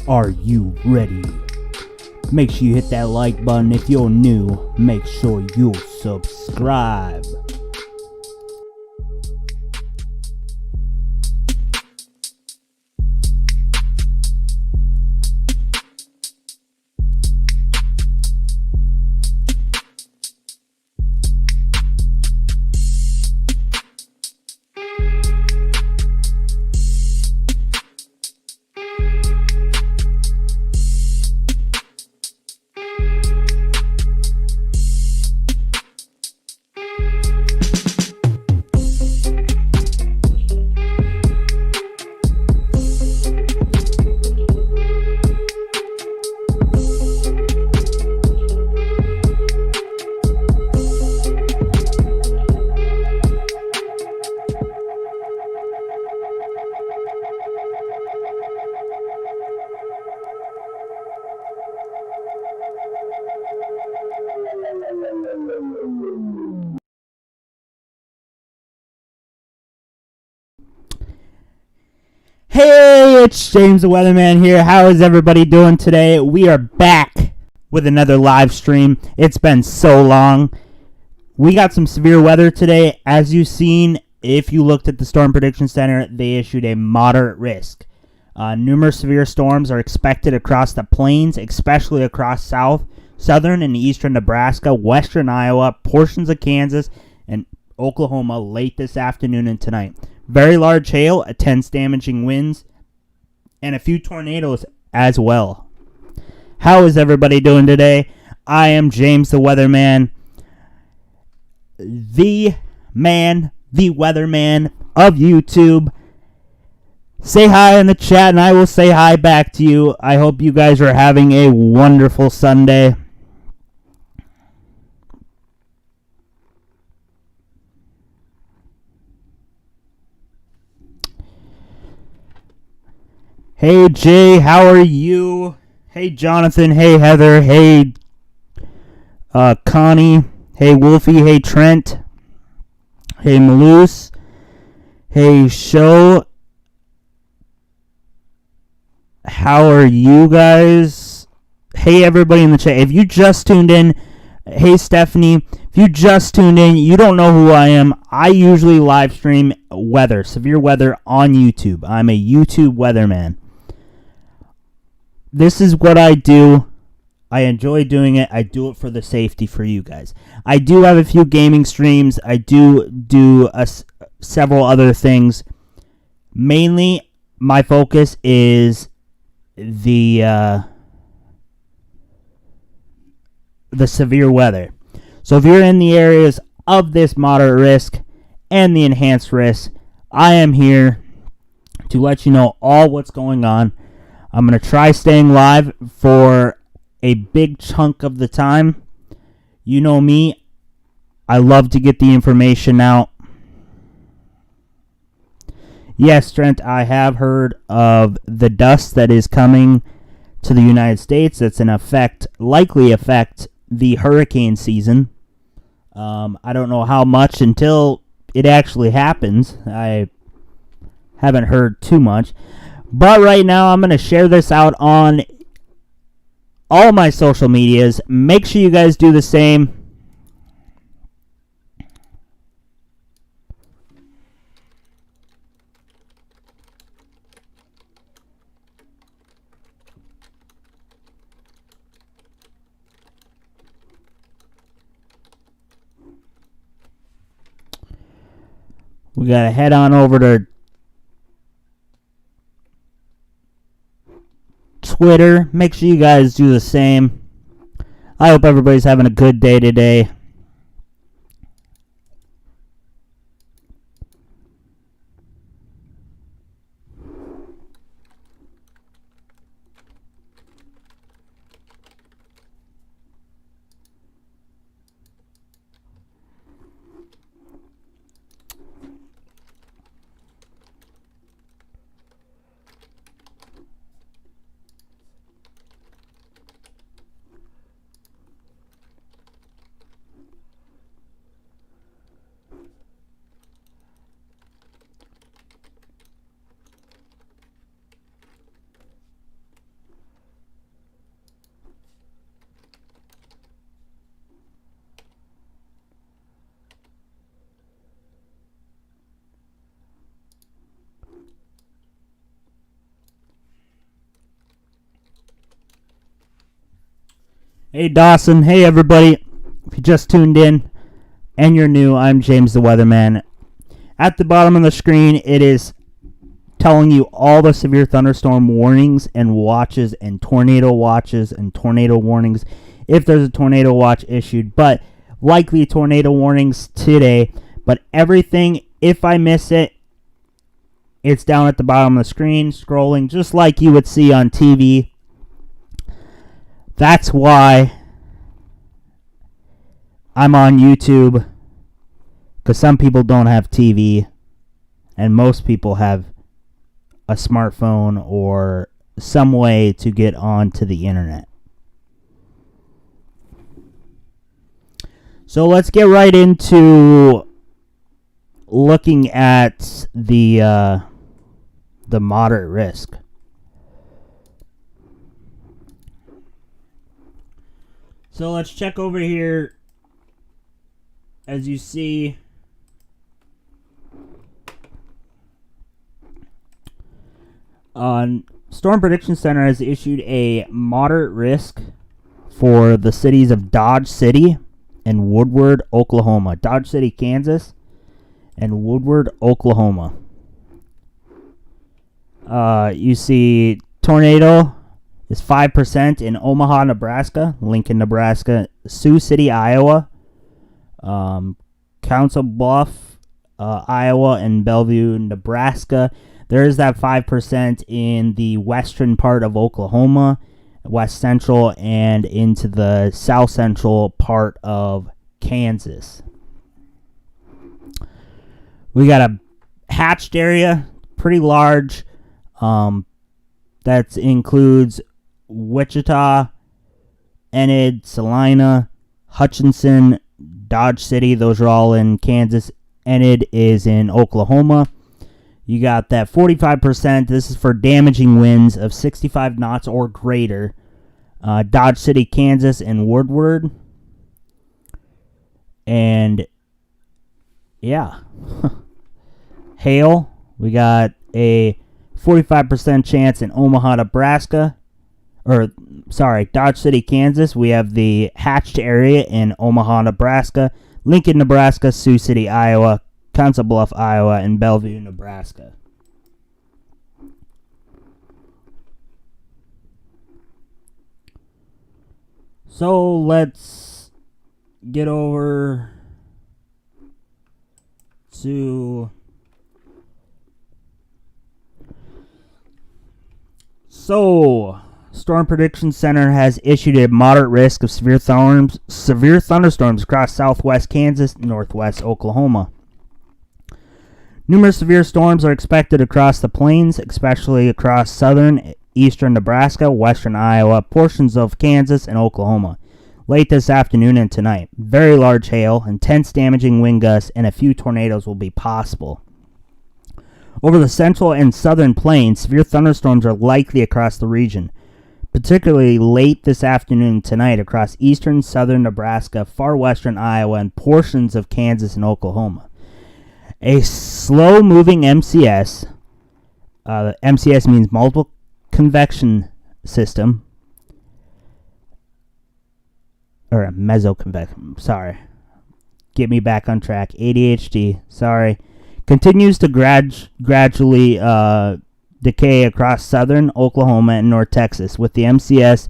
Are you ready? Make sure you hit that like button if you're new. Make sure you subscribe. Hey, it's James the Weatherman here. How is everybody doing today? We are back with another live stream. It's been so long. We got some severe weather today. As you've seen, if you looked at the Storm Prediction Center, they issued a moderate risk. Numerous severe storms are expected across the plains, especially across southern and eastern Nebraska, western Iowa, portions of Kansas, and Oklahoma late this afternoon and tonight. Very large hail, intense damaging winds, and a few tornadoes as well. How is everybody doing today? I am James the Weatherman, the weatherman of YouTube. Say hi in the chat and I will say hi back to you. I hope you guys are having a wonderful Sunday. Hey Jay, how are you? Hey Jonathan, hey Heather, hey Connie, hey Wolfie, hey Trent, hey Maloose, hey Show. How are you guys? Hey everybody in the chat. If you just tuned in, hey Stephanie, if you just tuned in, you don't know who I am. I usually live stream weather, severe weather on YouTube. I'm a YouTube weatherman. This is what I do. I enjoy doing it. I do it for the safety for you guys. I do have a few gaming streams. I do several other things. Mainly, my focus is the severe weather. So if you're in the areas of this moderate risk and the enhanced risk, I am here to let you know all what's going on. I'm going to try staying live for a big chunk of the time. You know me, I love to get the information out. Yes, Trent, I have heard of the dust that is coming to the United States. That's likely affect the hurricane season. I don't know how much until it actually happens. I haven't heard too much. But right now, I'm going to share this out on all my social medias. Make sure you guys do the same. We got to head on over to Twitter. Make sure you guys do the same. I hope everybody's having a good day today. Hey Dawson, hey everybody. If you just tuned in and you're new, I'm James the Weatherman. At the bottom of the screen, it is telling you all the severe thunderstorm warnings and watches and tornado warnings if there's a tornado watch issued, but likely tornado warnings today. But everything, if I miss it, it's down at the bottom of the screen, scrolling just like you would see on TV. That's why I'm on YouTube, because some people don't have TV, and most people have a smartphone or some way to get onto the internet. So let's get right into looking at the moderate risk. So let's check over here. As you see, Storm Prediction Center has issued a moderate risk for the cities of Dodge City and Woodward, Oklahoma. Dodge City, Kansas, and Woodward, Oklahoma. You see tornado is 5% in Omaha, Nebraska, Lincoln, Nebraska, Sioux City, Iowa, Council Bluff, Iowa, and Bellevue, Nebraska. There is that 5% in the western part of Oklahoma, west central, and into the south central part of Kansas. We got a hatched area, pretty large. That includes Wichita, Enid, Salina, Hutchinson, Dodge City. Those are all in Kansas. Enid is in Oklahoma. You got that 45%. This is for damaging winds of 65 knots or greater. Dodge City, Kansas, and Woodward. And yeah. Hail. We got a 45% chance in Omaha, Nebraska. Dodge City, Kansas. We have the hatched area in Omaha, Nebraska, Lincoln, Nebraska, Sioux City, Iowa, Council Bluff, Iowa, and Bellevue, Nebraska. So let's get over to... Storm Prediction Center has issued a moderate risk of severe thunderstorms across southwest Kansas and northwest Oklahoma. Numerous severe storms are expected across the plains, especially across southern, eastern Nebraska, western Iowa, portions of Kansas, and Oklahoma. Late this afternoon and tonight, very large hail, intense damaging wind gusts, and a few tornadoes will be possible. Over the central and southern plains, severe thunderstorms are likely across the region, particularly late this afternoon and tonight across eastern, southern Nebraska, far western Iowa, and portions of Kansas and Oklahoma. A slow-moving MCS, MCS means multiple convection system, or a mesoconvection, sorry. Get me back on track. ADHD, sorry. Continues to gradually decay across southern Oklahoma and North Texas, with the MCS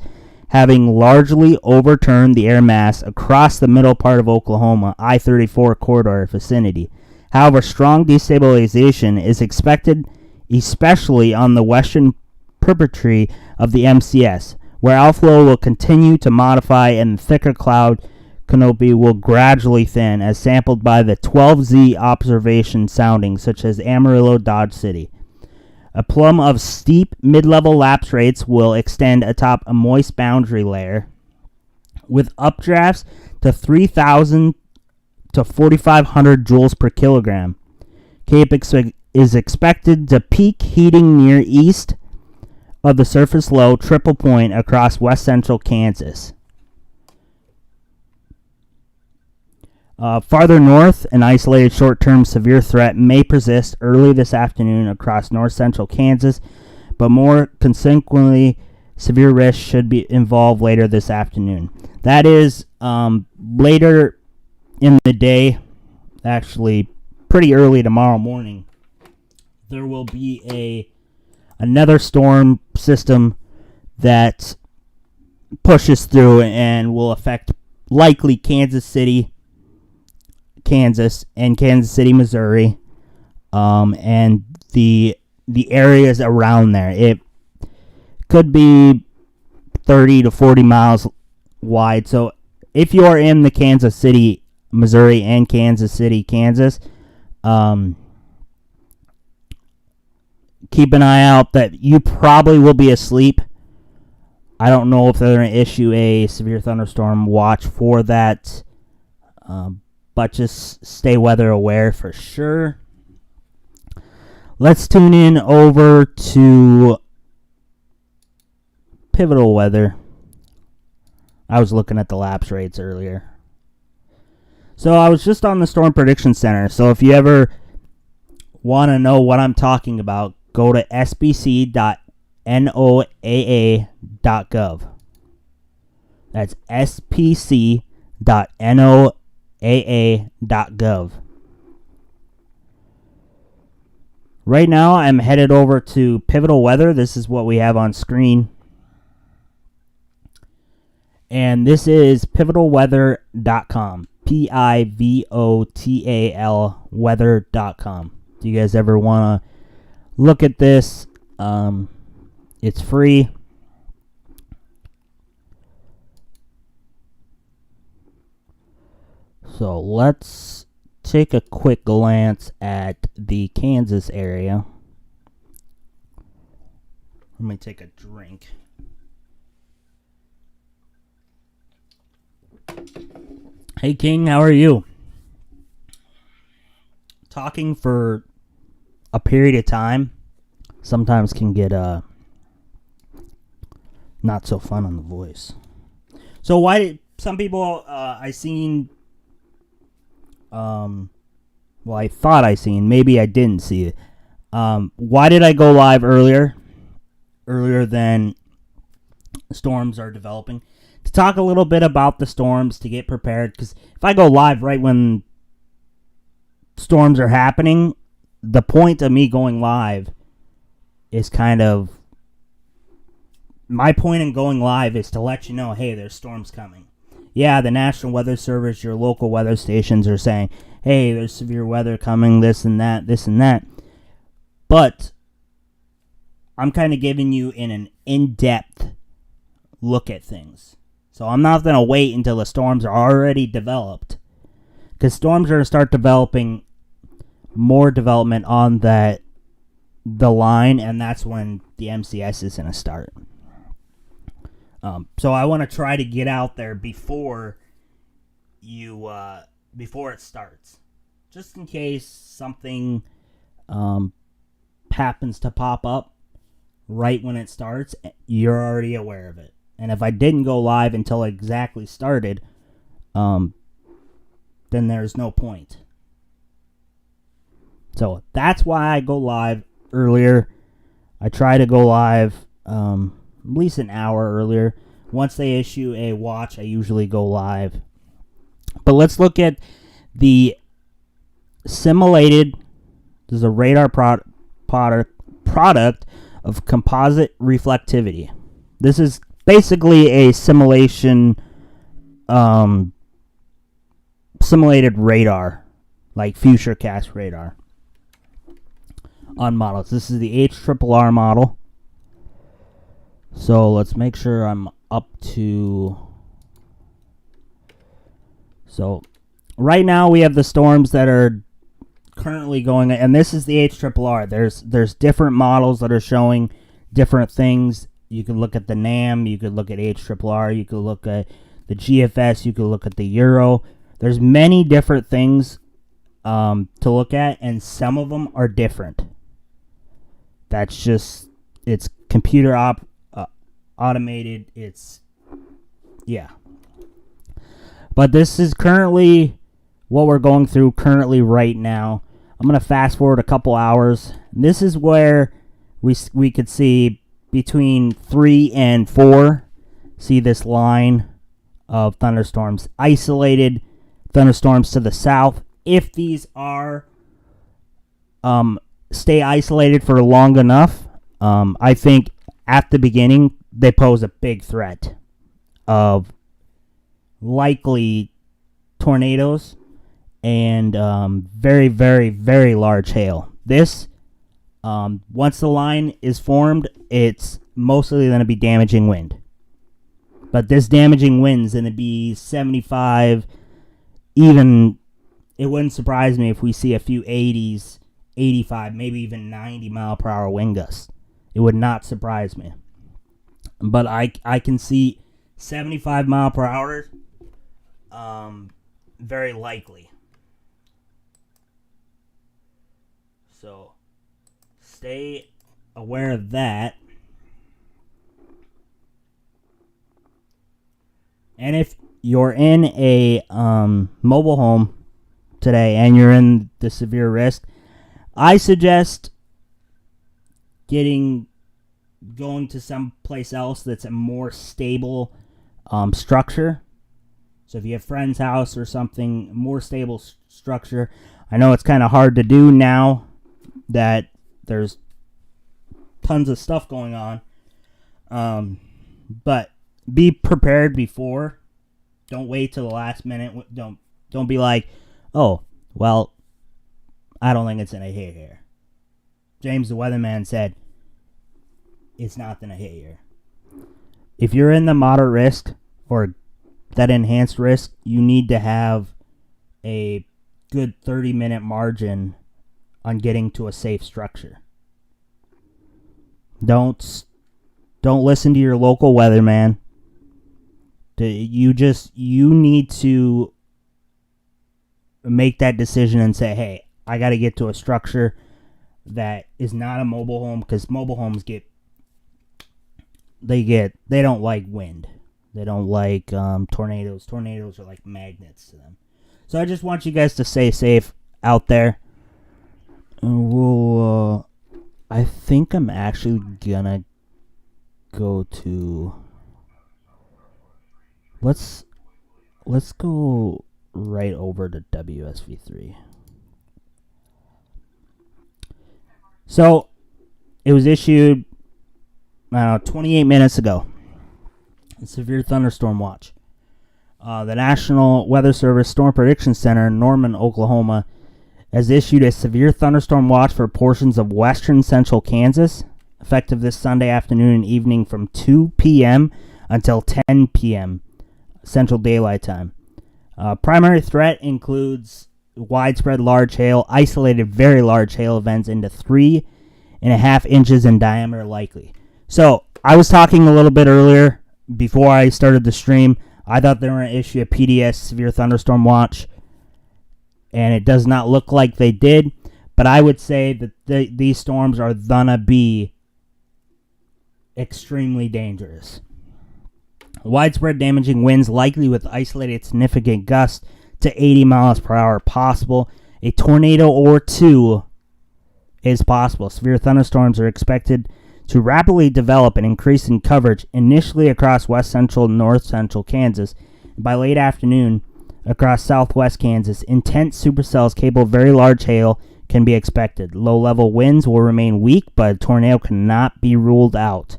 having largely overturned the air mass across the middle part of Oklahoma, I-34 corridor vicinity. However, strong destabilization is expected, especially on the western periphery of the MCS, where outflow will continue to modify and the thicker cloud canopy will gradually thin, as sampled by the 12Z observation soundings, such as Amarillo, Dodge City. A plumb of steep mid-level lapse rates will extend atop a moist boundary layer, with updrafts to 3,000 to 4,500 joules per kilogram. CAPE is expected to peak heating near east of the surface low triple point across west central Kansas. Farther north, an isolated short-term severe threat may persist early this afternoon across north-central Kansas, but more consequently severe risk should be involved later this afternoon. That is later in the day, actually pretty early tomorrow morning. There will be another storm system that pushes through and will affect likely Kansas City, Kansas, and Kansas City, Missouri, and the areas around there. It could be 30 to 40 miles wide. So if you are in the Kansas City, Missouri, and Kansas City, Kansas, keep an eye out that you probably will be asleep. I don't know if they're going to issue a severe thunderstorm watch for that, but just stay weather aware for sure. Let's tune in over to Pivotal Weather. I was looking at the lapse rates earlier. So I was just on the Storm Prediction Center. So if you ever want to know what I'm talking about, go to spc.noaa.gov. That's spc.noaa.gov. Right now, I'm headed over to Pivotal Weather. This is what we have on screen. And this is pivotalweather.com. Pivotal weather.com. Do you guys ever want to look at this? It's free. So let's take a quick glance at the Kansas area. Let me take a drink. Hey King, how are you? Talking for a period of time sometimes can get not so fun on the voice. So why did some people I thought I seen, maybe I didn't see it. Why did I go live earlier than storms are developing? To talk a little bit about the storms, to get prepared, because if I go live right when storms are happening, the point of me going live is kind of, my point in going live is to let you know, hey, there's storms coming. Yeah, the National Weather Service, your local weather stations are saying, hey, there's severe weather coming, this and that. But I'm kind of giving you an in-depth look at things. So I'm not going to wait until the storms are already developed, because storms are going to start developing more development on the line, and that's when the MCS is going to start. So I want to try to get out there before it starts, just in case something happens to pop up right when it starts. You're already aware of it. And if I didn't go live until it exactly started, then there's no point. So that's why I go live earlier. I try to go live at least an hour earlier. Once they issue a watch, I usually go live. But let's look at the simulated, this is a radar product of composite reflectivity. This is basically a simulated radar, like Futurecast radar on models. This is the HRRR model. So let's make sure I'm up to. So right now we have the storms that are currently going, and this is the HRRR. There's different models that are showing different things. You can look at the NAM, you could look at HRRR, you could look at the GFS, you could look at the Euro. There's many different things to look at, and some of them are different. That's just, it's computer automated. Yeah. But this is currently what we're going through currently right now. I'm going to fast forward a couple hours. This is where we could see between 3 and 4, see this line of thunderstorms. Isolated thunderstorms to the south. If these are stay isolated for long enough, I think at the beginning they pose a big threat of likely tornadoes and very, very, very large hail. This, once the line is formed, it's mostly going to be damaging wind. But this damaging wind is going to be 75, even, it wouldn't surprise me if we see a few 80s, 85, maybe even 90 mile per hour wind gusts. It would not surprise me. But I can see 75 mile per hour, very likely. So stay aware of that. And if you're in a mobile home today and you're in the severe risk, I suggest going to some place else that's a more stable structure. So if you have a friend's house or something, more stable structure. I know it's kind of hard to do now that there's tons of stuff going on. But be prepared before. Don't wait till the last minute. Don't be like, oh, well, I don't think it's going to hit here. James the weatherman said, it's not going to hit here. If you're in the moderate risk or that enhanced risk, you need to have a good 30-minute margin on getting to a safe structure. Don't listen to your local weatherman. You need to make that decision and say, hey, I got to get to a structure that is not a mobile home, because mobile homes they don't like wind. They don't like tornadoes. Tornadoes are like magnets to them. So I just want you guys to stay safe out there. I think I'm actually gonna go to. Let's go right over to WSV3. So it was issued 28 minutes ago. A severe thunderstorm watch. The National Weather Service Storm Prediction Center in Norman, Oklahoma, has issued a severe thunderstorm watch for portions of western central Kansas, effective this Sunday afternoon and evening from 2 p.m. until 10 p.m. Central Daylight Time. Primary threat includes widespread large hail, isolated very large hail events into 3.5 inches in diameter likely. So, I was talking a little bit earlier, before I started the stream. I thought they were going to issue a PDS severe thunderstorm watch, and it does not look like they did. But I would say that these storms are gonna be extremely dangerous. Widespread damaging winds likely with isolated significant gusts to 80 miles per hour possible. A tornado or two is possible. Severe thunderstorms are expected to rapidly develop and increase in coverage initially across west central and north central Kansas. By late afternoon, across southwest Kansas, intense supercells capable of very large hail can be expected. Low-level winds will remain weak, but a tornado cannot be ruled out.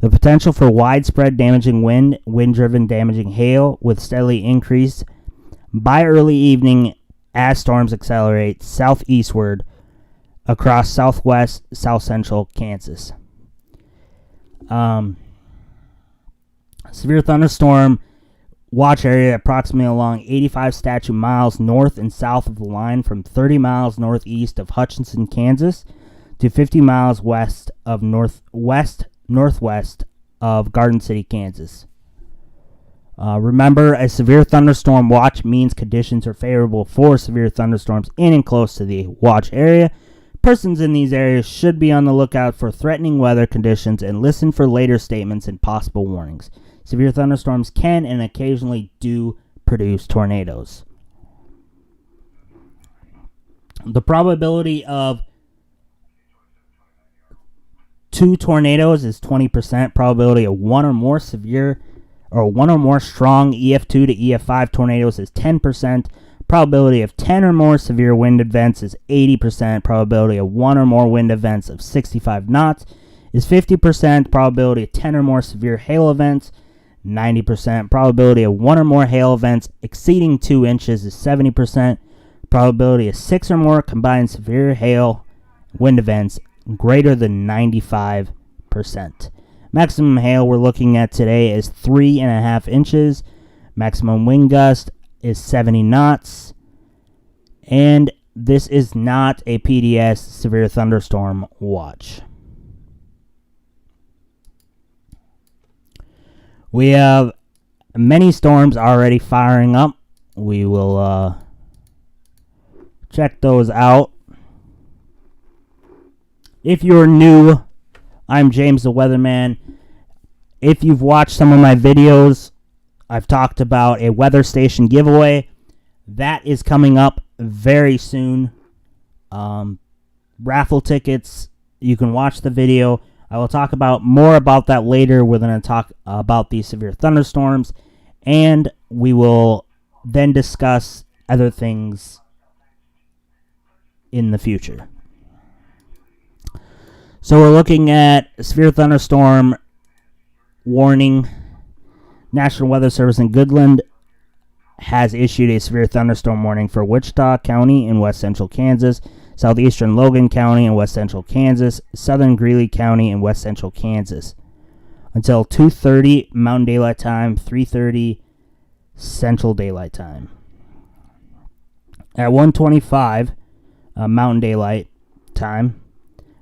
The potential for widespread damaging wind-driven damaging hail with steadily increase by early evening as storms accelerate southeastward across southwest, south central Kansas. Severe thunderstorm watch area approximately along 85 statute miles north and south of the line from 30 miles northeast of Hutchinson, Kansas to 50 miles west of northwest of Garden City, Kansas. Remember, a severe thunderstorm watch means conditions are favorable for severe thunderstorms in and close to the watch area. Persons in these areas should be on the lookout for threatening weather conditions and listen for later statements and possible warnings. Severe thunderstorms can and occasionally do produce tornadoes. The probability of 2 tornadoes is 20%. Probability of one or more severe or one or more strong EF2 to EF5 tornadoes is 10%. Probability of 10 or more severe wind events is 80%. Probability of one or more wind events of 65 knots is 50%. Probability of 10 or more severe hail events, 90%. Probability of one or more hail events exceeding 2 inches is 70%. Probability of 6 or more combined severe hail wind events greater than 95%. Maximum hail we're looking at today is 3.5 inches. Maximum wind gust is 70 knots. And this is not a PDS severe thunderstorm watch. We have many storms already firing up. We will check those out. If you're new, I'm James the Weatherman. If you've watched some of my videos, I've talked about a weather station giveaway. That is coming up very soon. Raffle tickets, you can watch the video. I will talk about more about that later. We're going to talk about these severe thunderstorms, and we will then discuss other things in the future. So we're looking at severe thunderstorm warning. National Weather Service in Goodland has issued a severe thunderstorm warning for Wichita County in west central Kansas, southeastern Logan County in west central Kansas, southern Greeley County in west central Kansas, until 2:30 Mountain Daylight Time, 3:30 Central Daylight Time. At 1:25 Mountain Daylight Time,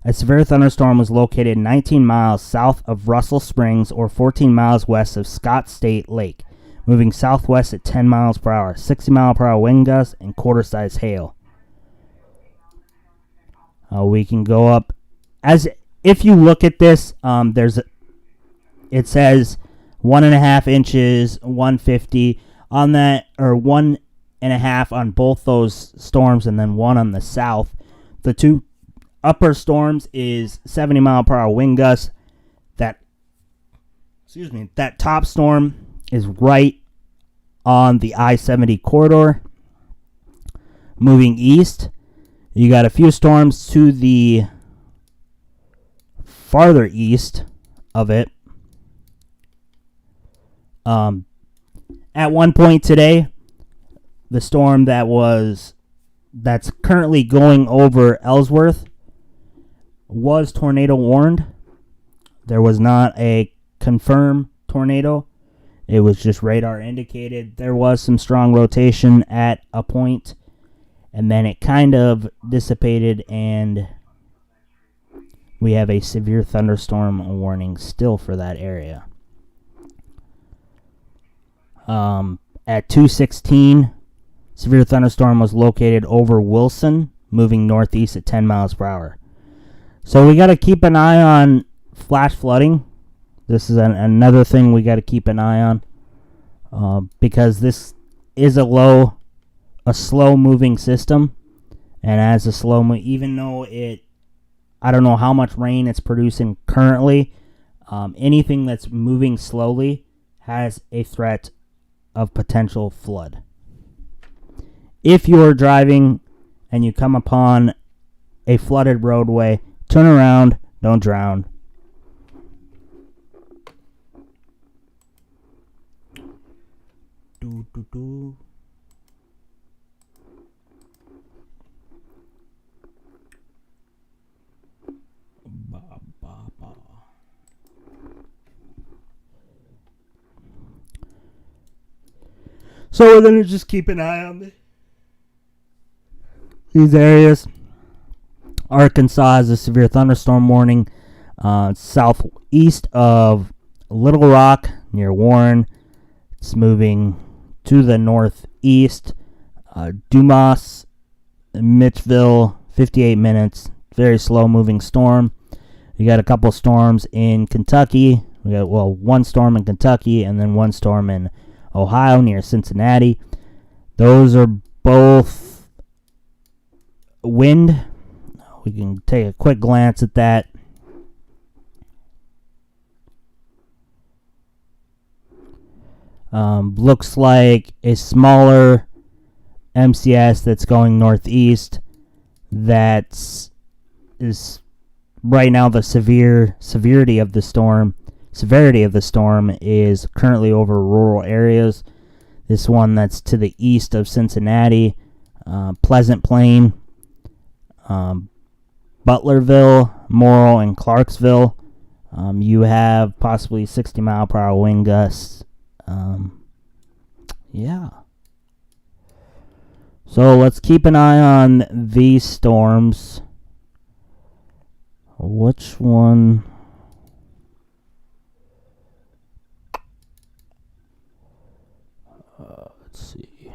a severe thunderstorm was located 19 miles south of Russell Springs or 14 miles west of Scott State Lake, moving southwest at 10 miles per hour, 60 mile per hour wind gusts, and quarter-size hail. We can go up. As if you look at this, it says 1.5 inches, 150 on that, or 1.5 on both those storms, and then 1 on the south. The two upper storms is 70 mile per hour wind gusts. That top storm is right on the I-70 corridor, moving east. You got a few storms to the farther east of it. At one point today, the storm that's currently going over Ellsworth was tornado warned. There was not a confirmed tornado. It was just radar indicated. There was some strong rotation at a point, and then it kind of dissipated, and we have a severe thunderstorm warning still for that area. At 2:16, severe thunderstorm was located over Wilson, moving northeast at 10 miles per hour. So we got to keep an eye on flash flooding. This is another thing we got to keep an eye on, because this is a slow-moving system, and as a even though I don't know how much rain it's producing currently, anything that's moving slowly has a threat of potential flood. If you're driving and you come upon a flooded roadway, turn around, don't drown. So we're going to just keep an eye on these areas. Arkansas has a severe thunderstorm warning southeast of Little Rock near Warren. It's moving to the northeast. Dumas, Mitchville, 58 minutes. Very slow moving storm. We got a couple storms in Kentucky. We got one storm in Kentucky and then one storm in Ohio near Cincinnati. Those are both wind. We can take a quick glance at that. Looks like a smaller MCS that's going northeast. That is right now the severity of the storm is currently over rural areas. This one that's to the east of Cincinnati, Pleasant Plain, Butlerville, Morrill, and Clarksville. You have possibly 60 mile per hour wind gusts. Yeah. So let's keep an eye on these storms. Which one? Let's see.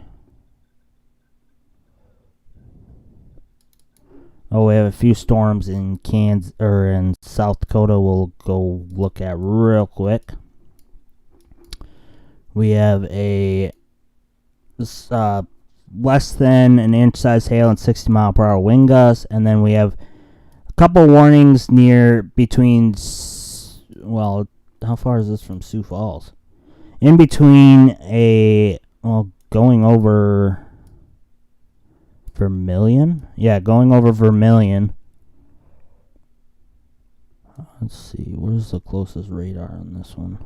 Oh, we have a few storms in Kansas or in South Dakota. We'll go look at real quick. We have a less than an inch size hail and 60 mile per hour wind gusts, and then we have a couple warnings near between. Well, how far is this from Sioux Falls? In between going over Vermilion. Yeah, going over Vermilion. Let's see, where's the closest radar on this one?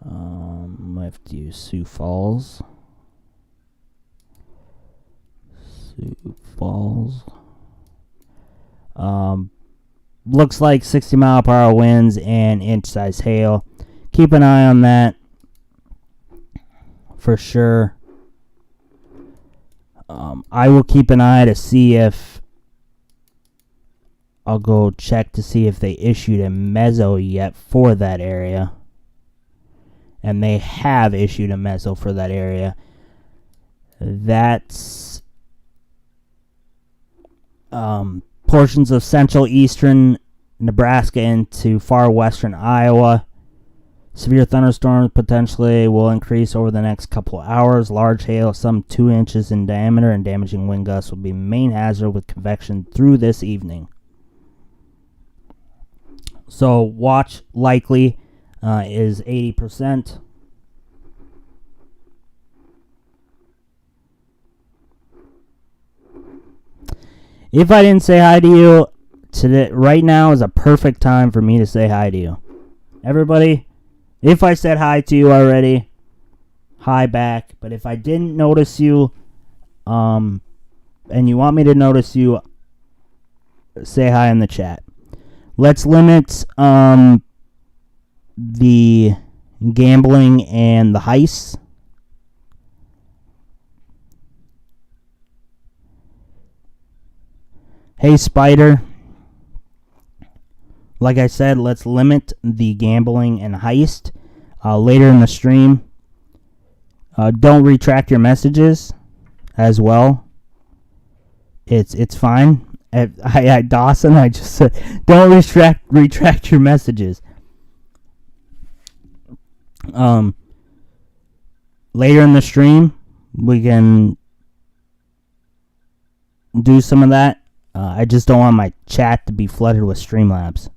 I have to use Sioux Falls. Looks like 60 mile per hour winds and inch size hail. Keep an eye on that for sure. I will keep an eye to see if I'll go check to see if they issued a mezzo yet for that area. And they have issued a mezzo for that area. That's portions of central eastern Nebraska into far western Iowa. Severe thunderstorms potentially will increase over the next couple of hours. Large hail, some 2 inches in diameter, and damaging wind gusts will be main hazard with convection through this evening. So watch likely is 80%. If I didn't say hi to you today, right now is a perfect time for me to say hi to you. Everybody, if I said hi to you already, hi back. But if I didn't notice you, and you want me to notice you, say hi in the chat. Let's limit the gambling and the heists. Hey, Spider. Like I said, let's limit the gambling and heist later in the stream. Don't retract your messages as well. It's fine. Dawson, I just said, don't retract your messages. Later in the stream, we can do some of that. I just don't want my chat to be flooded with Streamlabs.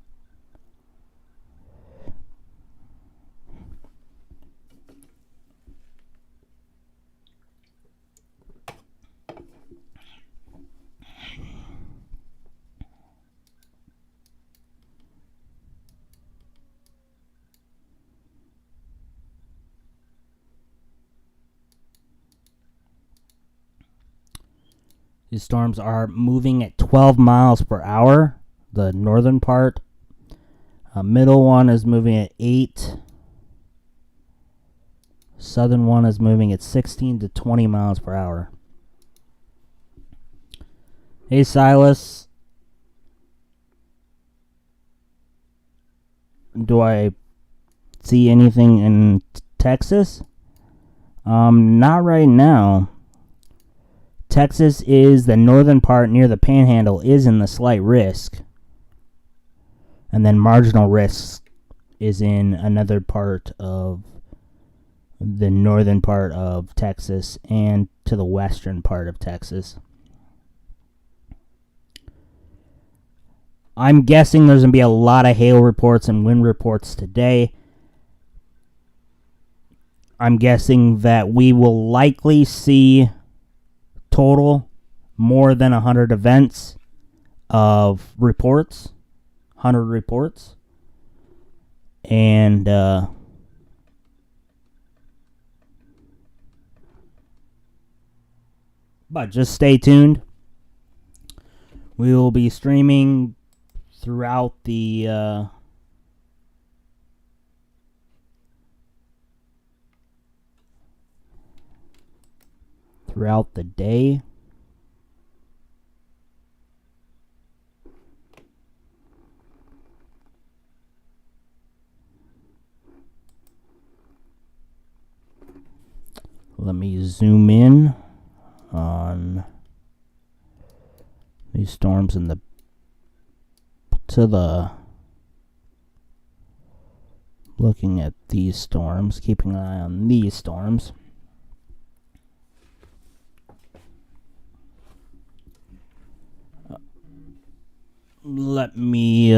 These storms are moving at 12 miles per hour. The northern part. Middle one is moving at 8. Southern one is moving at 16 to 20 miles per hour. Hey, Silas. Do I see anything in Texas? Not right now. Texas is the northern part near the Panhandle is in the slight risk. And then marginal risk is in another part of the northern part of Texas and to the western part of Texas. I'm guessing there's going to be a lot of hail reports and wind reports today. I'm guessing that we will likely see total more than 100 events of reports, 100 reports. And but just stay tuned. We will be streaming throughout the day. Let me zoom in on these storms in the looking at these storms, keeping an eye on these storms. Let me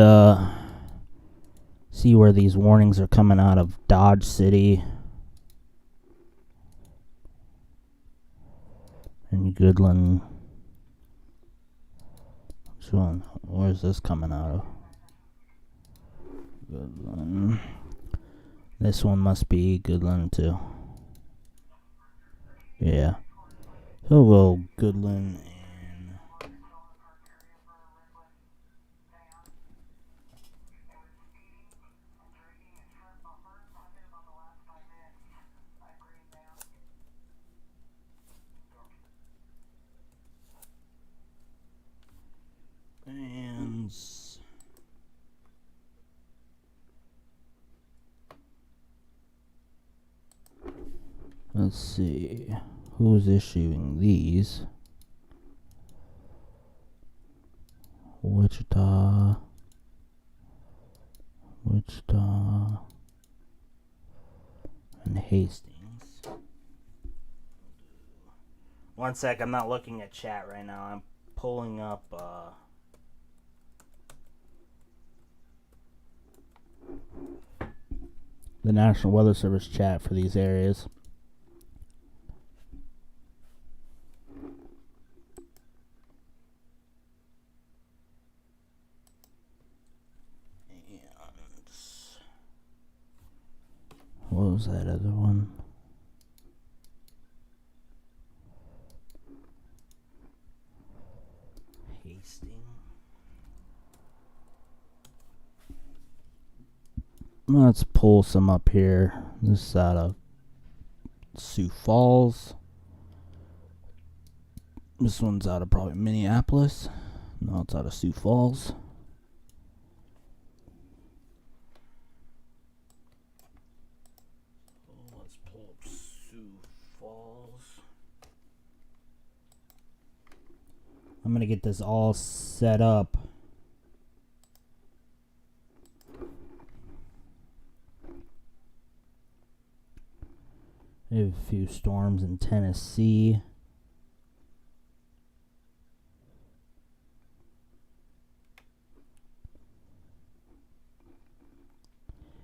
see where these warnings are coming out of Dodge City and Goodland. Which one? Where's this coming out of? Goodland. This one must be Goodland too. Yeah. So we'll Goodland and let's see who's issuing these. Wichita, and Hastings. One sec, I'm not looking at chat right now. I'm pulling up the National Weather Service chat for these areas. What was that other one? Hastings. Let's pull some up here. This is out of Sioux Falls. This one's out of probably Minneapolis. No, it's out of Sioux Falls. Let's pull up Sioux Falls. I'm going to get this all set up. We have a few storms in Tennessee.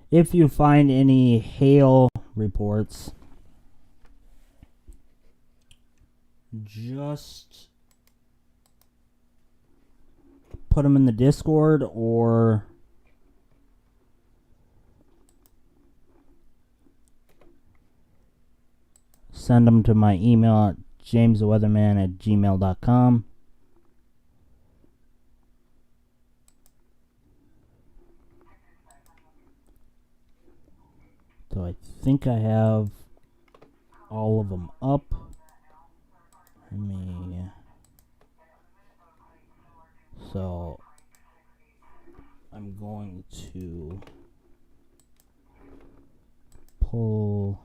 If you find any hail reports, just put them in the Discord or send them to my email at jamestheweatherman@gmail.com. So I think I have all of them up. So I'm going to pull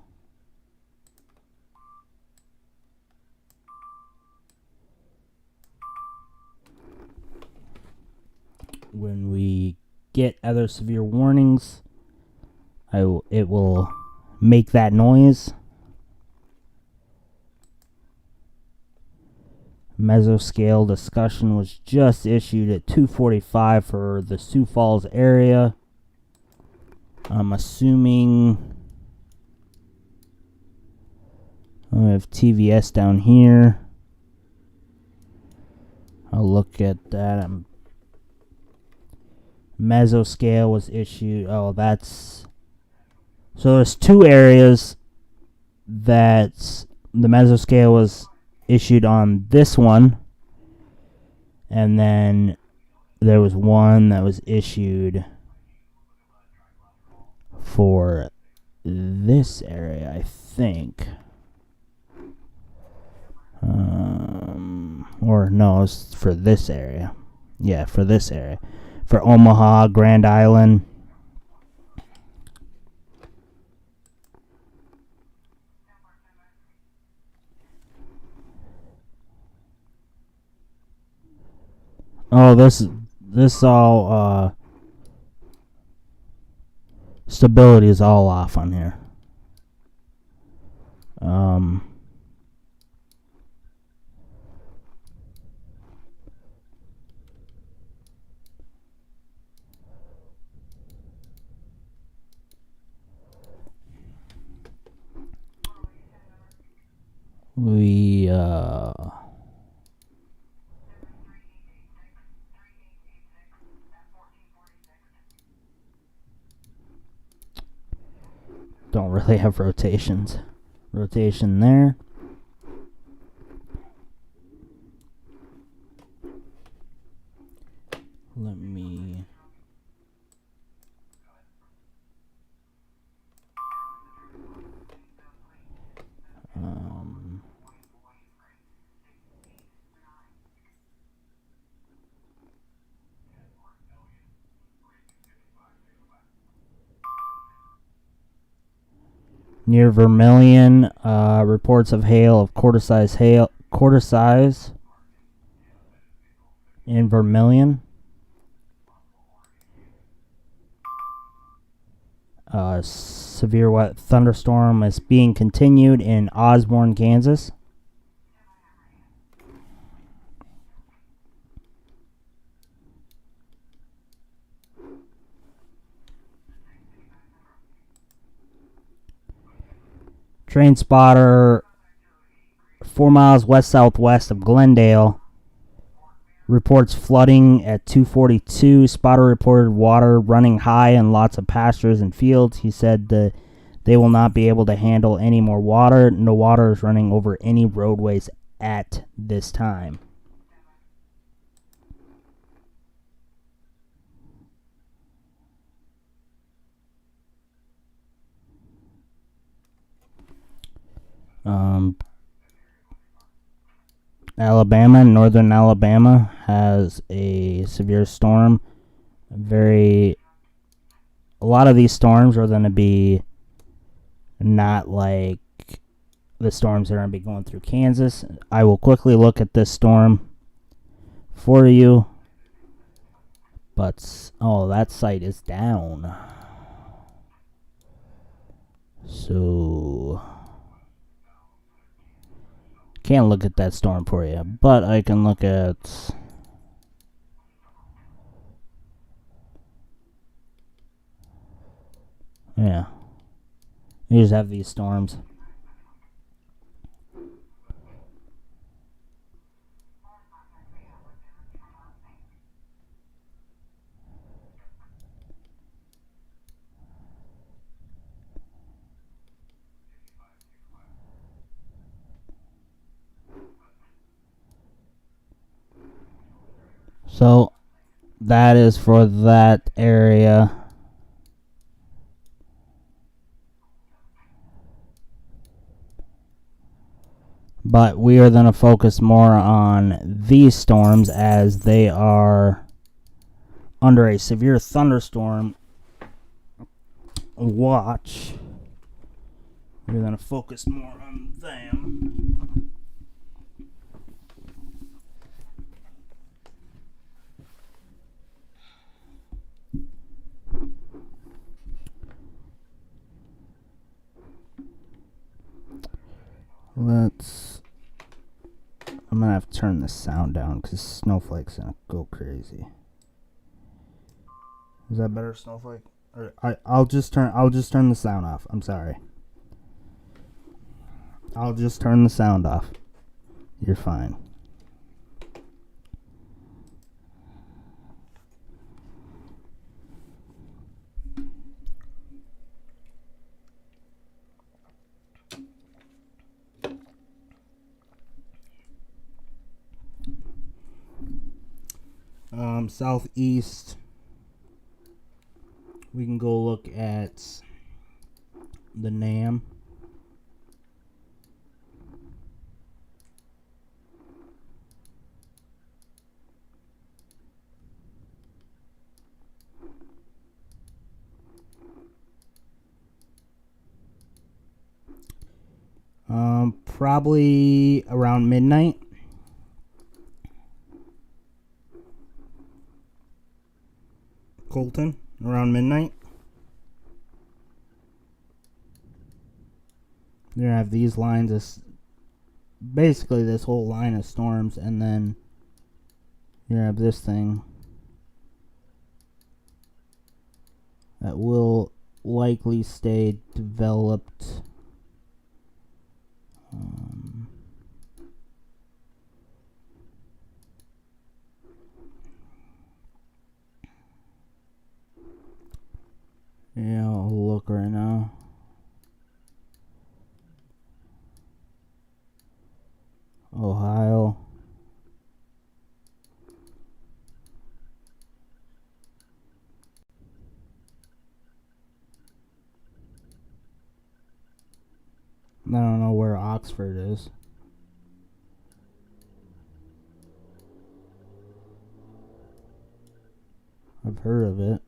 when we get other severe warnings. It will make that noise. Mesoscale discussion was just issued at 2:45 for the Sioux Falls area. I'm assuming I have TVS down here. I'll look at that. Mesoscale was issued. Oh, that's... So there's two areas that the mesoscale was issued on this one, and then there was one that was issued for this area, I think. Or no, it's for this area. Yeah, for this area. For Omaha, Grand Island. Oh, this all stability is all off on here. We don't really have rotations. Rotation there. Let me... near Vermilion, reports of hail of quarter size in Vermilion. Severe wet thunderstorm is being continued in Osborne, Kansas. Train spotter 4 miles west-southwest of Glendale reports flooding at 2:42. Spotter reported water running high in lots of pastures and fields. He said that they will not be able to handle any more water. No water is running over any roadways at this time. Alabama, northern Alabama has a severe storm. A lot of these storms are going to be not like the storms that are going to be going through Kansas. I will quickly look at this storm for you. But, oh, that site is down. So... can't look at that storm for you, but I can look at you just have these storms. So that is for that area. But we are going to focus more on these storms as they are under a severe thunderstorm watch. We're going to focus more on them. I'm gonna have to turn the sound down because Snowflake's gonna go crazy. Is that better, Snowflake? Or I'll just turn the sound off. I'm sorry. I'll just turn the sound off. You're fine. Southeast, we can go look at the NAM. Probably around midnight. Colton, around midnight. You're gonna have these lines as basically this whole line of storms, and then you're gonna have this thing that will likely stay developed. Yeah, I'll look right now. Ohio. I don't know where Oxford is. I've heard of it.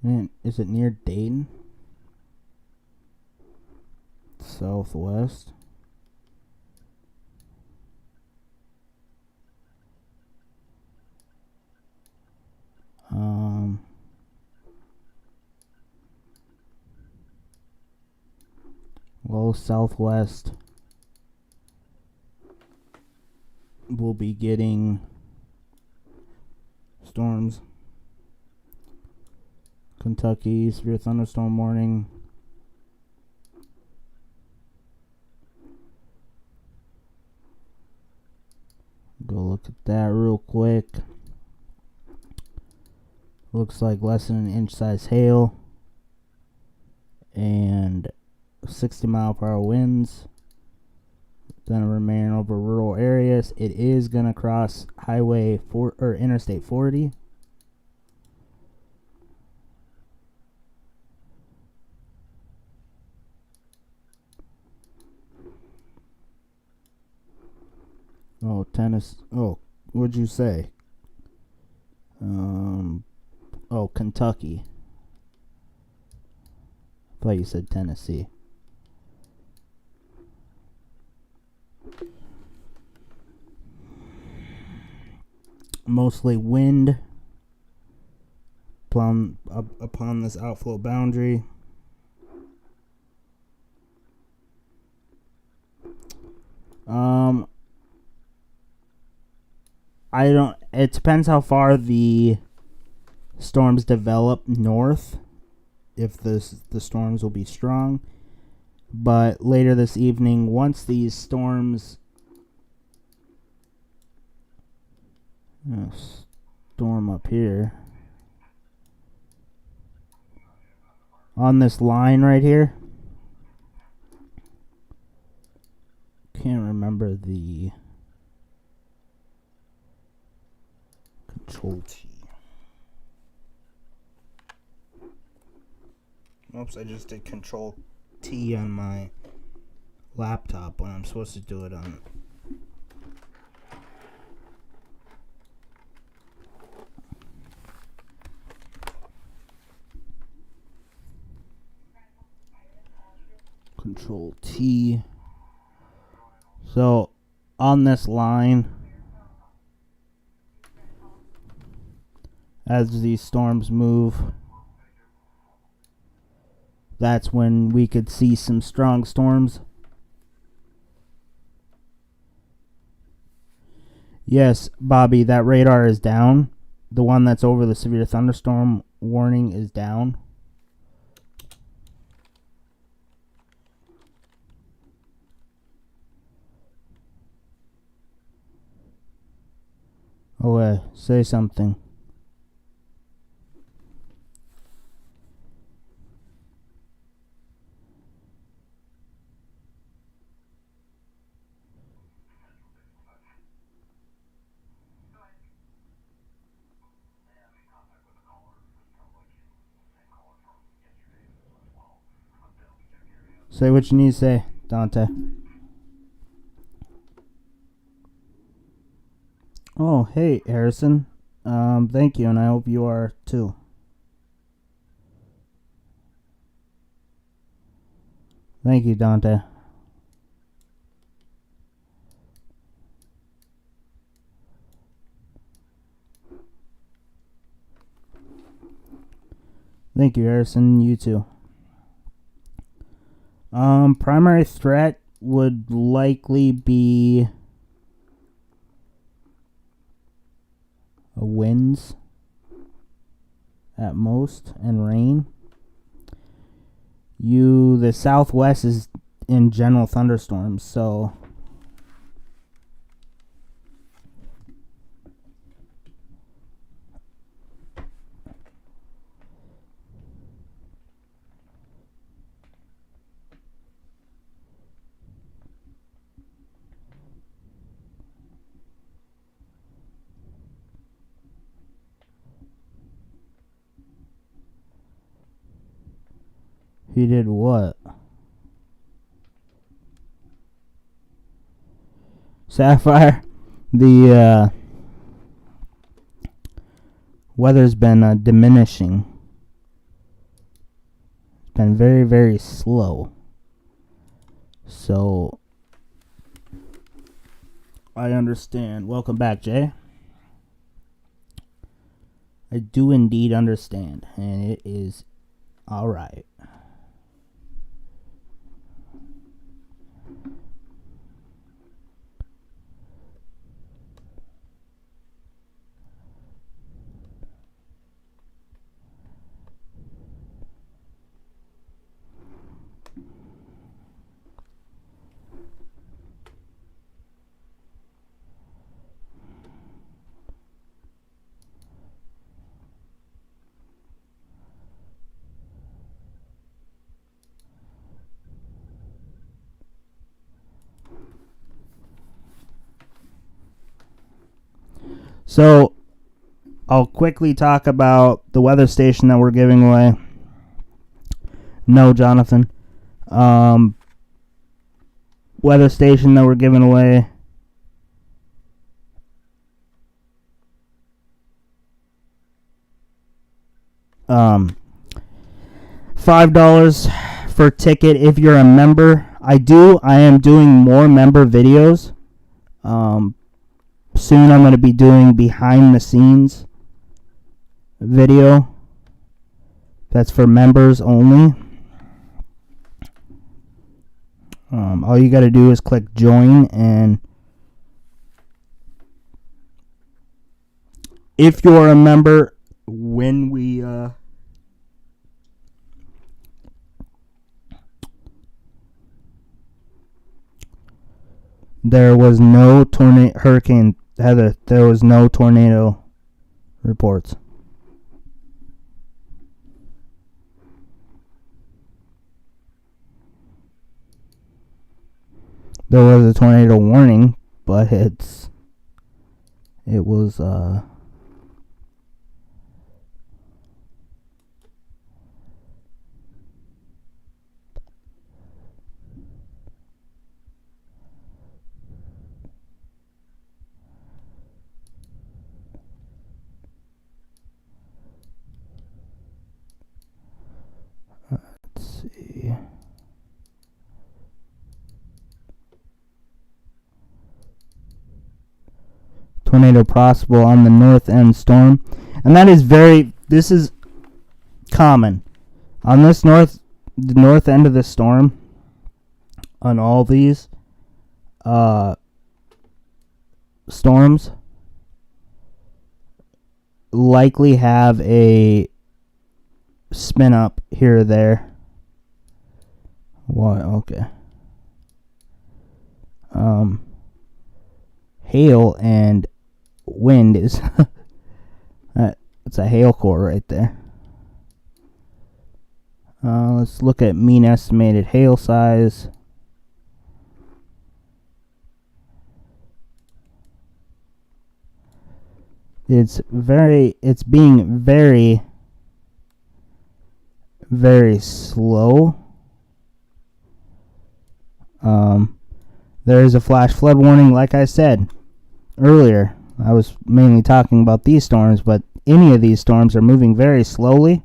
Man, is it near Dayton? Southwest. Well, Southwest will be getting storms. Kentucky, severe thunderstorm warning. Go look at that real quick. Looks like less than an inch size hail and 60-mile-per-hour winds. Gonna remain over rural areas. It is gonna cross Highway 4 or Interstate 40. Oh, tennis. Oh, what'd you say? Oh, Kentucky. I thought you said Tennessee. Mostly wind upon this outflow boundary. It depends how far the storms develop north, if the storms will be strong. But later this evening, once these storms storm up here on this line right here, can't remember the Control T. Oops, I just did Control T on my laptop when I'm supposed to do it on Control T. So on this line, as these storms move, that's when we could see some strong storms Yes, Bobby, that radar is down. The one that's over the severe thunderstorm warning is down. Okay, say something. Say what you need to say, Dante. Oh, hey, Harrison. Thank you, and I hope you are too. Thank you, Dante. Thank you, Harrison. You too. Primary threat would likely be winds at most and rain. The southwest is in general thunderstorms, so he did what? Sapphire, the weather's been diminishing. It's been very, very slow. So, I understand. Welcome back, Jay. I do indeed understand, and it is alright. So, I'll quickly talk about the weather station that we're giving away. No, Jonathan. Weather station that we're giving away. $5 for a ticket if you're a member. I am doing more member videos. Soon I'm going to be doing behind the scenes video. That's for members only. All you got to do is click join, and if you're a member, when we there was no Hurricane Heather, there was no tornado reports. There was a tornado warning, but it was let's see. Tornado possible on the north end storm, and this is common on the north end of the storm. On all these storms, likely have a spin up here or there. What? Okay. Hail and wind is it's a hail core right there. Let's look at mean estimated hail size. It's being very, very slow. There is a flash flood warning, like I said earlier. I was mainly talking about these storms, but any of these storms are moving very slowly.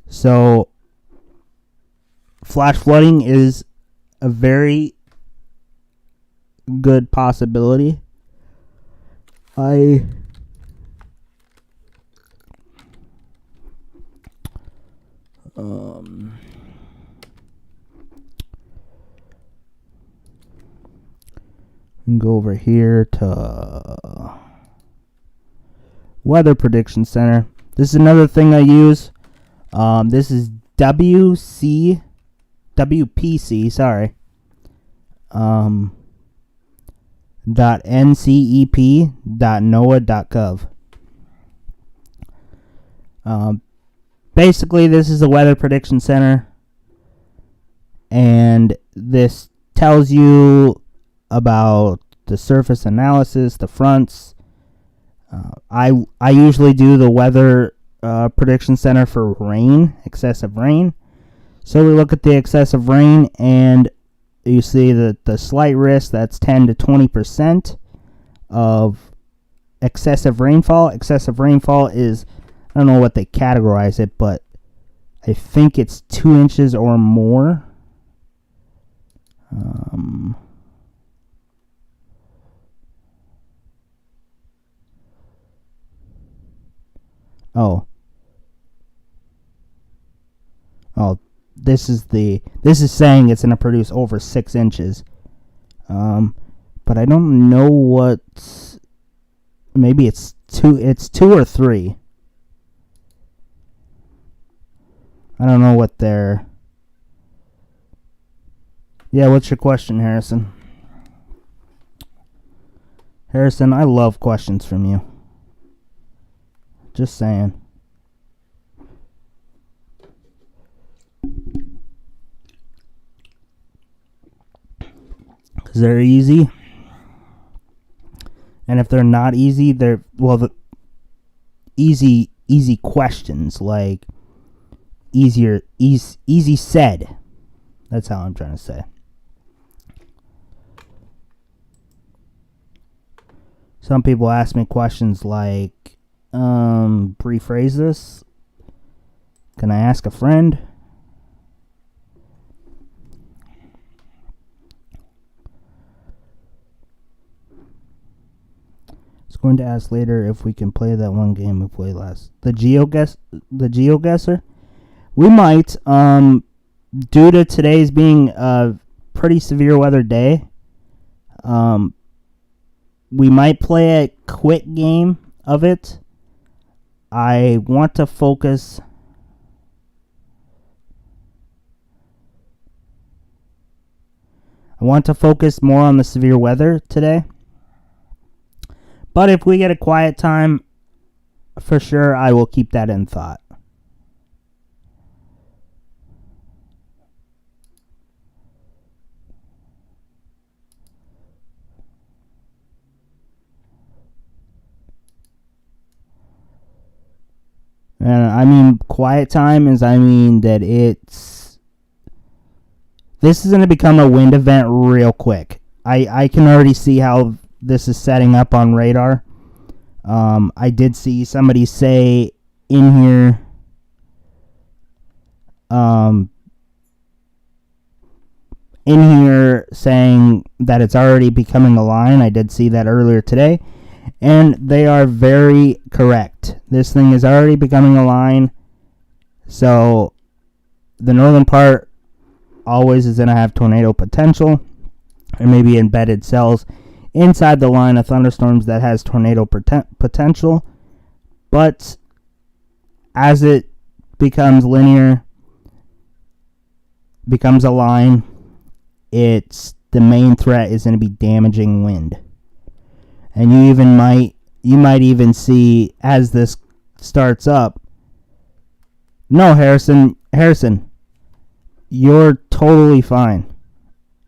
So, flash flooding is a very good possibility. I can go over here to Weather Prediction Center. This is another thing I use. This is WPC, sorry. .ncep.noaa.gov. Basically, this is a weather prediction center, and this tells you about the surface analysis, the fronts. I usually do the weather prediction center for rain, excessive rain. So we look at the excessive rain, and you see that the slight risk, that's 10 to 20% of excessive rainfall. Excessive rainfall is, I don't know what they categorize it, but I think it's 2 inches or more. This is saying it's going to produce over 6 inches. But I don't know what, maybe it's 2 or 3. I don't know what they're, yeah, what's your question, Harrison? Harrison, I love questions from you. Just saying. Because they're easy. And if they're not easy, they're, well, the easy questions, like easy said. That's how I'm trying to say. Some people ask me questions like, rephrase this. Can I ask a friend? Going to ask later if we can play that one game we played last. The GeoGuessr? We might. Due to today's being a pretty severe weather day, we might play a quick game of it. I want to focus more on the severe weather today. But if we get a quiet time, for sure, I will keep that in thought. And I mean, quiet time is, I mean, that this is going to become a wind event real quick. I can already see how this is setting up on radar. I did see somebody say in here, saying that it's already becoming a line. I did see that earlier today, and they are very correct. This thing is already becoming a line. So the northern part always is going to have tornado potential, or maybe embedded cells inside the line of thunderstorms that has tornado potential. But as it becomes linear, becomes a line, the main threat is going to be damaging wind. And you might even see as this starts up. No, Harrison, you're totally fine.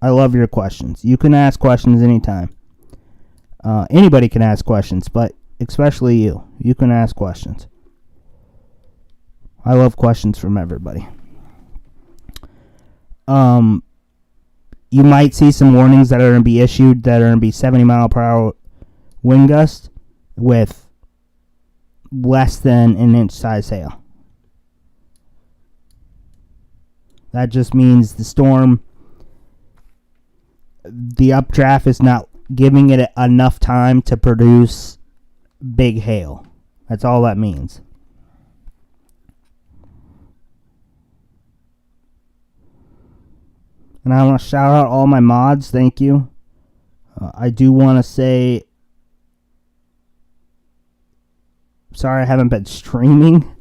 I love your questions. You can ask questions anytime. Anybody can ask questions, but especially you. You can ask questions. I love questions from everybody. You might see some warnings that are going to be issued that are going to be 70 mile per hour wind gusts with less than an inch size hail. That just means the storm, the updraft is not giving it enough time to produce big hail. That's all that means. And I want to shout out all my mods. Thank you. I do want to say, sorry I haven't been streaming.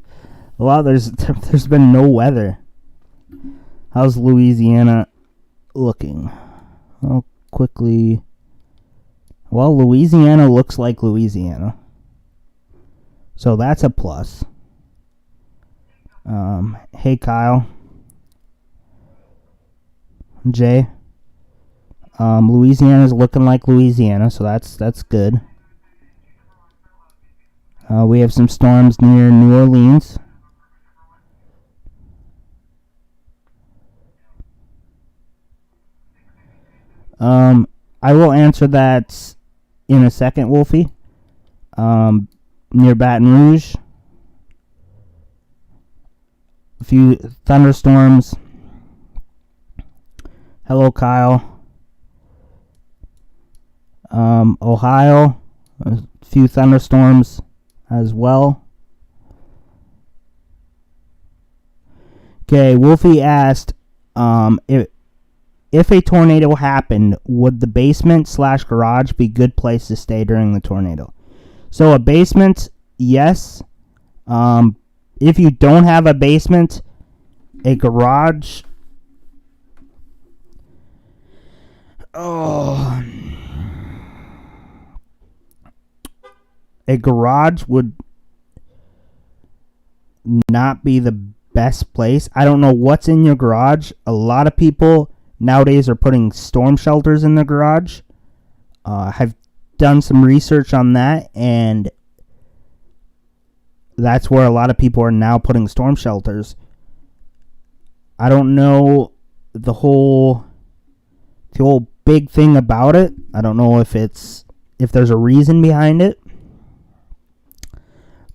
There's been no weather. How's Louisiana looking? I'll quickly. Well, Louisiana looks like Louisiana, so that's a plus. Hey Kyle, Jay. Louisiana's looking like Louisiana, so that's good. We have some storms near New Orleans. I will answer that in a second, Wolfie. Near Baton Rouge, a few thunderstorms. Hello, Kyle. Ohio, a few thunderstorms as well. Okay, Wolfie asked, if a tornado happened, would the basement/garage be a good place to stay during the tornado? So a basement, yes. If you don't have a basement, a garage. A garage would not be the best place. I don't know what's in your garage. A lot of people nowadays are putting storm shelters in the garage. I've done some research on that, and that's where a lot of people are now putting storm shelters. I don't know the whole big thing about it. I don't know if there's a reason behind it.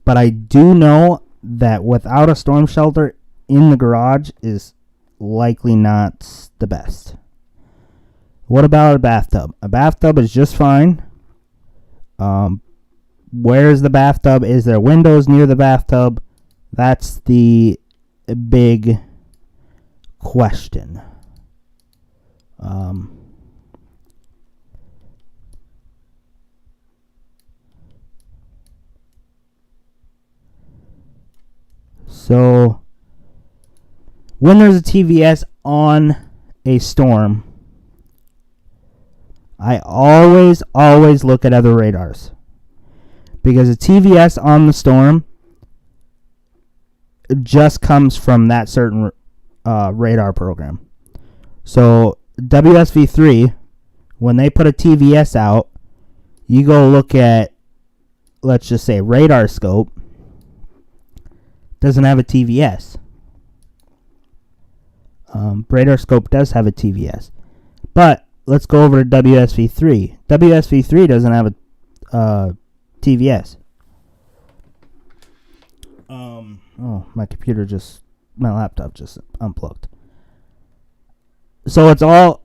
But I do know that without a storm shelter in the garage is likely not the best. What about a bathtub? A bathtub is just fine. Where is the bathtub? Is there windows near the bathtub? That's the big question. So, when there's a TVS on a storm, I always look at other radars. Because a TVS on the storm just comes from that certain radar program. So, WSV3, when they put a TVS out, you go look at, let's just say, radar scope. Doesn't have a TVS. Radar scope does have a TVS. But let's go over to WSV3. WSV3 doesn't have a TVS. My laptop just unplugged. So it's all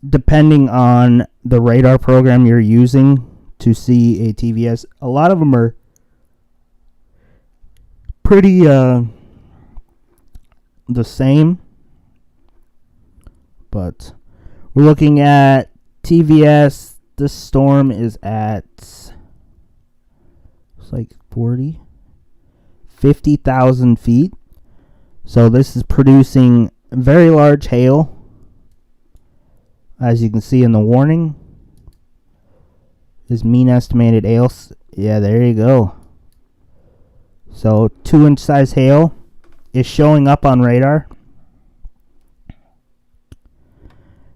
depending on the radar program you're using to see a TVS. A lot of them are pretty the same, but we're looking at TVS. This storm is at, it's like 50,000 feet. So this is producing very large hail, as you can see in the warning. Is mean estimated hail. Yeah, there you go. So 2-inch size hail is showing up on radar.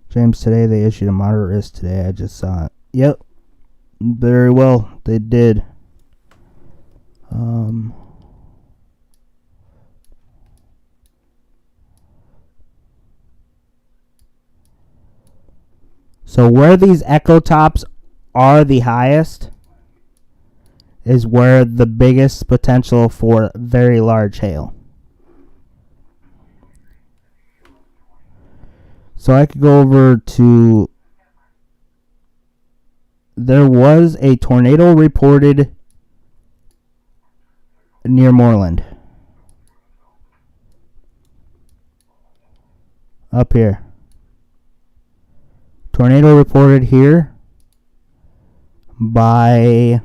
James, today they issued a moderate risk today. I just saw it. Yep. Very well. They did. So where these echo tops are the highest is where the biggest potential for very large hail. So I could go over to, there was a tornado reported near Moreland. Up here. Tornado reported here by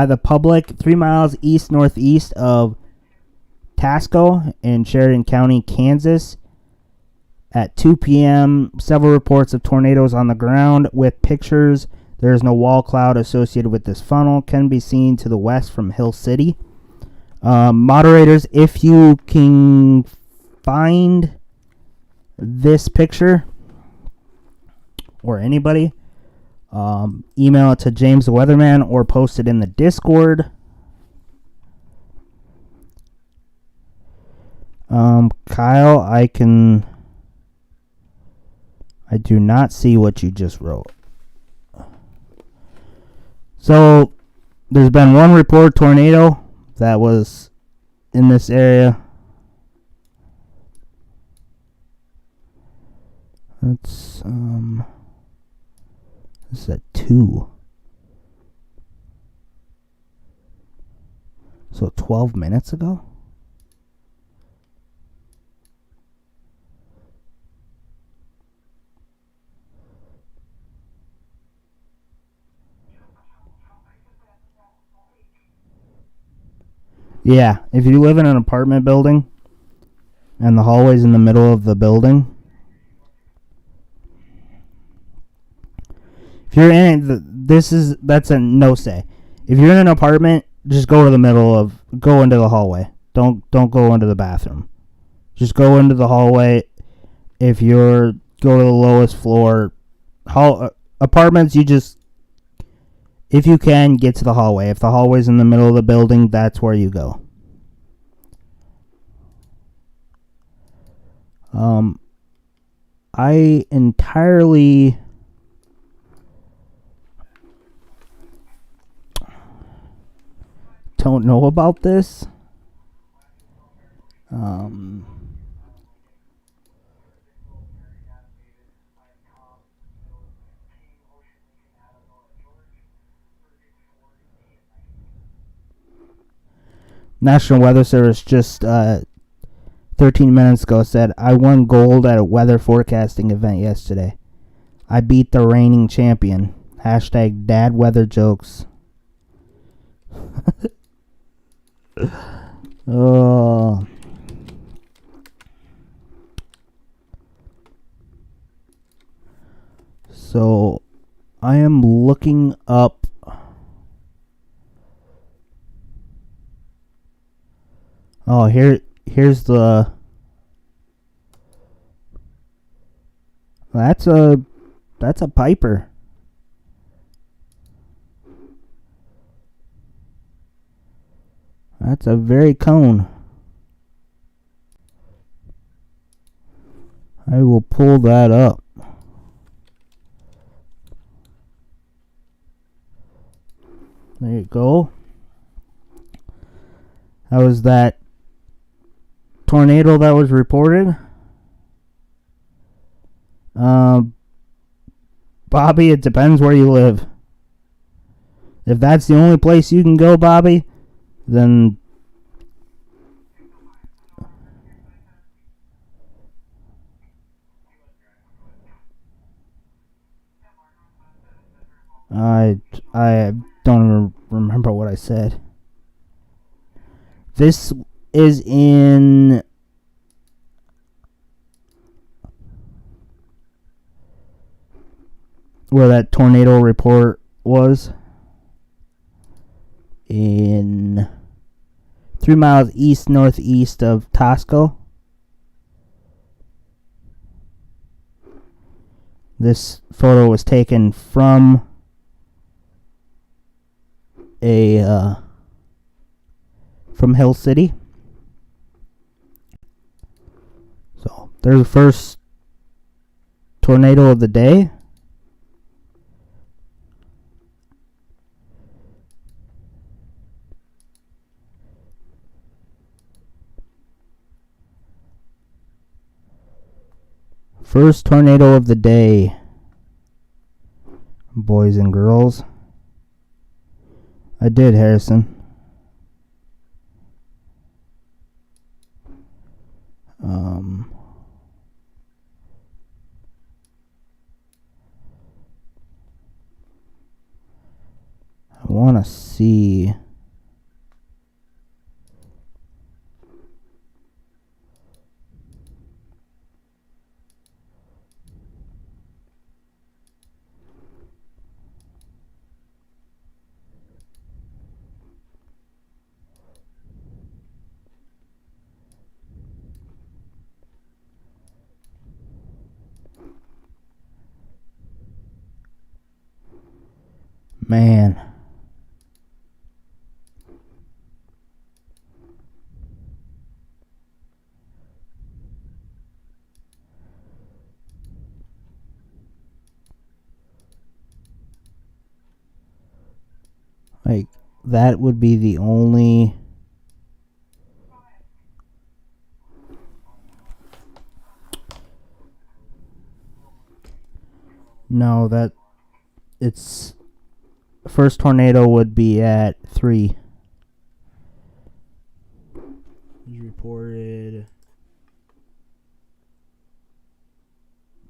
the public 3 miles east-northeast of Tasco in Sheridan County, Kansas. At 2 p.m., several reports of tornadoes on the ground with pictures. There is no wall cloud associated with this funnel. Can be seen to the west from Hill City. Moderators, if you can find this picture, or anybody, email it to James the Weatherman or post it in the Discord. Kyle, I do not see what you just wrote. So, there's been one report tornado that was in this area. That's, this is at 2. So 12 minutes ago? Yeah, if you live in an apartment building and the hallway's in the middle of the building, if you're in it, that's a no say. If you're in an apartment, just go into the hallway. Don't go into the bathroom. Just go into the hallway. If go to the lowest floor, apartments, if you can, get to the hallway. If the hallway's in the middle of the building, that's where you go. I entirely don't know about this. National Weather Service just 13 minutes ago said, I won gold at a weather forecasting event yesterday. I beat the reigning champion. Hashtag dad weather jokes. Oh. So I am looking up here's the that's a Piper. That's a very cone. I will pull that up. There you go. That was that tornado that was reported. Bobby, it depends where you live. If that's the only place you can go, Bobby, then I don't even remember what I said. This is in where that tornado report was. In 3 miles east-northeast of Tosco. This photo was taken from from Hill City. So there's the first tornado of the day. First tornado of the day, boys and girls. I did, Harrison. I want to see. Man. Like, that would be the only... No, that... It's... First tornado would be at 3. He's reported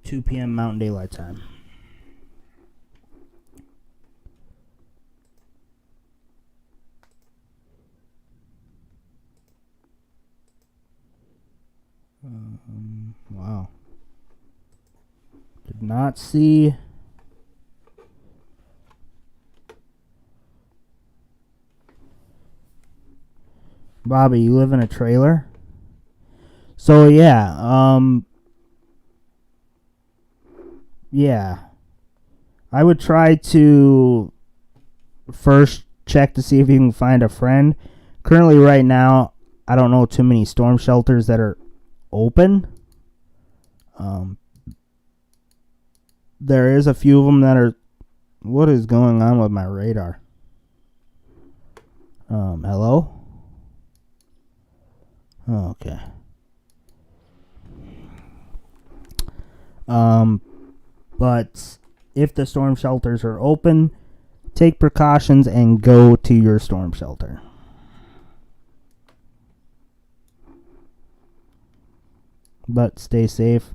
2 p.m. Mountain Daylight Time. Wow. Did not see... Bobby, you live in a trailer? So, yeah, yeah. I would try to first check to see if you can find a friend. Currently, right now, I don't know too many storm shelters that are open. There is a few of them that are... What is going on with my radar? Hello? Okay. But if the storm shelters are open, take precautions and go to your storm shelter. But stay safe.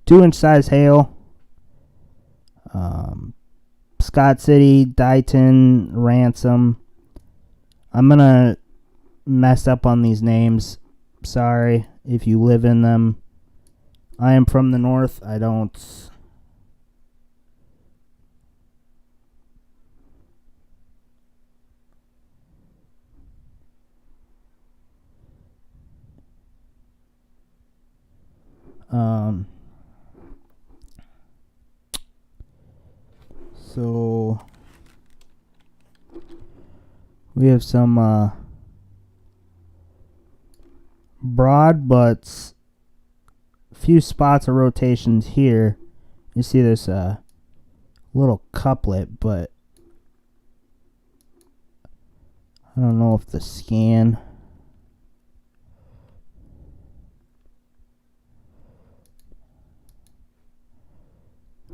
2-inch size hail. Scott City, Dighton, Ransom. I'm going to mess up on these names. Sorry if you live in them. I am from the north. I don't... So we have some broad but few spots of rotations here. You see this little couplet, but I don't know if the scan...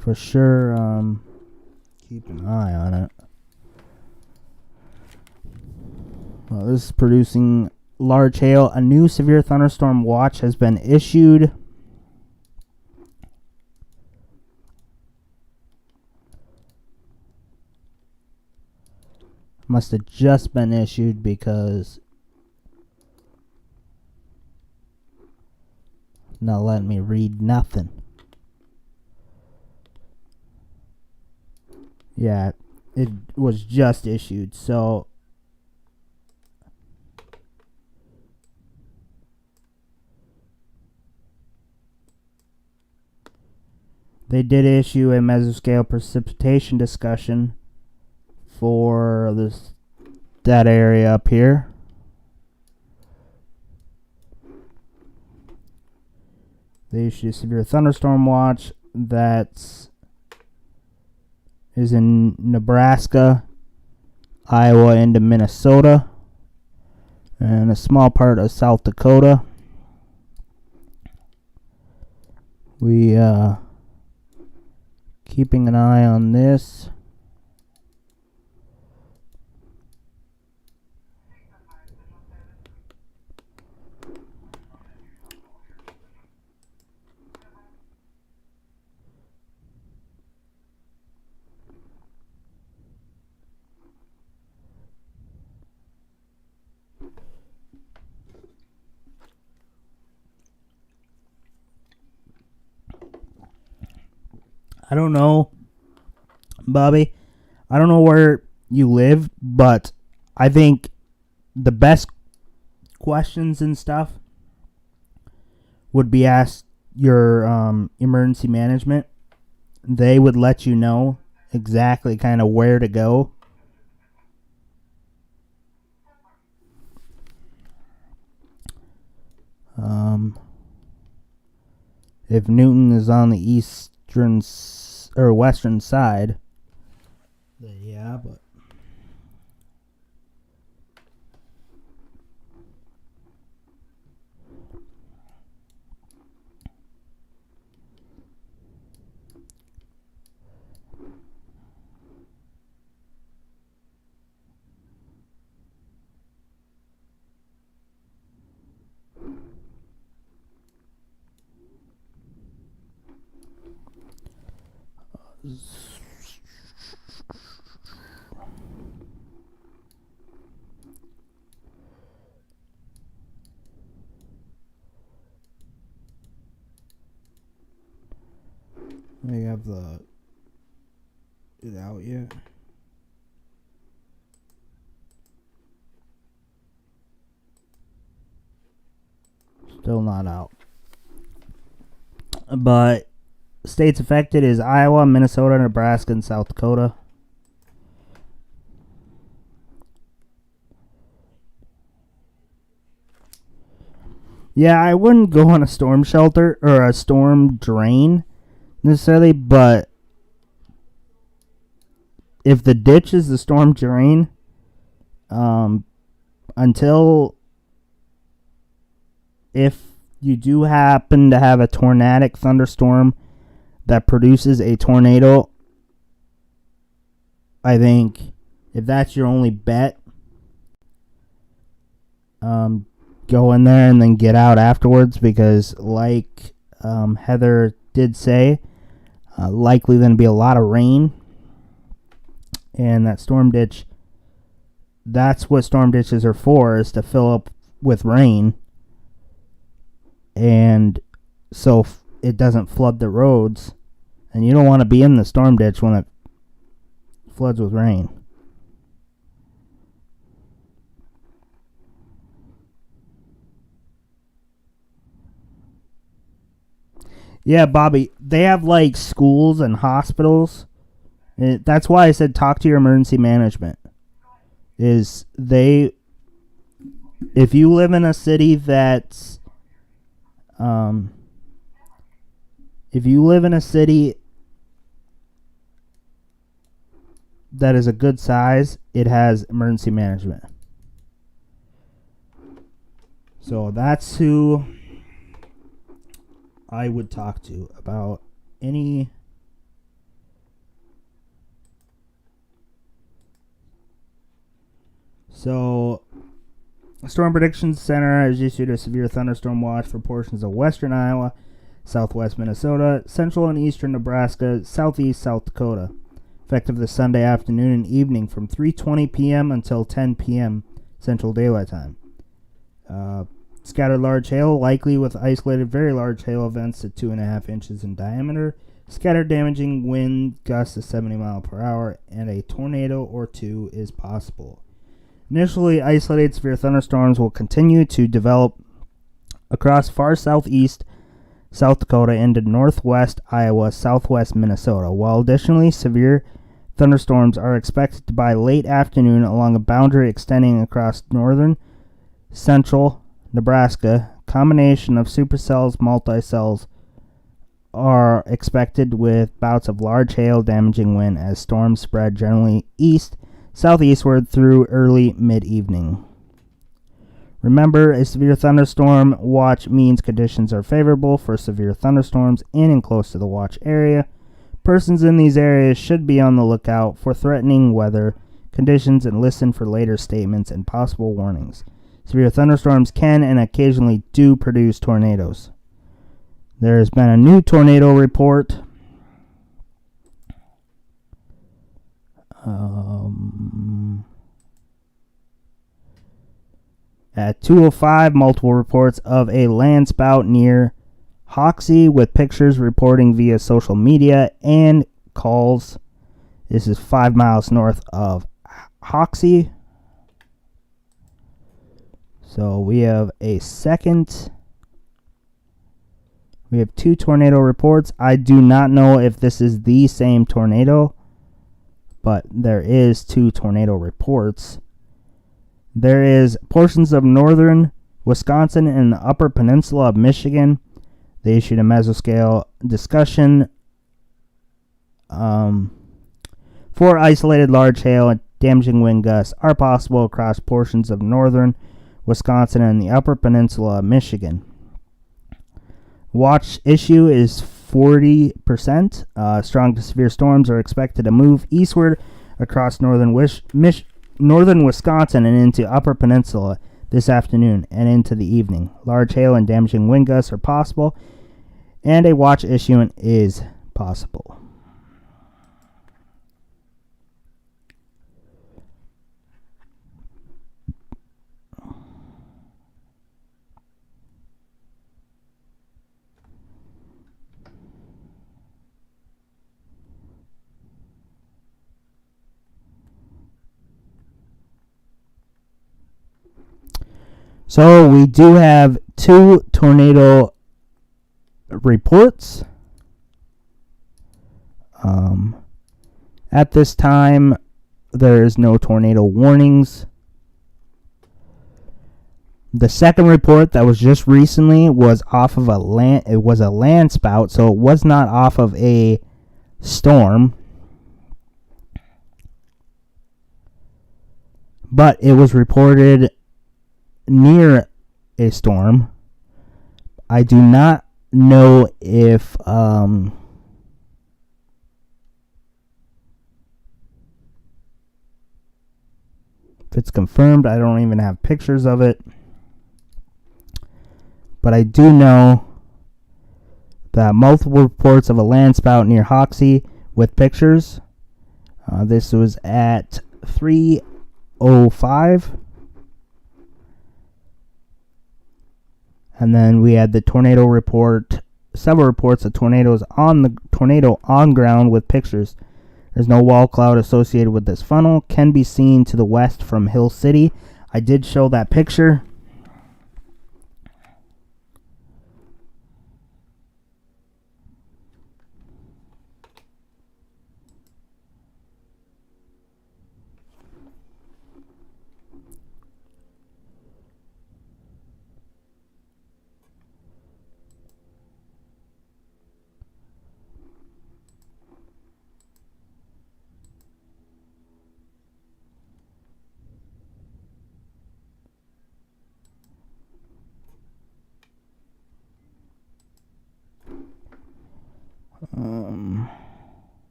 For sure, keep an eye on it. Well, this is producing large hail. A new severe thunderstorm watch has been issued. Must have just been issued because not letting me read nothing. Yeah, it was just issued, so they did issue a mesoscale precipitation discussion for that area up here. They issued a severe thunderstorm watch that is in Nebraska, Iowa into Minnesota, and a small part of South Dakota. We keeping an eye on this. I don't know, Bobby. I don't know where you live, but I think the best questions and stuff would be asked your emergency management. They would let you know exactly kind of where to go. If Newton is on the eastern or western side, yeah, but they have it out yet. Still not out. But states affected is Iowa, Minnesota, Nebraska, and South Dakota. Yeah, I wouldn't go on a storm shelter or a storm drain necessarily, but if the ditch is the storm drain, until if you do happen to have a tornadic thunderstorm that produces a tornado, I think if that's your only bet, go in there and then get out afterwards, because like Heather did say, likely going to be a lot of rain, and that storm ditch, that's what storm ditches are for, is to fill up with rain, and so it doesn't flood the roads, and you don't want to be in the storm ditch when it floods with rain. Yeah, Bobby, they have like schools and hospitals. That's why I said talk to your emergency management. If you live in a city that's if you live in a city that is a good size, it has emergency management. So that's who I would talk to about any So, Storm Prediction Center has issued a severe thunderstorm watch for portions of western Iowa, southwest Minnesota, central and eastern Nebraska, southeast South Dakota. effective this Sunday afternoon and evening from 3:20 p.m. until 10 p.m. Central Daylight Time. Scattered large hail, likely with isolated very large hail events to 2.5 inches in diameter. Scattered damaging wind gusts to 70 miles per hour, and a tornado or two is possible. Initially, isolated severe thunderstorms will continue to develop across far southeast South Dakota into northwest Iowa, southwest Minnesota, while additionally severe thunderstorms are expected by late afternoon along a boundary extending across northern central Nebraska. Combination of supercells, multicells are expected with bouts of large hail damaging wind as storms spread generally southeastward through early mid-evening. Remember, a severe thunderstorm watch means conditions are favorable for severe thunderstorms in and close to the watch area. Persons in these areas should be on the lookout for threatening weather conditions and listen for later statements and possible warnings. Severe thunderstorms can and occasionally do produce tornadoes. There has been a new tornado report. At 2:05, multiple reports of a landspout near Hoxie with pictures reporting via social media and calls. This is 5 miles north of Hoxie. So we have we have 2 tornado reports. I do not know if this is the same tornado, but there is 2 tornado reports. There is portions of northern Wisconsin and the upper peninsula of Michigan. They issued a mesoscale discussion for isolated large hail and damaging wind gusts are possible across portions of northern Wisconsin and the upper peninsula of Michigan. Watch issue is 40%. Strong to severe storms are expected to move eastward across northern Wisconsin and into upper peninsula this afternoon and into the evening. Large hail and damaging wind gusts are possible, and a watch issuance is possible. So we do have 2 tornado reports. At this time, there is no tornado warnings. The second report that was just recently was off of it was a land spout, so it was not off of a storm. But it was reported near a storm. I do not know if it's confirmed. I don't even have pictures of it. But I do know that multiple reports of a land spout near Hoxie with pictures. This was at 3:05. And then we had the tornado report, several reports of tornado on ground with pictures. There's no wall cloud associated with this funnel. Can be seen to the west from Hill City. I did show that picture.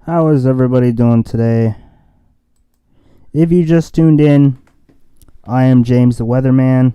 How is everybody doing today? If you just tuned in, I am James the Weatherman.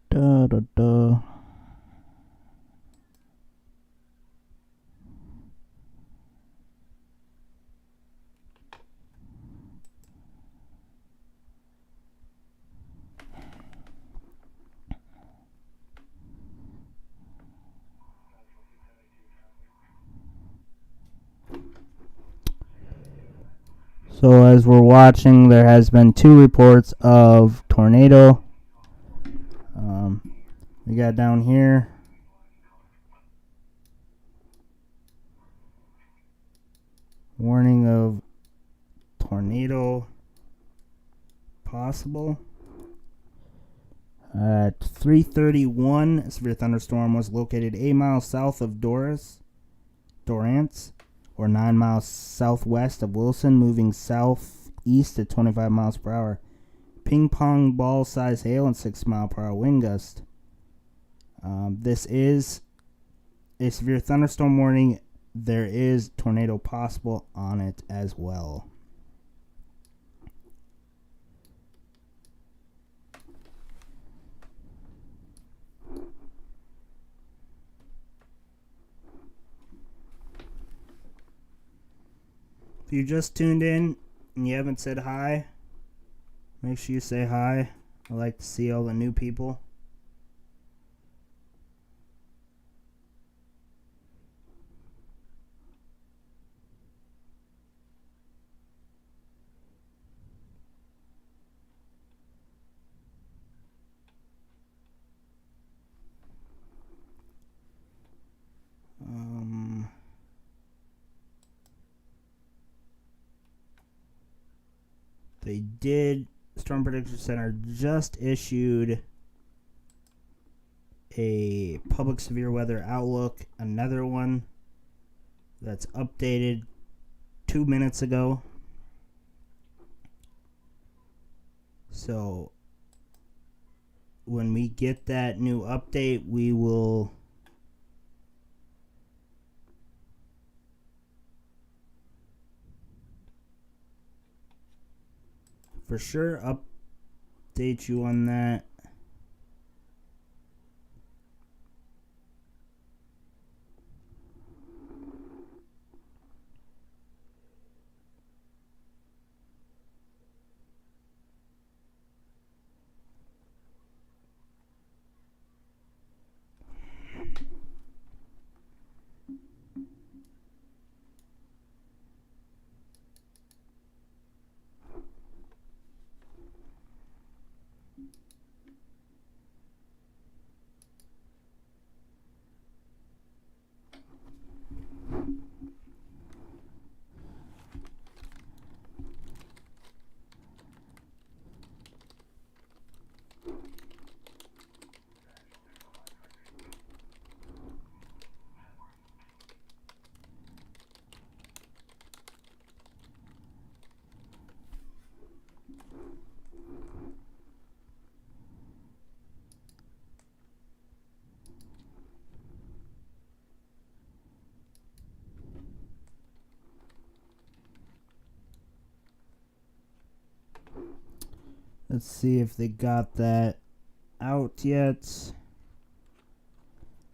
Da, da, da. So as we're watching, there has been 2 reports of tornado. We got down here. Warning of tornado possible. At 3:31, a severe thunderstorm was located 8 miles south of Dorrance, or 9 miles southwest of Wilson, moving southeast at 25 miles per hour. Ping pong ball size hail and 6 mile per hour wind gust. This is a severe thunderstorm warning. There is tornado possible on it as well. If you just tuned in and you haven't said hi, make sure you say hi. I like to see all the new people. Storm Prediction Center just issued a public severe weather outlook, another one that's updated 2 minutes ago. So when we get that new update, we will for sure update you on that. Let's see if they got that out yet.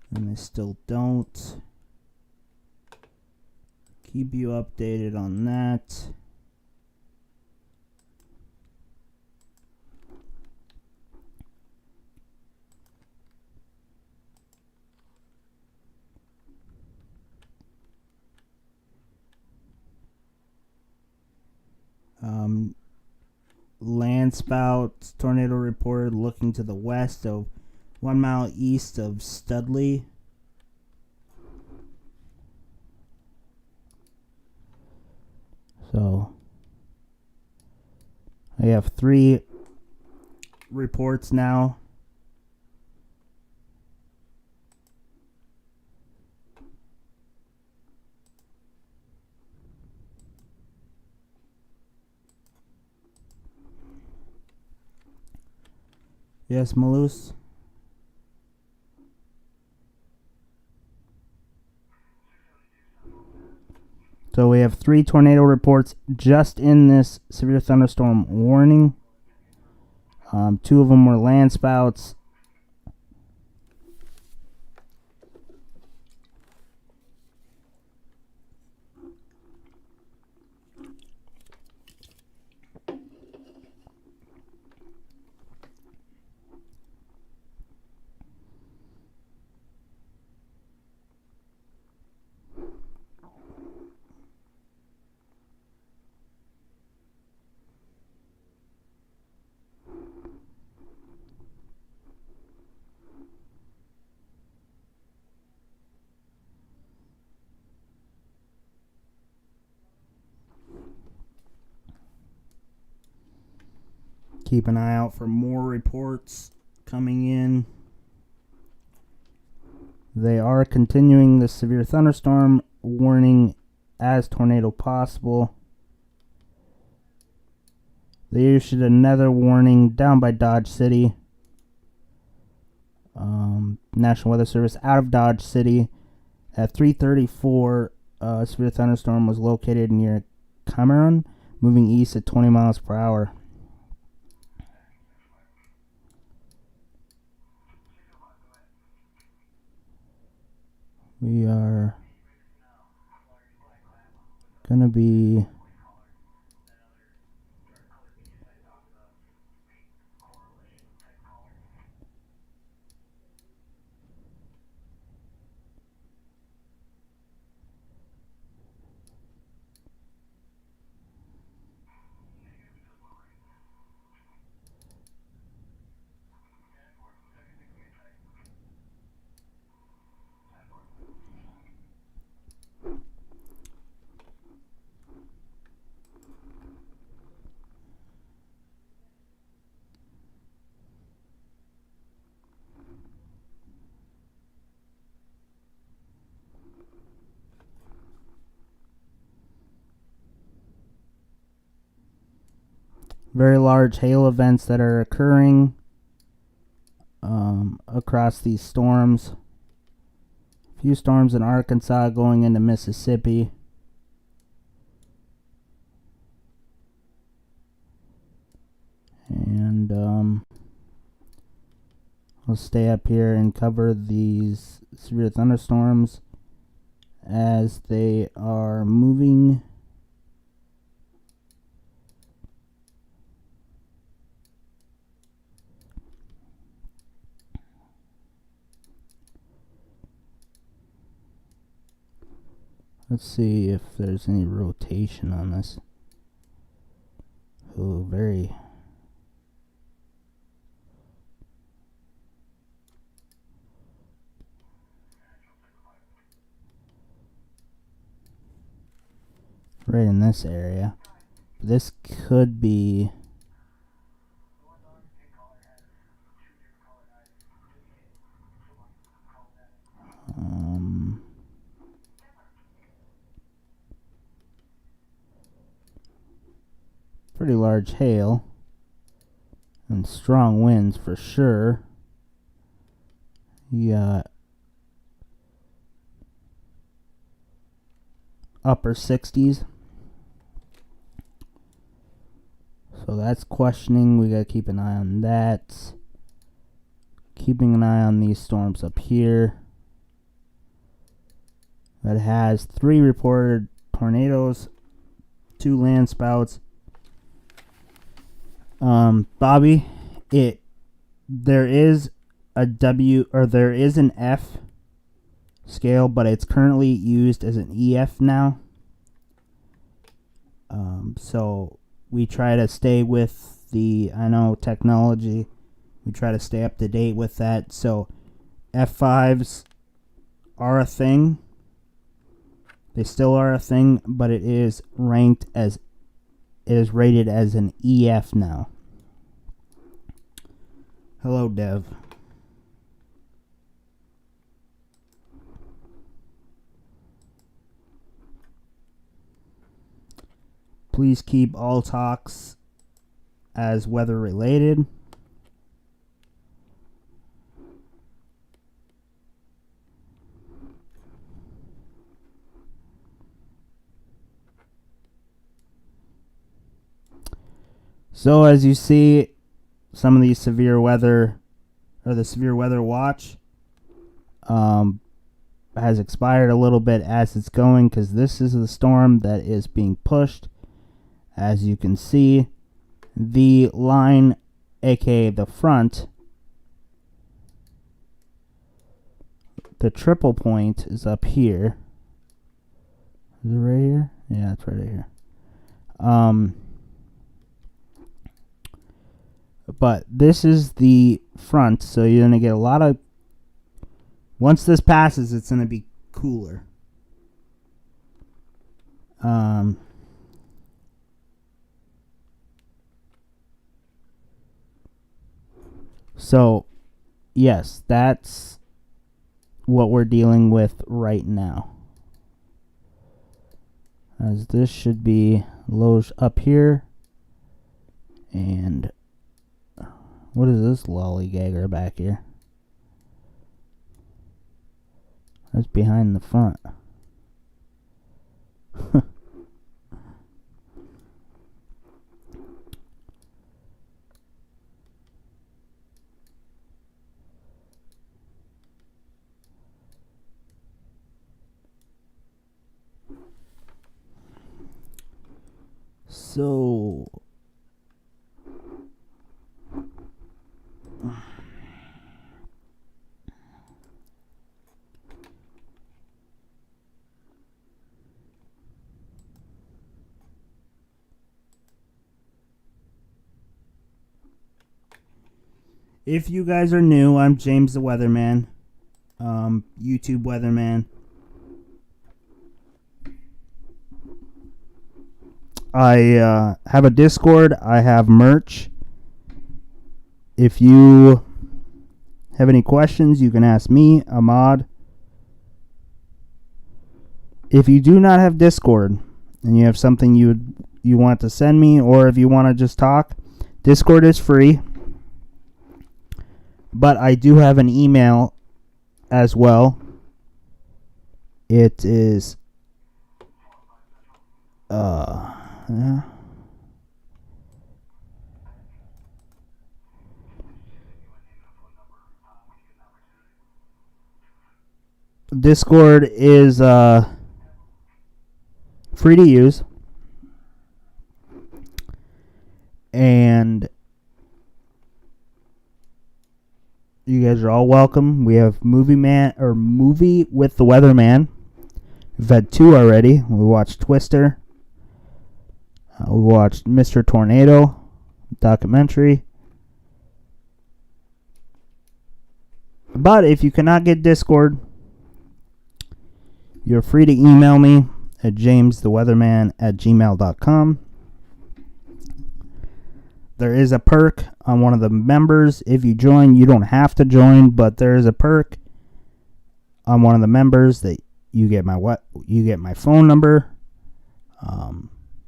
And they still don't. Keep you updated on that. Landspout tornado reported looking to the west of 1 mile east of Studley. So I have 3 reports now. Yes, Malus? So we have 3 tornado reports just in this severe thunderstorm warning. 2 of them were landspouts. Keep an eye out for more reports coming in. They are continuing the severe thunderstorm warning as tornado possible. They issued another warning down by Dodge City. National Weather Service out of Dodge City at 3:34. Severe thunderstorm was located near Cameron, moving east at 20 miles per hour. We are gonna be very large hail events that are occurring across these storms. A few storms in Arkansas going into Mississippi. And I'll stay up here and cover these severe thunderstorms as they are moving. Let's see if there's any rotation on this. Oh, very. Right in this area. This could be pretty large hail and strong winds for sure. You got upper 60s. So that's questioning. We got to keep an eye on that. Keeping an eye on these storms up here. That has 3 reported tornadoes, 2 land spouts. Bobby, there is a W, or there is an F scale, but it's currently used as an EF now. So we try to stay with the, technology. We try to stay up to date with that. So F5s are a thing. They still are a thing, but it is rated as an EF now. Hello, Dev. Please keep all talks as weather related. So as you see, some of these severe weather, or the severe weather watch, has expired a little bit as it's going, because this is the storm that is being pushed. As you can see, the line, aka the front, the triple point is up here. Is it right here? Yeah, it's right here. But this is the front, so you're going to get a lot of... Once this passes, it's going to be cooler. So, yes, that's what we're dealing with right now. As this should be low up here. And... what is this lollygagger back here? That's behind the front. So... if you guys are new, I'm James the Weatherman, YouTube Weatherman. I have a Discord. I have merch. If you have any questions, you can ask me, Ahmad. If you do not have Discord and you have something you want to send me, or if you want to just talk, Discord is free. But I do have an email as well. It is Discord is free to use, and you guys are all welcome. We have Movie with the Weatherman. We've had 2 already. We watched Twister. We watched Mr. Tornado documentary. But if you cannot get Discord, you're free to email me at jamestheweatherman@gmail.com. There is a perk on one of the members. If you join, you don't have to join, but there is a perk on one of the members that you get my phone number.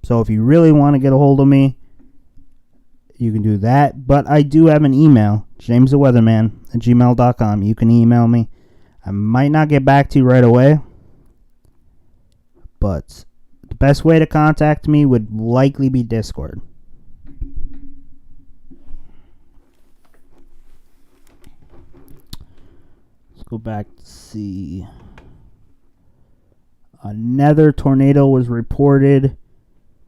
So if you really want to get a hold of me, you can do that. But I do have an email, jamestheweatherman@gmail.com. You can email me. I might not get back to you right away, but the best way to contact me would likely be Discord. go back to see. Another tornado was reported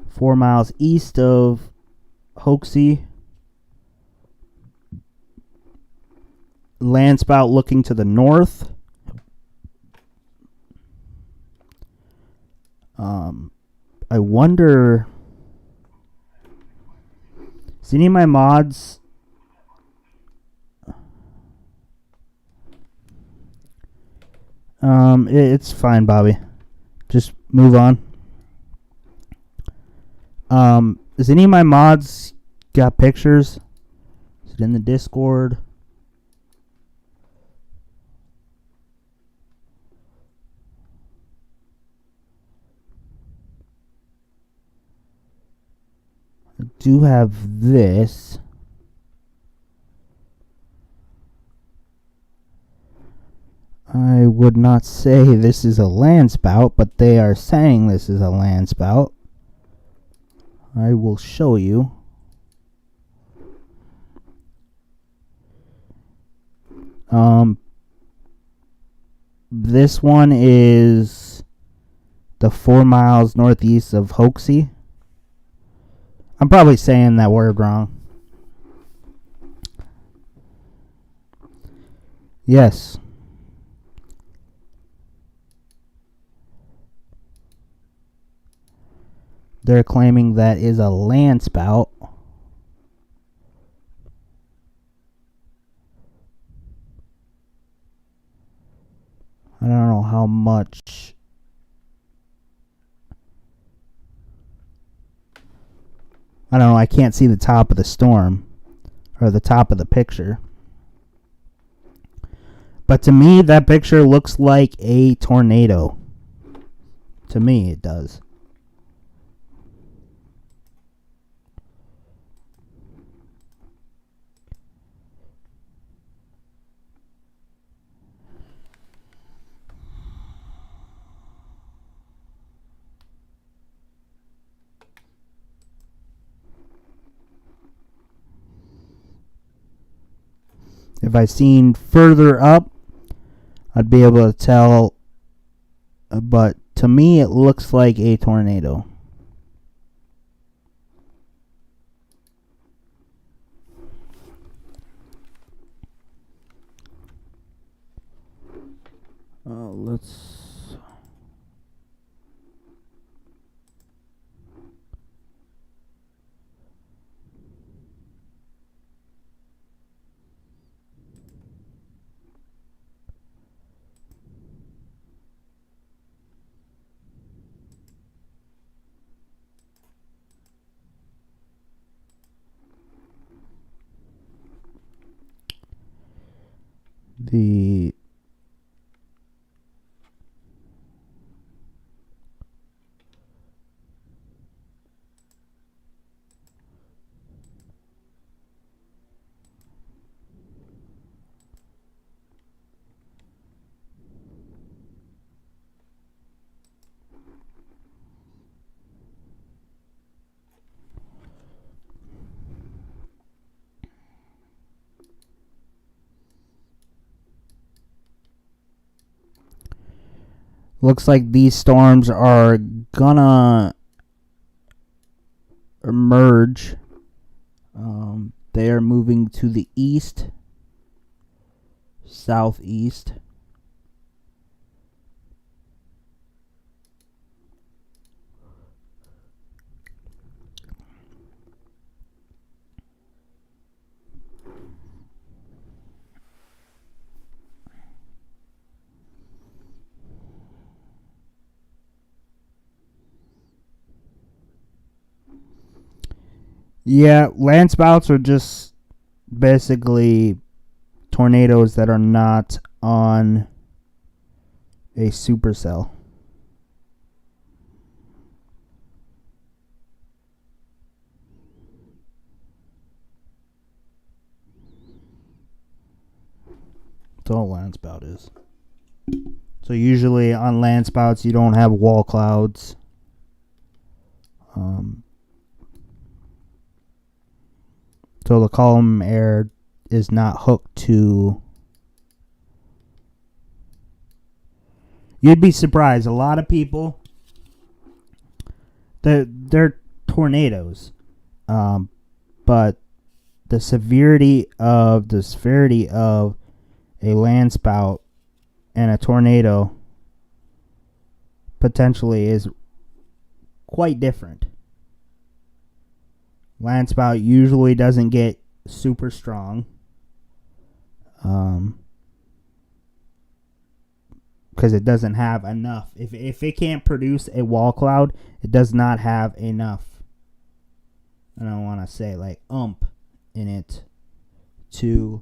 4 miles east of Hoxie. Landspout looking to the north. I wonder, is any of my mods it's fine, Bobby. Just move on. Is any of my mods got pictures? Is it in the Discord? I do have this. I would not say this is a landspout, but they are saying this is a landspout. I will show you. This one is the 4 miles northeast of Hoxie. I'm probably saying that word wrong. Yes. They're claiming that is a landspout. I don't know how much. I don't know. I can't see the top of the storm or the top of the picture. But to me, that picture looks like a tornado. To me, it does. If I seen further up, I'd be able to tell, but to me it looks like a tornado. Let's. The looks like these storms are gonna emerge. They are moving to the east, southeast. Yeah, landspouts are just basically tornadoes that are not on a supercell. That's all landspout is. So usually on landspouts you don't have wall clouds. So the column air is not hooked to You'd be surprised. A lot of people, they're tornadoes, but the severity of a landspout and a tornado potentially is quite different. Landspout usually doesn't get super strong, because it doesn't have enough. If it can't produce a wall cloud, it does not have enough. I don't want to say like in it to.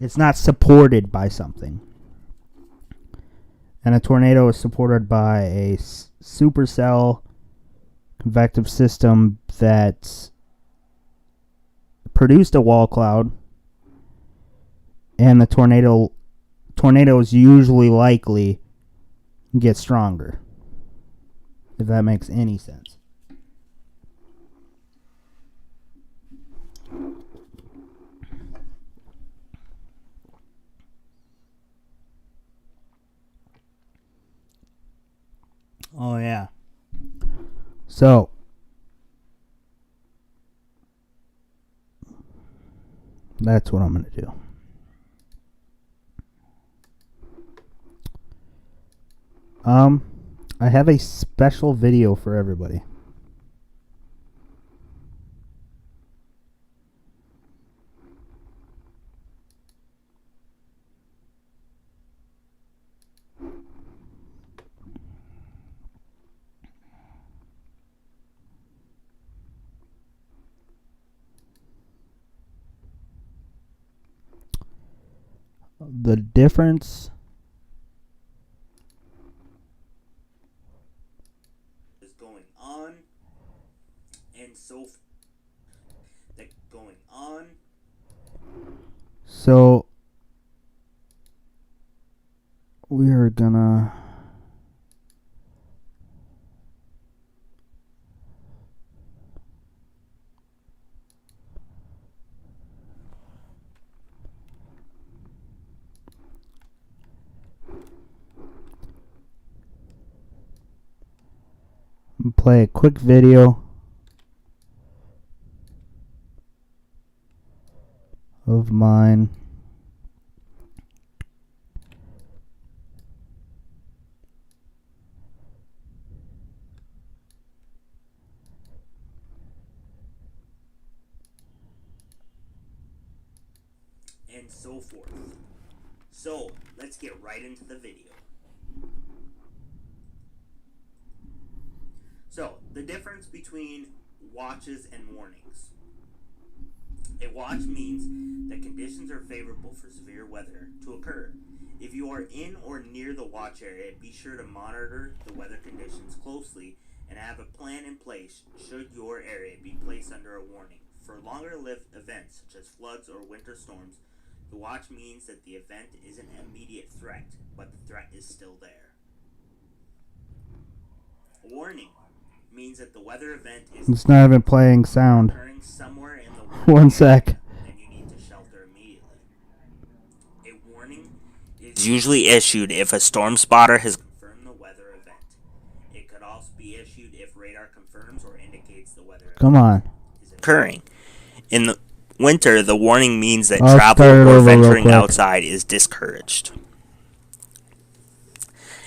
It's not supported by something. And a tornado is supported by a supercell convective system that produced a wall cloud, and the tornado is usually likely get stronger, if that makes any sense. Oh yeah. So that's what I'm going to do. I have a special video for everybody. The difference is going on, and so like going on. So we are gonna play a quick video of mine. And so forth. So, let's get right into the video. So, the difference between watches and warnings. A watch means that conditions are favorable for severe weather to occur. If you are in or near the watch area, be sure to monitor the weather conditions closely and have a plan in place should your area be placed under a warning. For longer-lived events such as floods or winter storms, the watch means that the event is an immediate threat, but the threat is still there. A warning means that the weather event is It's not even playing sound. occurring somewhere in the One sec. and you need to shelter immediately. A warning is usually issued if a storm spotter has confirmed the weather event. It could also be issued if radar confirms or indicates the weather Come on. is occurring. In the winter, the warning means that I'll travel start it or over real venturing quick. outside is discouraged.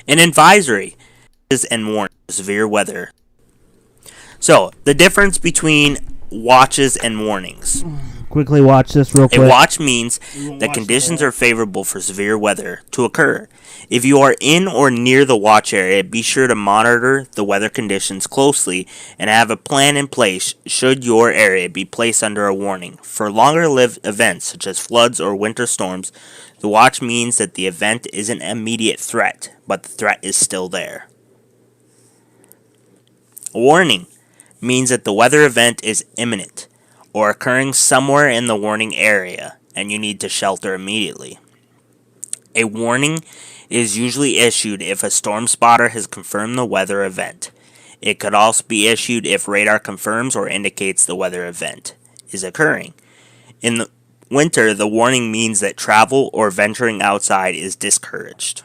An advisory is and warning severe weather. So, the difference between watches and warnings. Quickly watch this real quick. A watch means won't that watch conditions the whole- are favorable for severe weather to occur. If you are in or near the watch area, be sure to monitor the weather conditions closely and have a plan in place should your area be placed under a warning. For longer-lived events such as floods or winter storms, the watch means that the event is an immediate threat, but the threat is still there. A warning means that the weather event is imminent or occurring somewhere in the warning area and you need to shelter immediately. A warning is usually issued if a storm spotter has confirmed the weather event. It could also be issued if radar confirms or indicates the weather event is occurring. In the winter, the warning means that travel or venturing outside is discouraged.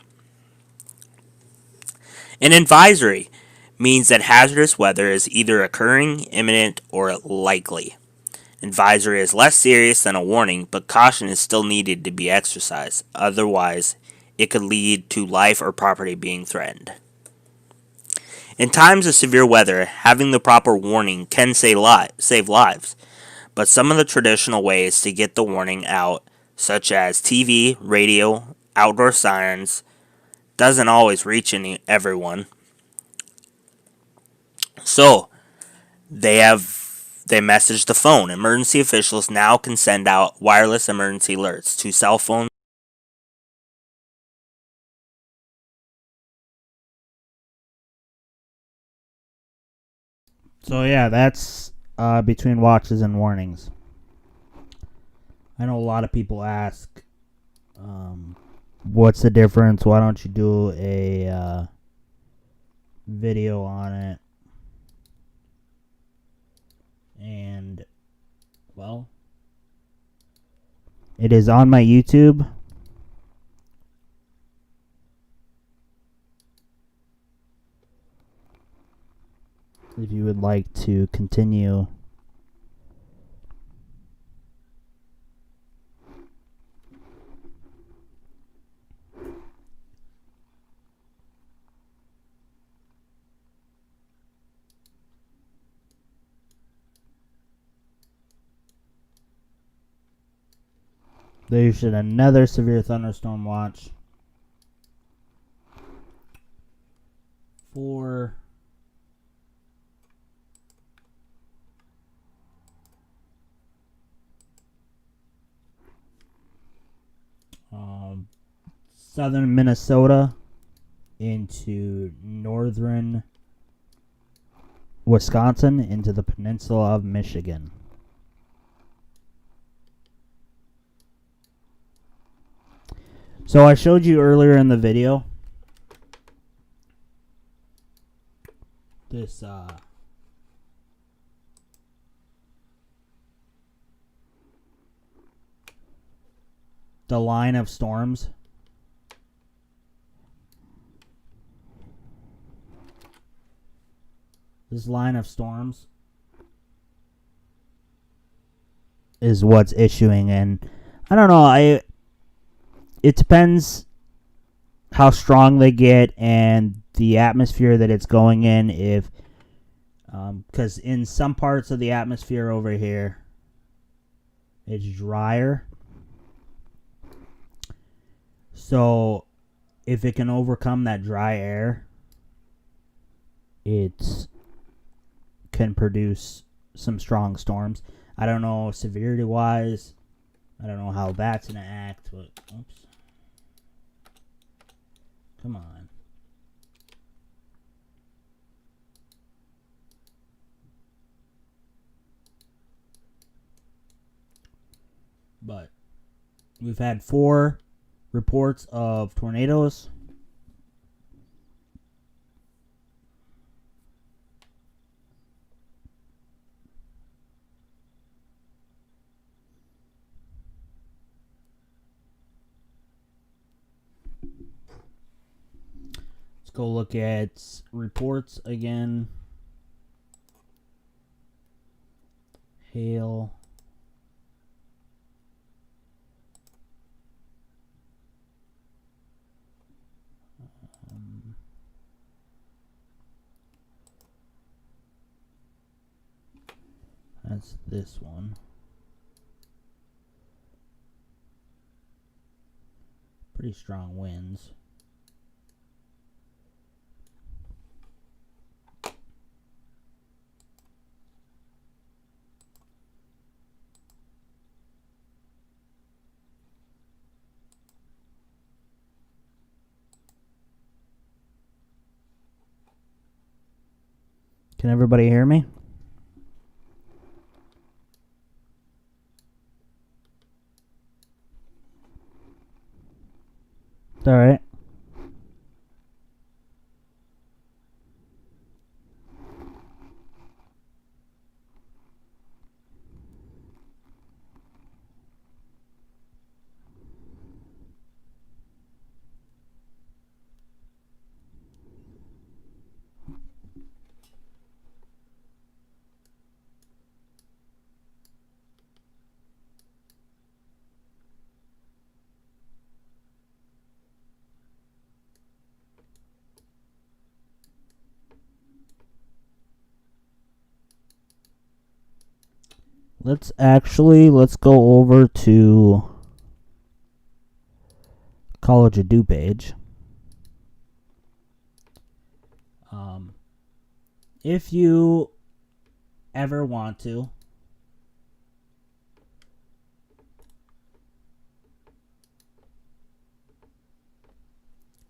An advisory means that hazardous weather is either occurring, imminent, or likely. Advisory is less serious than a warning, but caution is still needed to be exercised. Otherwise, it could lead to life or property being threatened. In times of severe weather, having the proper warning can save lives, but some of the traditional ways to get the warning out, such as TV, radio, outdoor sirens, doesn't always reach everyone. So, they message the phone. Emergency officials now can send out wireless emergency alerts to cell phones. So yeah, that's between watches and warnings. I know a lot of people ask, what's the difference? Why don't you do a video on it? And, well, it is on my YouTube. If you would like to continue. There should another severe thunderstorm watch for southern Minnesota into northern Wisconsin into the peninsula of Michigan. So I showed you earlier in the video this the line of storms. This line of storms is what's issuing, and I don't know, it depends how strong they get and the atmosphere that it's going in. If because in some parts of the atmosphere over here it's drier, so if it can overcome that dry air, it can produce some strong storms. I don't know severity wise, I don't know how that's gonna act, but oops. Come on. But we've had 4 reports of tornadoes. Let's go look at reports again. Hail. That's this one. Pretty strong winds. Can everybody hear me? All right. let's go over to College of DuPage. If you ever want to,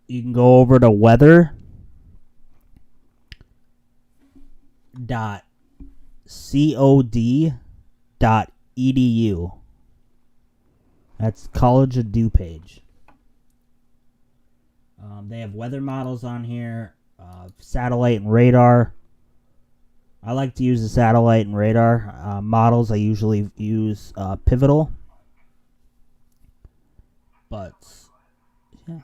you can go over to weather.cod.edu. That's College of DuPage. They have weather models on here, satellite and radar. I like to use the satellite and radar models. I usually use Pivotal. But, yeah.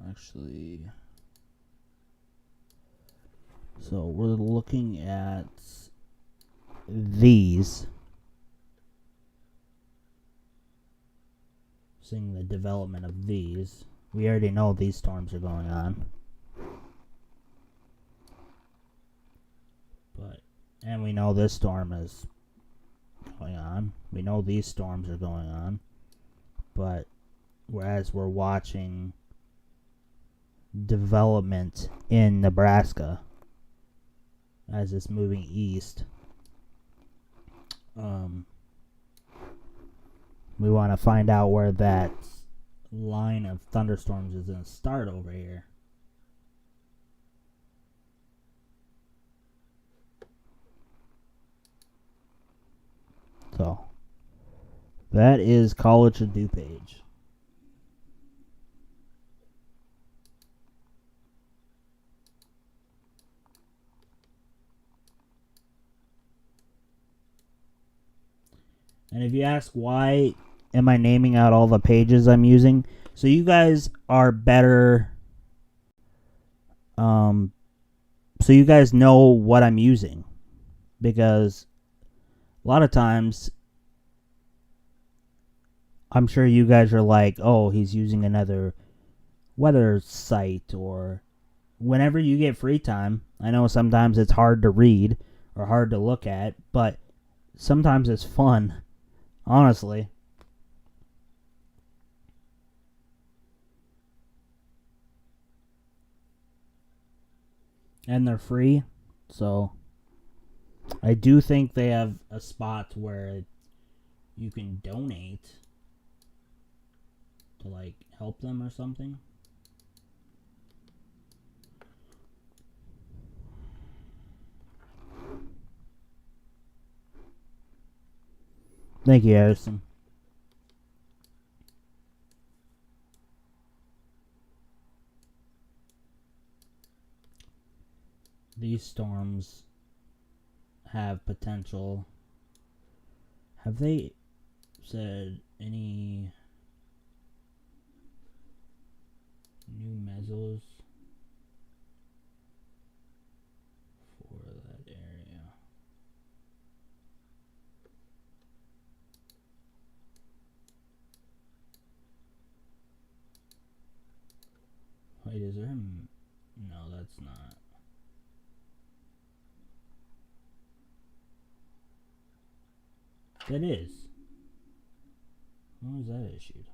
Actually, so we're looking at these. Seeing the development of these. We already know these storms are going on. And we know this storm is going on. We know these storms are going on. But whereas we're watching development in Nebraska as it's moving east, we want to find out where that line of thunderstorms is going to start over here. So, that is College of DuPage. And if you ask why am I naming out all the pages I'm using, so you guys are better, so you guys know what I'm using. Because a lot of times, I'm sure you guys are like, oh, he's using another weather site, or whenever you get free time. I know sometimes it's hard to read or hard to look at, but sometimes it's fun, honestly. And they're free, so I do think they have a spot where you can donate to, like, help them or something. Thank you, Harrison. These storms have potential. Have they said any new mesos for that area? Wait, is there no, that's not. That is. When was that issued?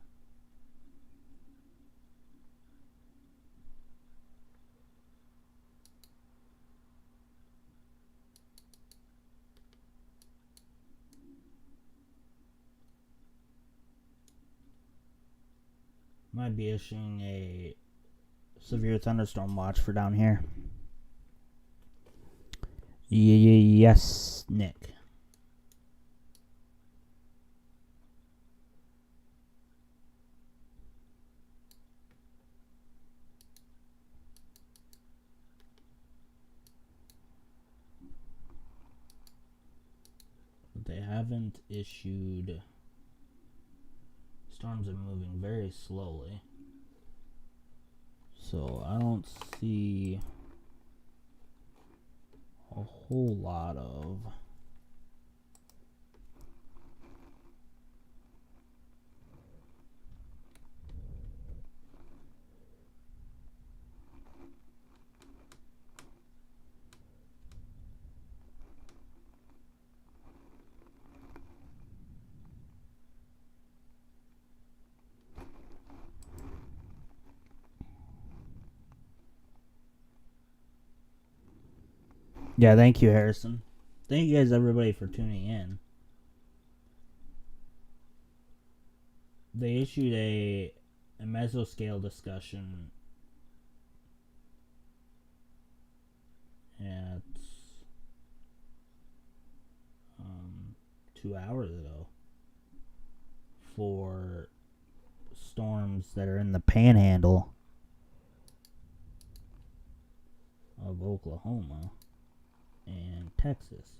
Might be issuing a severe thunderstorm watch for down here. Yes, Nick. But they haven't issued. Storms are moving very slowly, so I don't see a whole lot of Yeah, thank you, Harrison. Thank you guys, everybody, for tuning in. They issued a mesoscale discussion at 2 hours ago for storms that are in the panhandle of Oklahoma and Texas.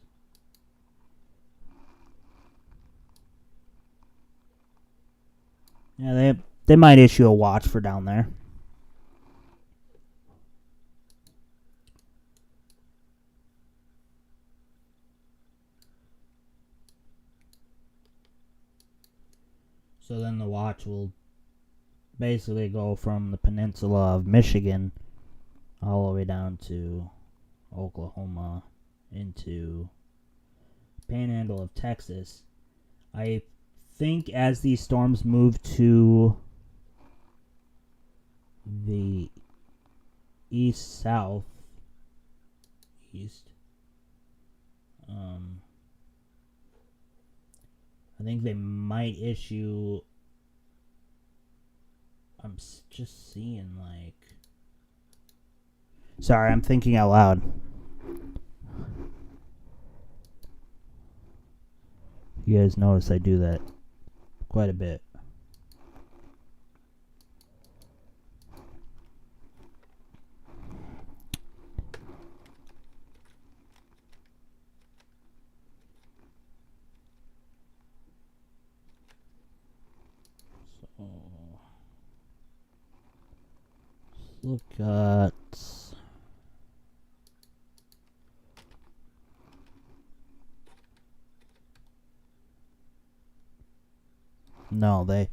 Yeah, they might issue a watch for down there. So then the watch will basically go from the peninsula of Michigan all the way down to Oklahoma into panhandle of Texas. I think as these storms move to the east, I think they might issue. I'm just seeing like. Sorry, I'm thinking out loud. You guys notice I do that quite a bit. Look at no, they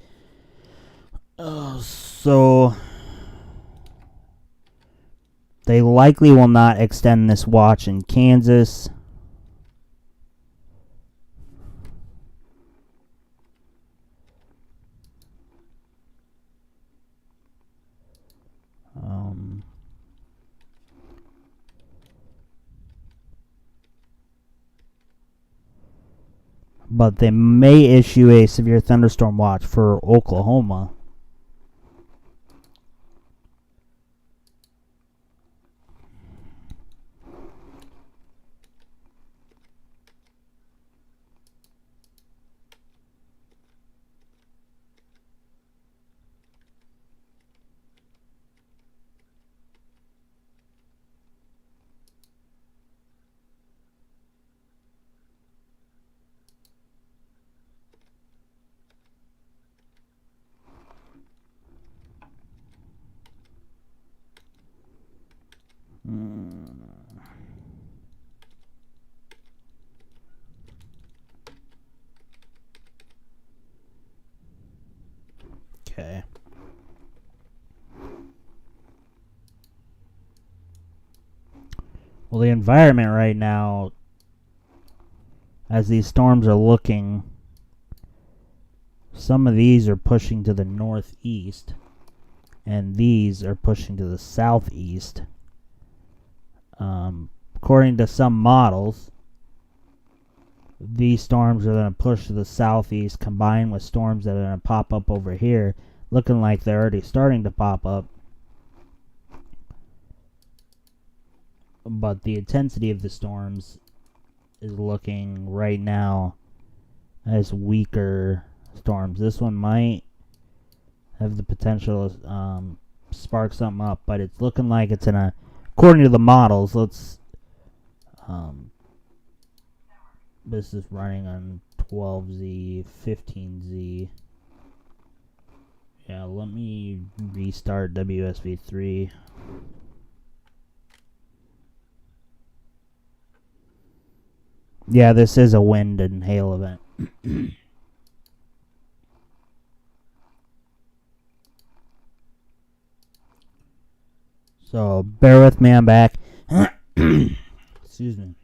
so they likely will not extend this watch in Kansas. But they may issue a severe thunderstorm watch for Oklahoma. Okay. Well, the environment right now, as these storms are looking, some of these are pushing to the northeast, and these are pushing to the southeast. According to some models, these storms are going to push to the southeast, combined with storms that are going to pop up over here, looking like they're already starting to pop up. But the intensity of the storms is looking right now as weaker storms. This one might have the potential to spark something up, but it's looking like it's in a, according to the models, this is running on 12Z, 15Z. Yeah, let me restart WSV3. Yeah, this is a wind and hail event. So, bear with me, I'm back. Excuse me.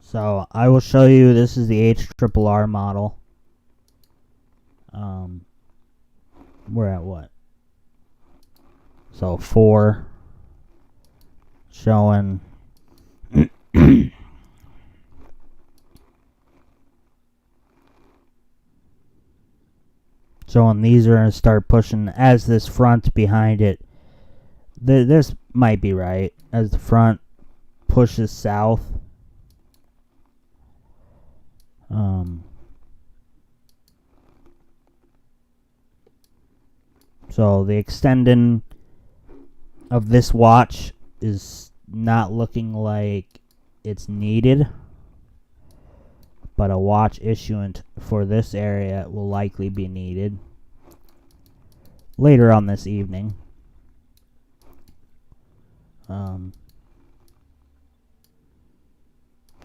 So, I will show you, this is the HRRR model. We're at what? So 4 showing showing these are going to start pushing as this front behind it. This might be right. As the front pushes south. So the extending of this watch is not looking like it's needed. But a watch issuance for this area will likely be needed later on this evening.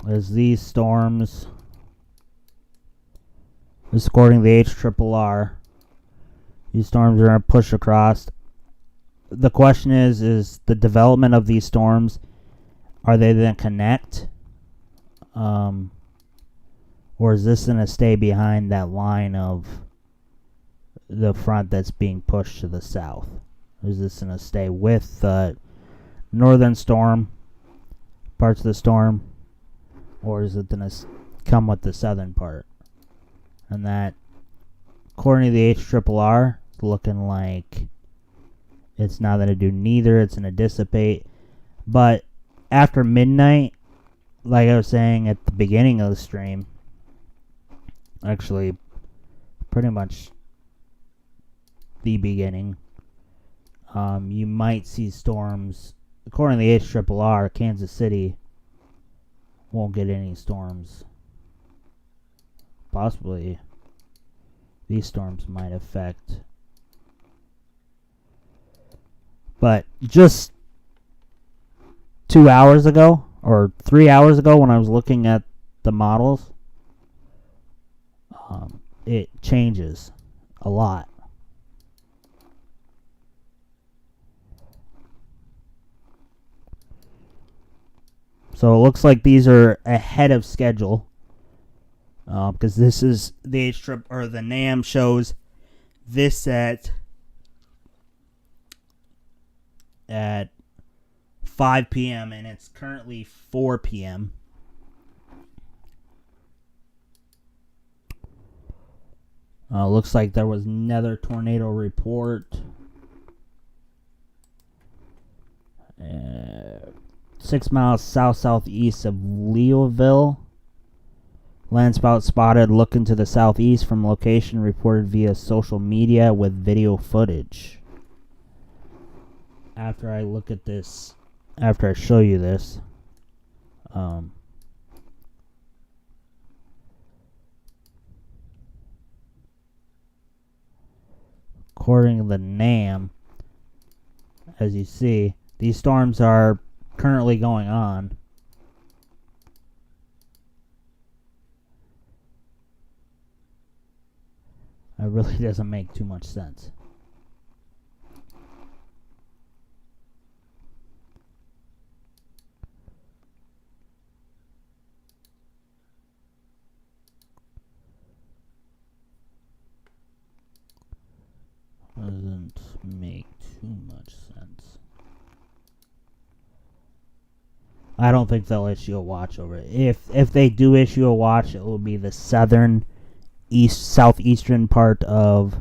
As these storms, this according to the HRRR, these storms are going to push across. The question is the development of these storms, are they going to connect? Or is this going to stay behind that line of the front that's being pushed to the south? Is this going to stay with the northern storm, parts of the storm? Or is it going to come with the southern part? And that, according to the HRRR, it's looking like it's not going to do neither. It's going to dissipate. But after midnight, like I was saying at the beginning of the stream, actually pretty much the beginning, you might see storms. According to the HRRR, Kansas City won't get any storms. Possibly these storms might affect. But just 2 hours ago, or 3 hours ago, when I was looking at the models, it changes a lot. So it looks like these are ahead of schedule, because this is the the NAM shows this at 5 p.m. and it's currently 4 p.m. Looks like there was another tornado report. 6 miles south-southeast of Leoville. Landspout spotted looking to the southeast from location reported via social media with video footage. After I look at this, after I show you this, according to the NAM, as you see, these storms are currently going on. It really doesn't make too much sense. Doesn't make too much sense. I don't think they'll issue a watch over it. If they do issue a watch, it will be the southeastern part of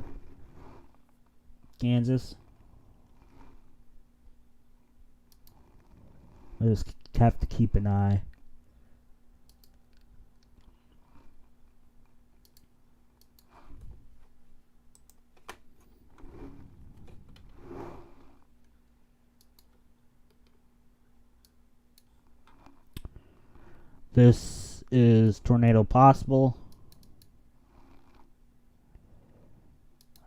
Kansas. I just have to keep an eye. This is tornado possible.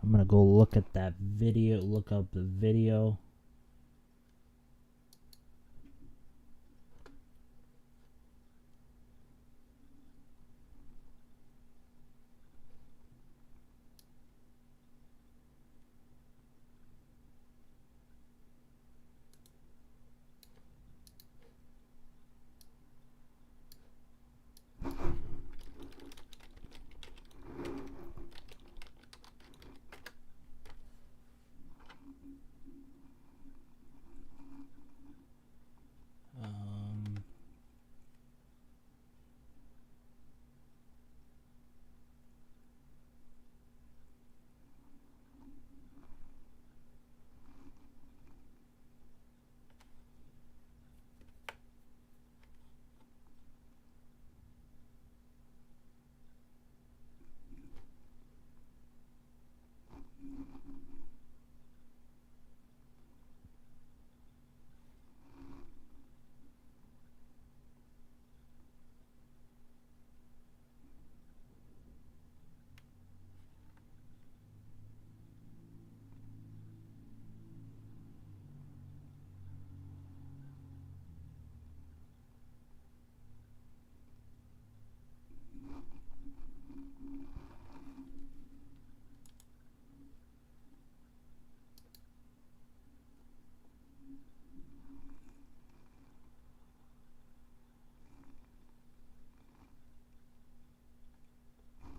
I'm going to go look at that video, look up the video.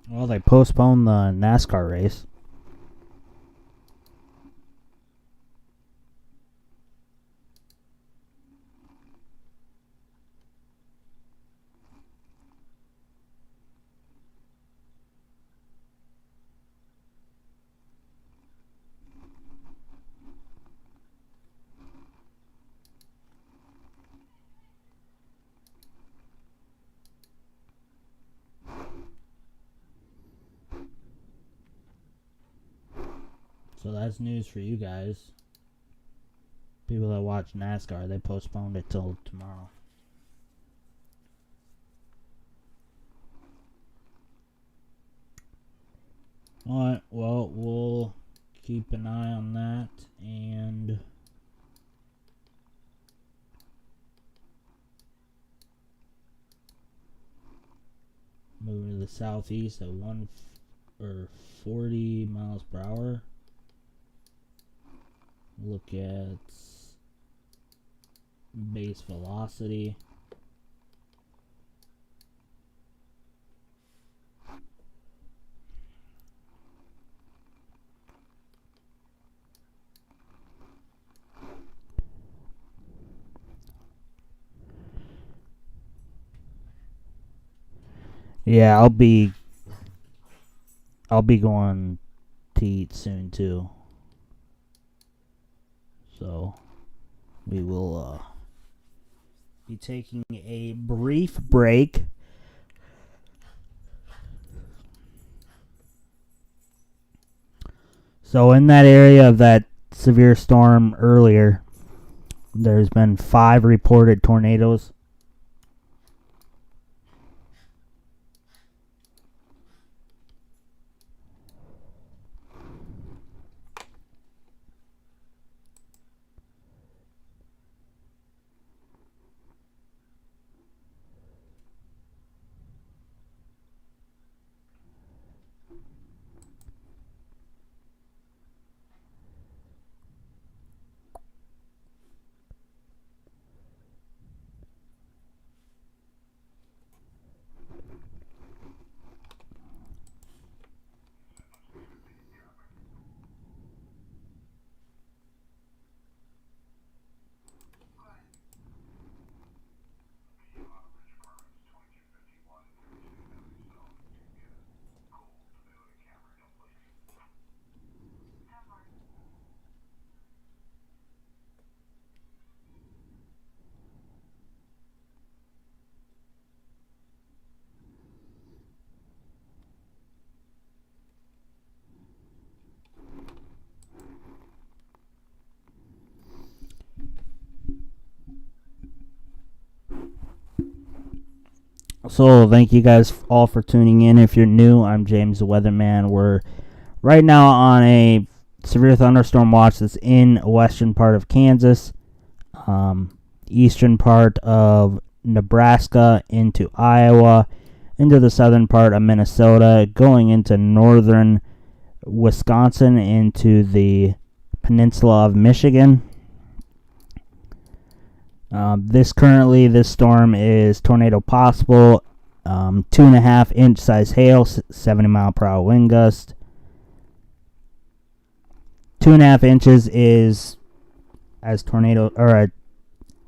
Well, they postponed the NASCAR race. So that's news for you guys. People that watch NASCAR, they postponed it till tomorrow. Alright, well, we'll keep an eye on that, and moving to the southeast at 40 miles per hour. Look at base velocity. Yeah, I'll be going to eat soon too. So we will be taking a brief break. So in that area of that severe storm earlier, there's been 5 reported tornadoes. So thank you guys all for tuning in. If you're new, I'm James the Weatherman. We're right now on a severe thunderstorm watch that's in western part of Kansas, eastern part of Nebraska into Iowa, into the southern part of Minnesota, going into northern Wisconsin, into the peninsula of Michigan. This storm is tornado possible. 2.5 inch size hail, 70 mile per hour wind gust. 2.5 inches is as tornado, or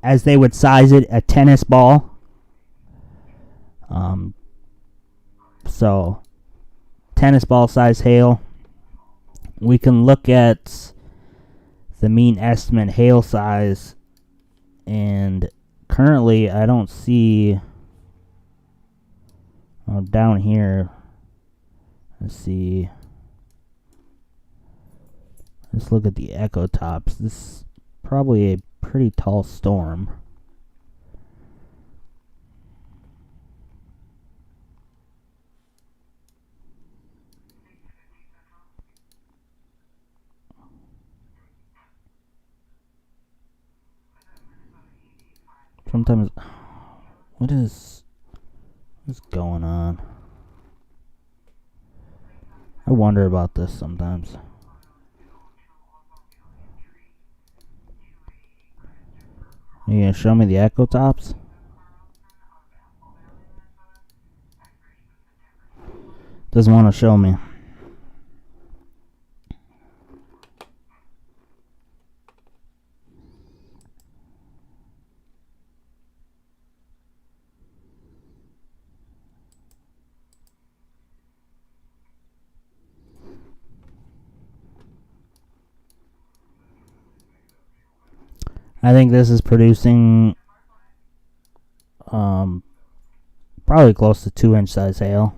as they would size it, a tennis ball. So tennis ball size hail. We can look at the mean estimate hail size, and currently I don't see down here. Let's look at the echo tops. This is probably a pretty tall storm. Sometimes, what's going on? I wonder about this sometimes. Are you gonna show me the echo tops? Doesn't want to show me. I think this is producing probably close to 2-inch size hail.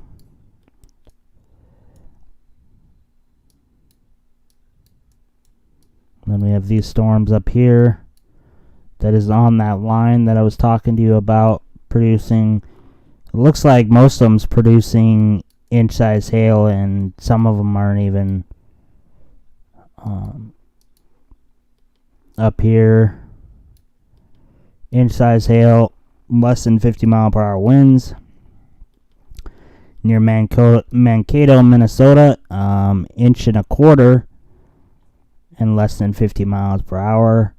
Then we have these storms up here that is on that line that I was talking to you about producing. It looks like most of them's producing inch size hail, and some of them aren't even up here. Inch size hail, less than 50 mile per hour winds. Near Mankato, Minnesota, 1.25 inch and less than 50 miles per hour.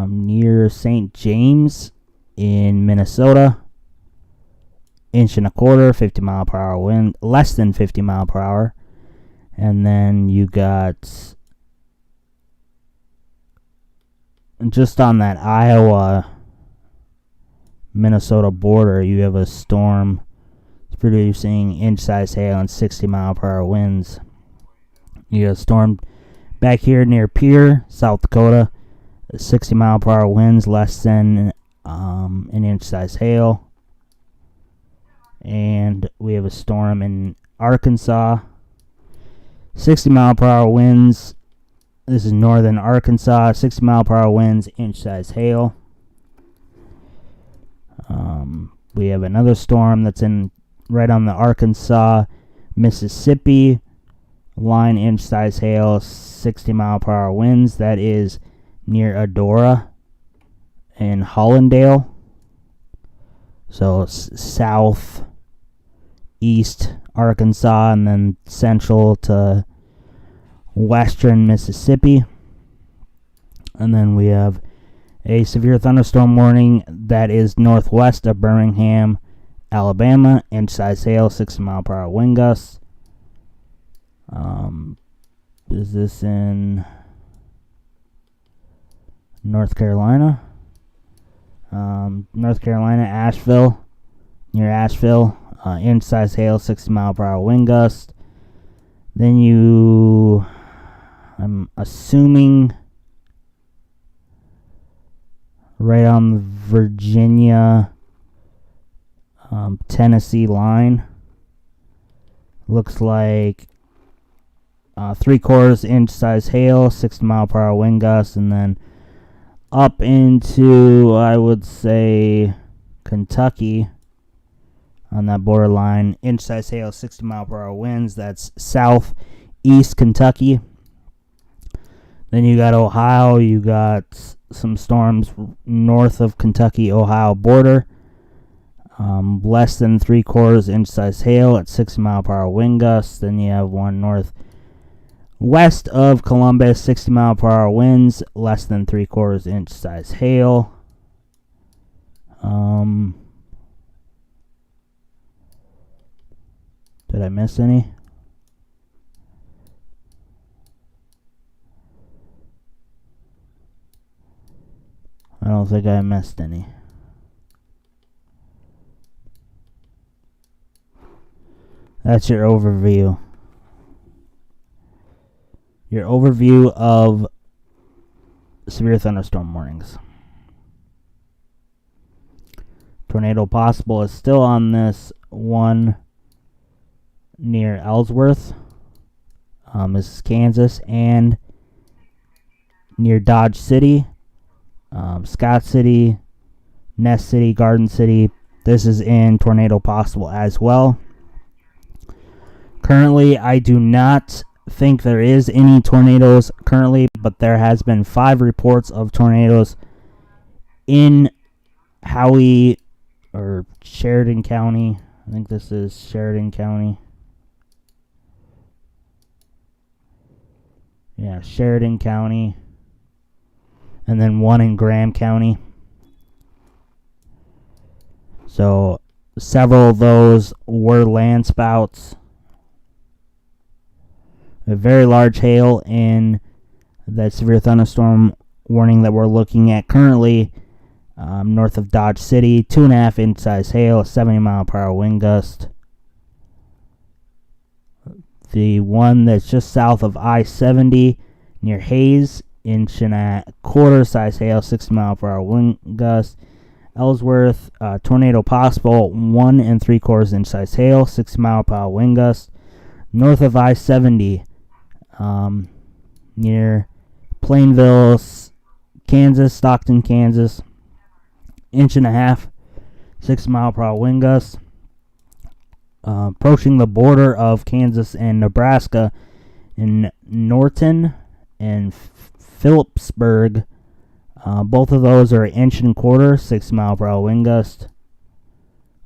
Near St. James in Minnesota, 1.25 inch, 50 mile per hour wind, less than 50 mile per hour. And then you got just on that Iowa Minnesota border, you have a storm producing inch size hail and 60 mile per hour winds. You have a storm back here near Pierre, South Dakota, 60 mile per hour winds, less than an inch size hail. And we have a storm in Arkansas, 60 mile per hour winds. This is northern Arkansas, 60 mile per hour winds, inch size hail. We have another storm that's in right on the Arkansas, Mississippi line, inch size hail, 60 mile per hour winds. That is near Adora in Hollandale. So south east Arkansas and then central to western Mississippi. And then we have a severe thunderstorm warning that is northwest of Birmingham, Alabama, inch size hail, 60 mile per hour wind gusts. Is this in North Carolina? North Carolina, Asheville, near Asheville, inch size hail, 60 mile per hour wind gust. Then I'm assuming right on the Virginia, Tennessee line. Looks like 3/4 inch size hail, 60 mile per hour wind gusts, and then up into, I would say, Kentucky on that borderline, inch size hail, 60 mile per hour winds. That's southeast Kentucky. Then you got Ohio. You got some storms north of Kentucky, Ohio border. Less than 3/4 inch size hail at 60 mile per hour wind gusts. Then you have one northwest of Columbus, 60 mile per hour winds, less than 3/4 inch size hail. Did I miss any? I don't think I missed any. That's your overview. Your overview of severe thunderstorm warnings. Tornado possible is still on this one near Ellsworth. This is Kansas, and near Dodge City, Scott City, Nest City, Garden City. This is in tornado possible as well. Currently, I do not think there is any tornadoes currently, but there has been 5 reports of tornadoes in Howey or Sheridan County. I think this is Sheridan County. Yeah, Sheridan County. And then one in Graham County. So several of those were land spouts. A very large hail in that severe thunderstorm warning that we're looking at currently north of Dodge City. 2.5 inch size hail, 70 mile per hour wind gust. The one that's just south of I-70 near Hayes, 1.25 inch size hail, 60 mile per hour wind gust. Ellsworth, tornado possible, 1 3/4 inch size hail, 60 mile per hour wind gust. North of I-70, near Plainville, Kansas, Stockton, Kansas, 1.5 inch, 6 mile per hour wind gust. Approaching the border of Kansas and Nebraska in Norton and Phillipsburg. Both of those are 1.25 inch, 6 mile per hour wind gust.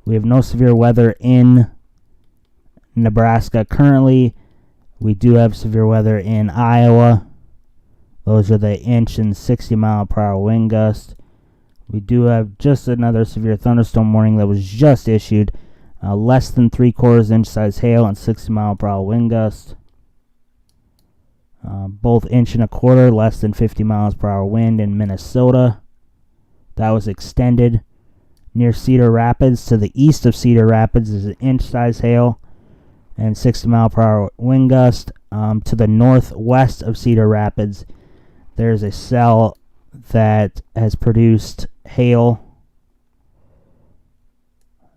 We have no severe weather in Nebraska currently. We do have severe weather in Iowa. Those are the 1 and 60 mile per hour wind gust. We do have just another severe thunderstorm warning that was just issued. Less than 3/4 inch size hail and 60 mile per hour wind gust. Both 1.25 inch, less than 50 miles per hour wind in Minnesota. That was extended. Near Cedar Rapids, to the east of Cedar Rapids, is 1 inch size hail and 60 mile per hour wind gust. To the northwest of Cedar Rapids, there's a cell that has produced hail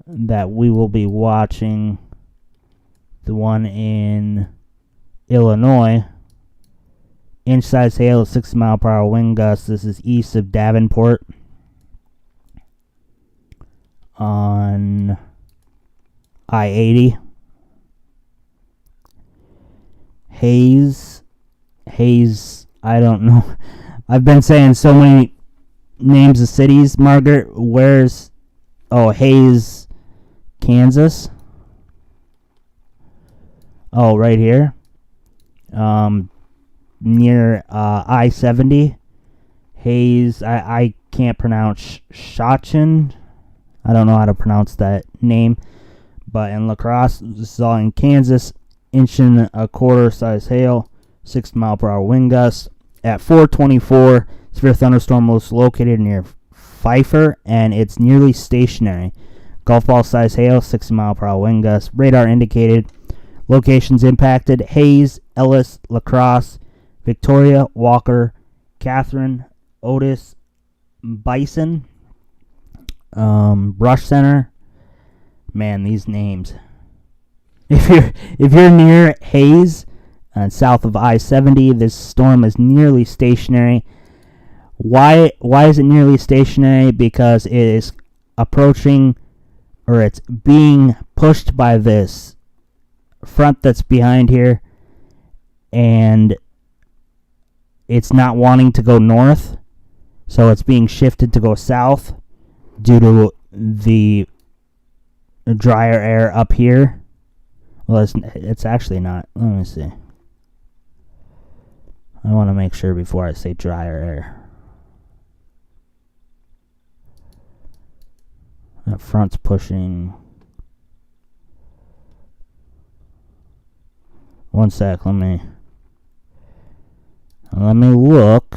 that we will be watching. The one in Illinois, inch size hail, 60 mile per hour wind gust. This is east of Davenport on I-80. Hayes, I don't know. I've been saying so many names of cities. Margaret, where's... Oh, Hayes, Kansas. Oh, right here. Near I-70. Hayes, I can't pronounce Shachin. I don't know how to pronounce that name. But in La Crosse, this is all in Kansas. 1.25 inch size hail, 60 mile per hour wind gust. At 4:24, severe thunderstorm was located near Pfeiffer, and it's nearly stationary. Golf ball size hail, 60 mile per hour wind gust. Radar indicated. Locations impacted: Hayes, Ellis, La Crosse, Victoria, Walker, Catherine, Otis, Bison, Brush Center. Man, these names. If you're near Hayes, south of I-70, this storm is nearly stationary. Why is it nearly stationary? Because it is approaching, or it's being pushed by this front that's behind here, and it's not wanting to go north, so it's being shifted to go south due to the drier air up here. Well, it's actually not. Let me see. I want to make sure before I say drier air. That front's pushing. One sec, let me look.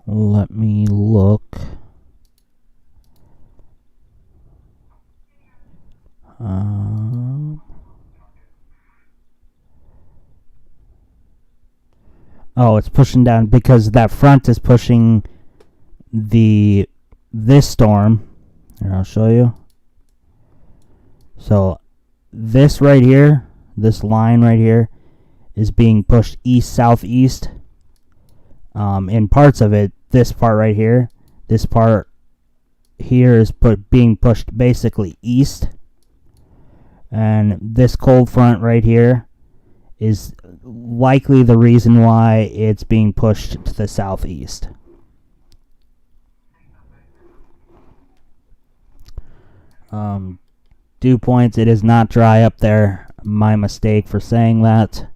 Let me look. Oh, it's pushing down because that front is pushing this storm. Here, I'll show you. So this right here, this line right here, is being pushed east-southeast. In parts of it, this part right here, this part here is being pushed basically east. And this cold front right here is likely the reason why it's being pushed to the southeast. Dew points, it is not dry up there. My mistake for saying that.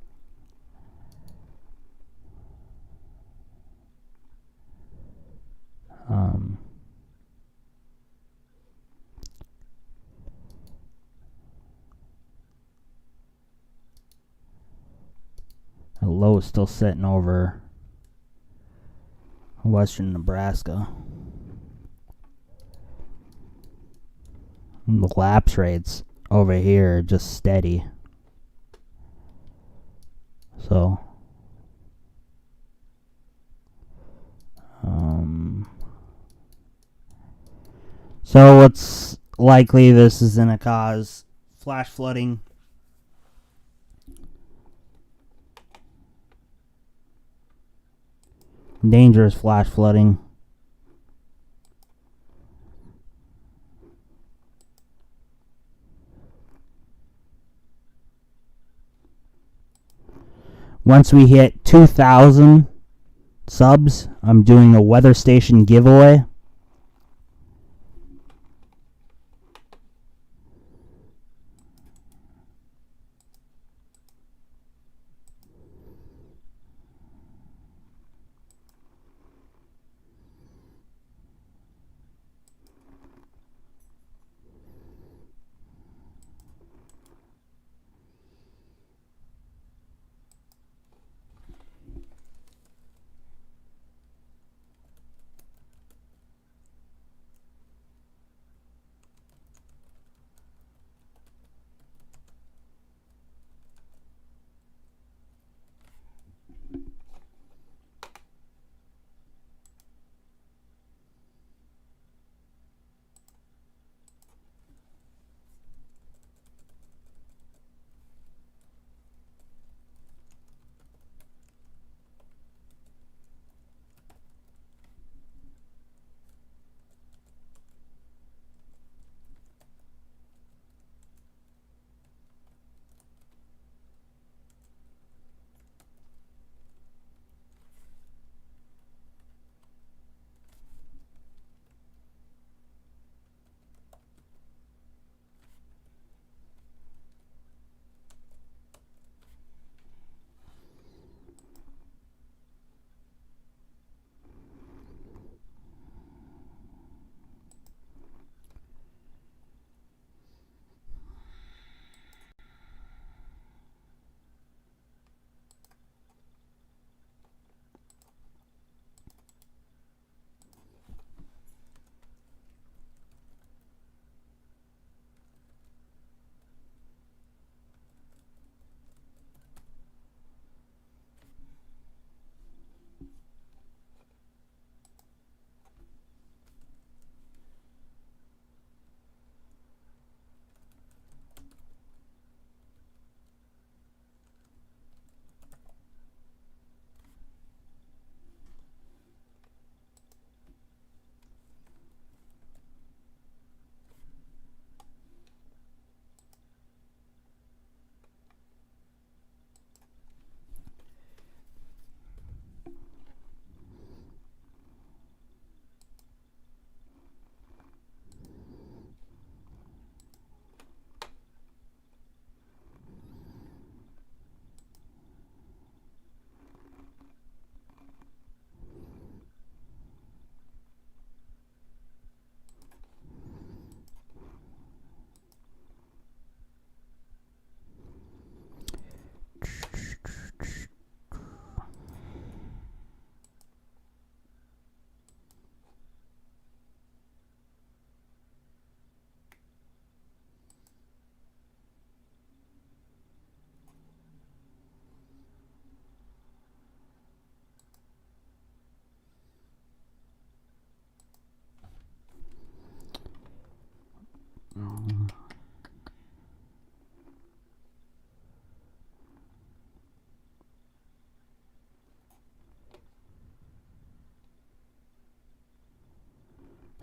is still sitting over western Nebraska. And the lapse rates over here are just steady. So, what's likely this is going to cause flash flooding. Dangerous flash flooding. Once we hit 2,000 subs, I'm doing a weather station giveaway.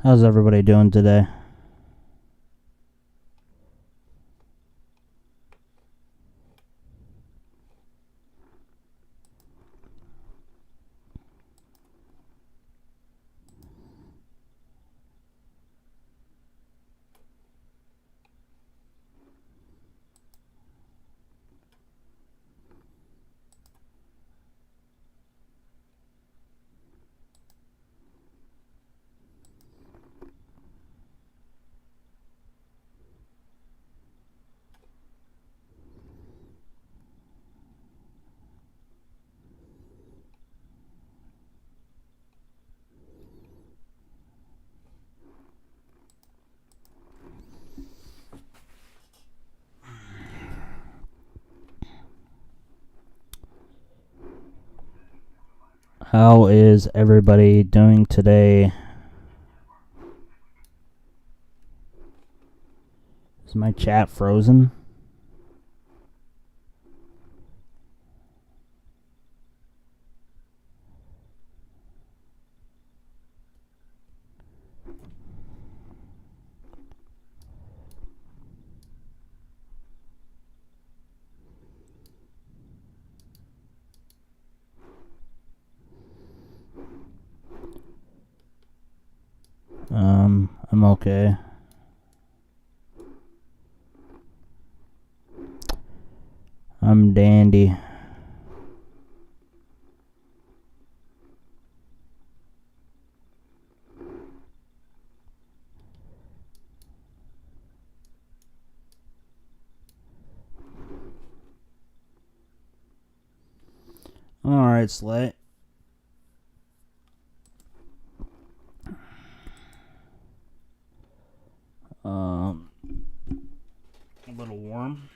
How's everybody doing today? How is everybody doing today? Is my chat frozen? I'm okay. I'm dandy. Alright, Slay. A little warm.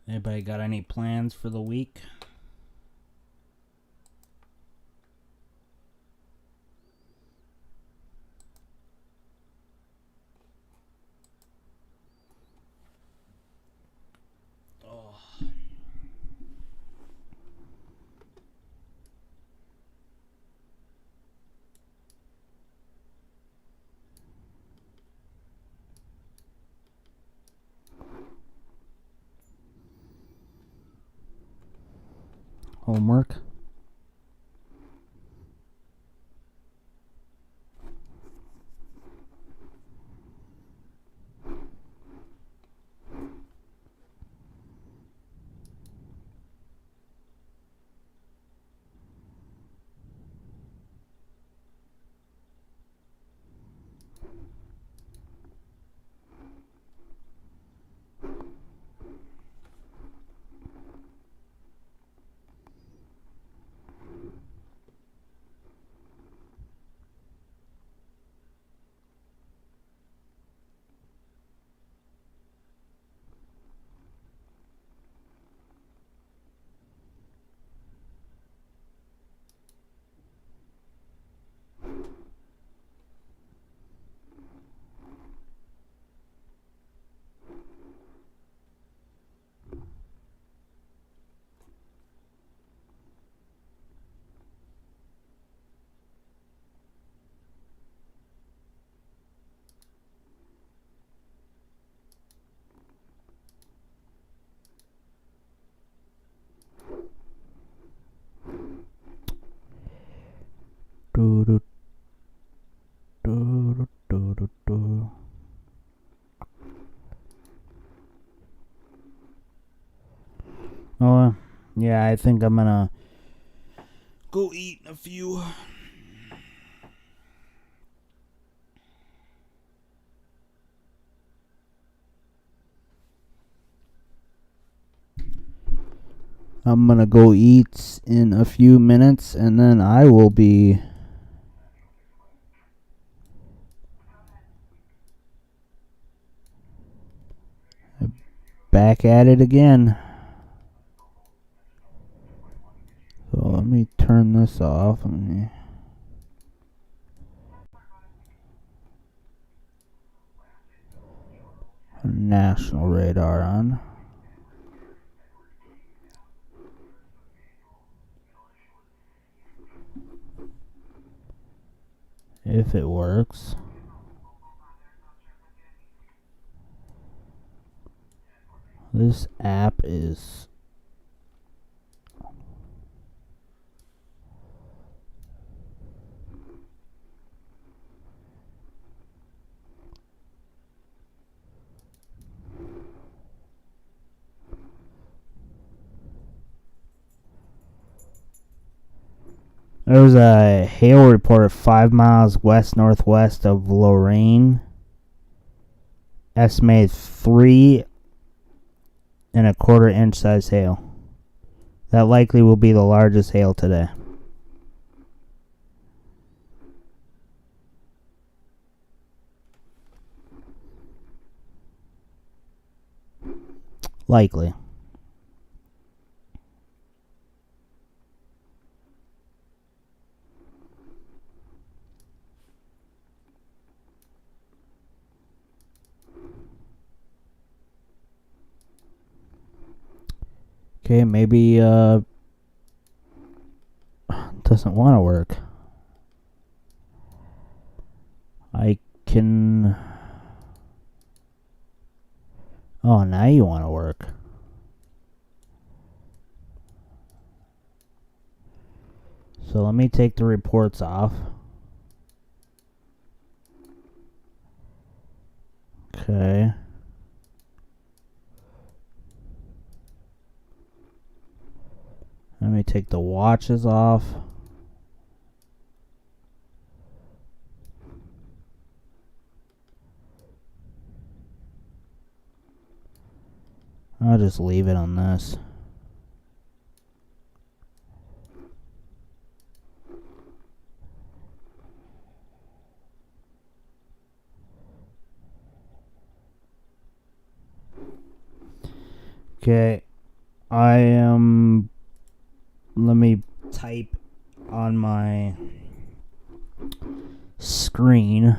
Anybody got any plans for the week? Homework? Do, do, do, do, do, do. Oh, yeah, I think I'm gonna go eat a few. I'm gonna go eat in a few minutes, and then I will be back at it again. So let me turn this off. Let me national radar on. If it works. This app is There was a hail report 5 miles west-northwest of Lorraine. Estimated 3.25-inch size hail. That likely will be the largest hail today. Likely. Okay, maybe doesn't want to work. I can... Oh, now you want to work. So let me take the reports off. Okay. Let me take the watches off. I'll just leave it on this. Okay, let me type on my screen.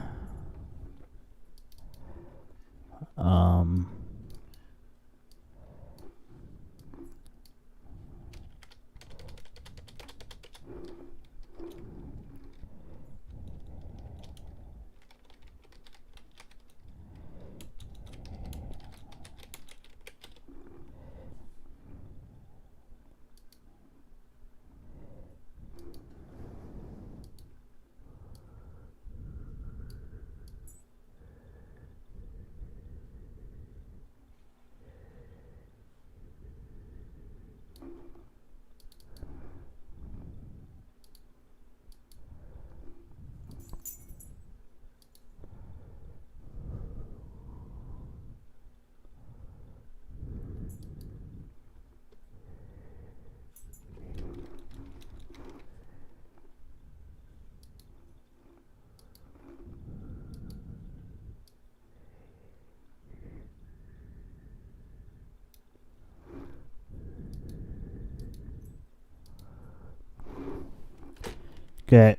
Okay.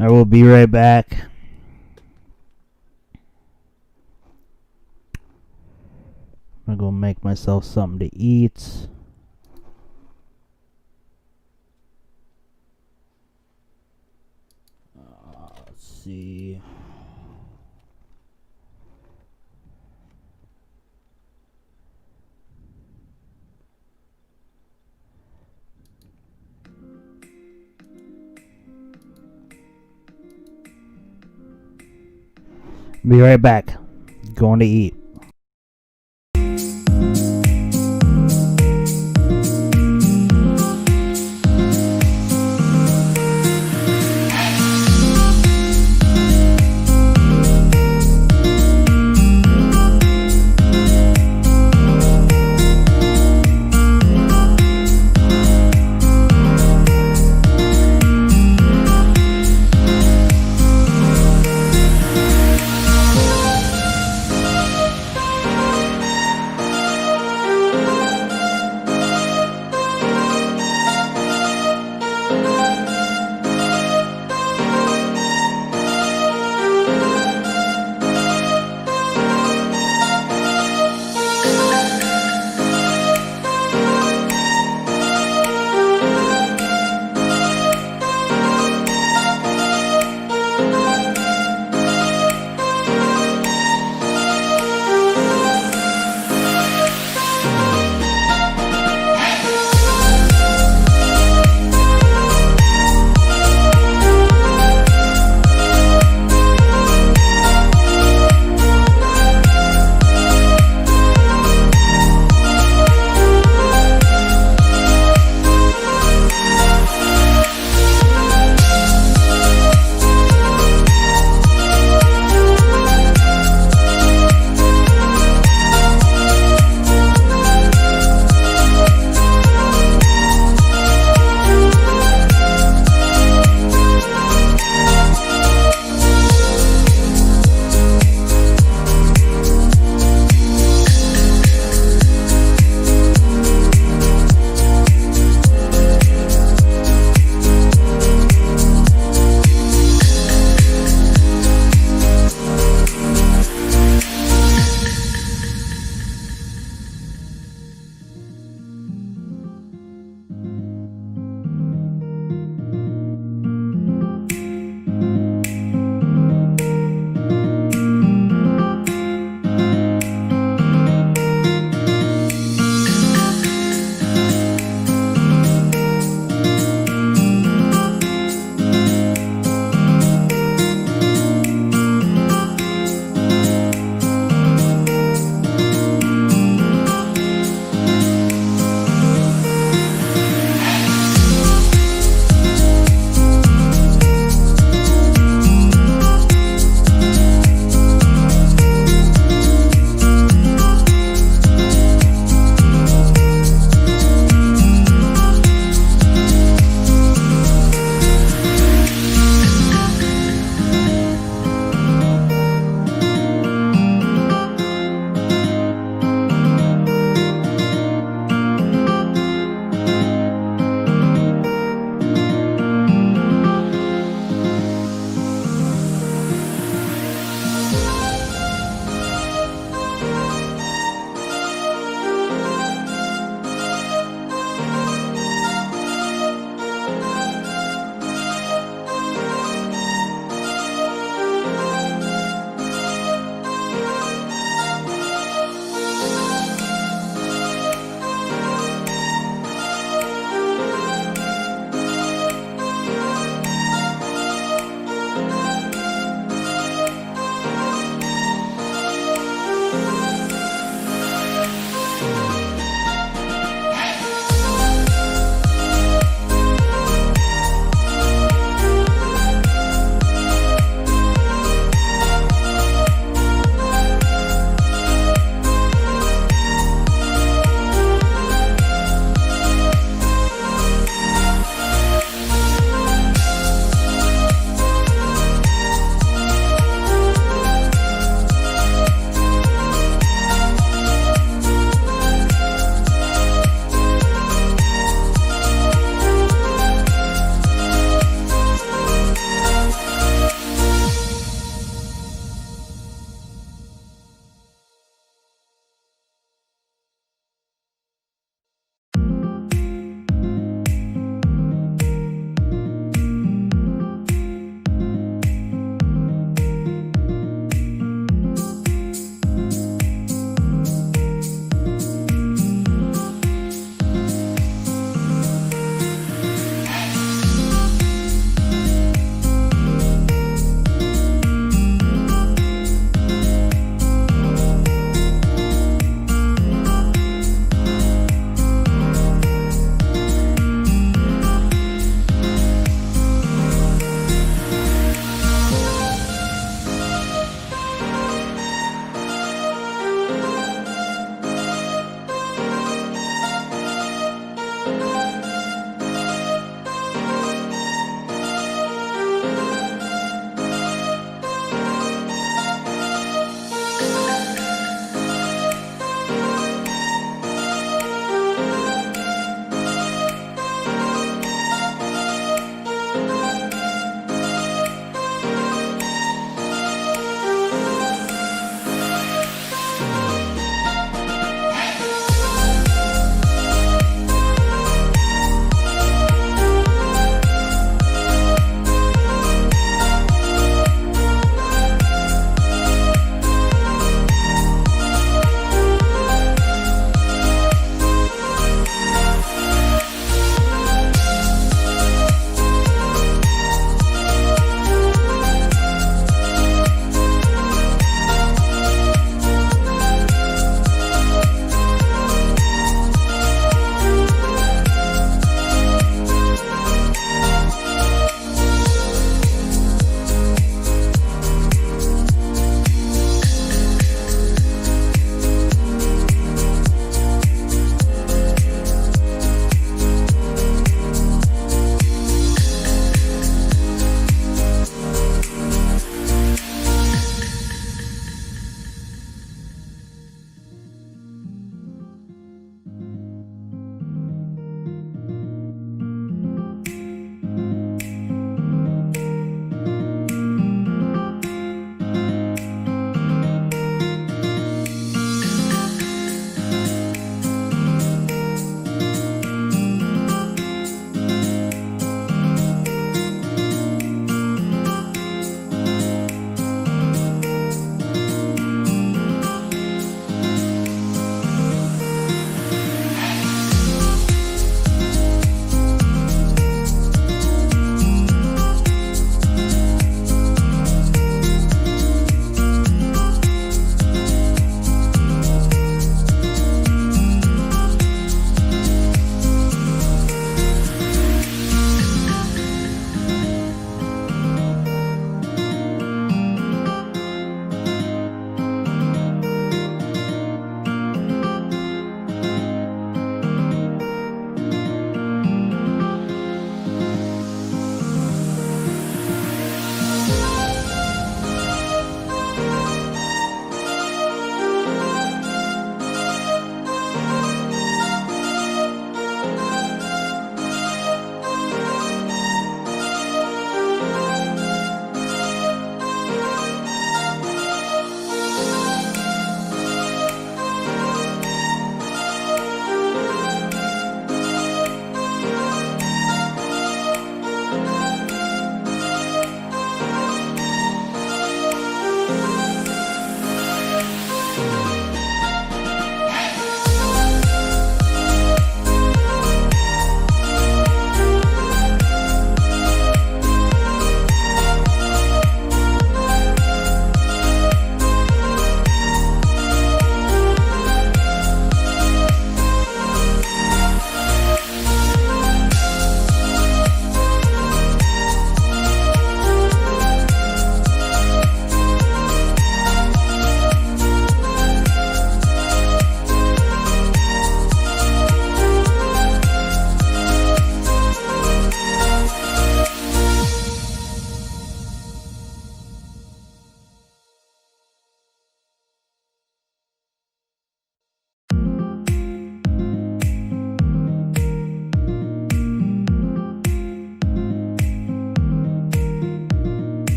I will be right back. I'm gonna go make myself something to eat. Let's see. Be right back. Going to eat.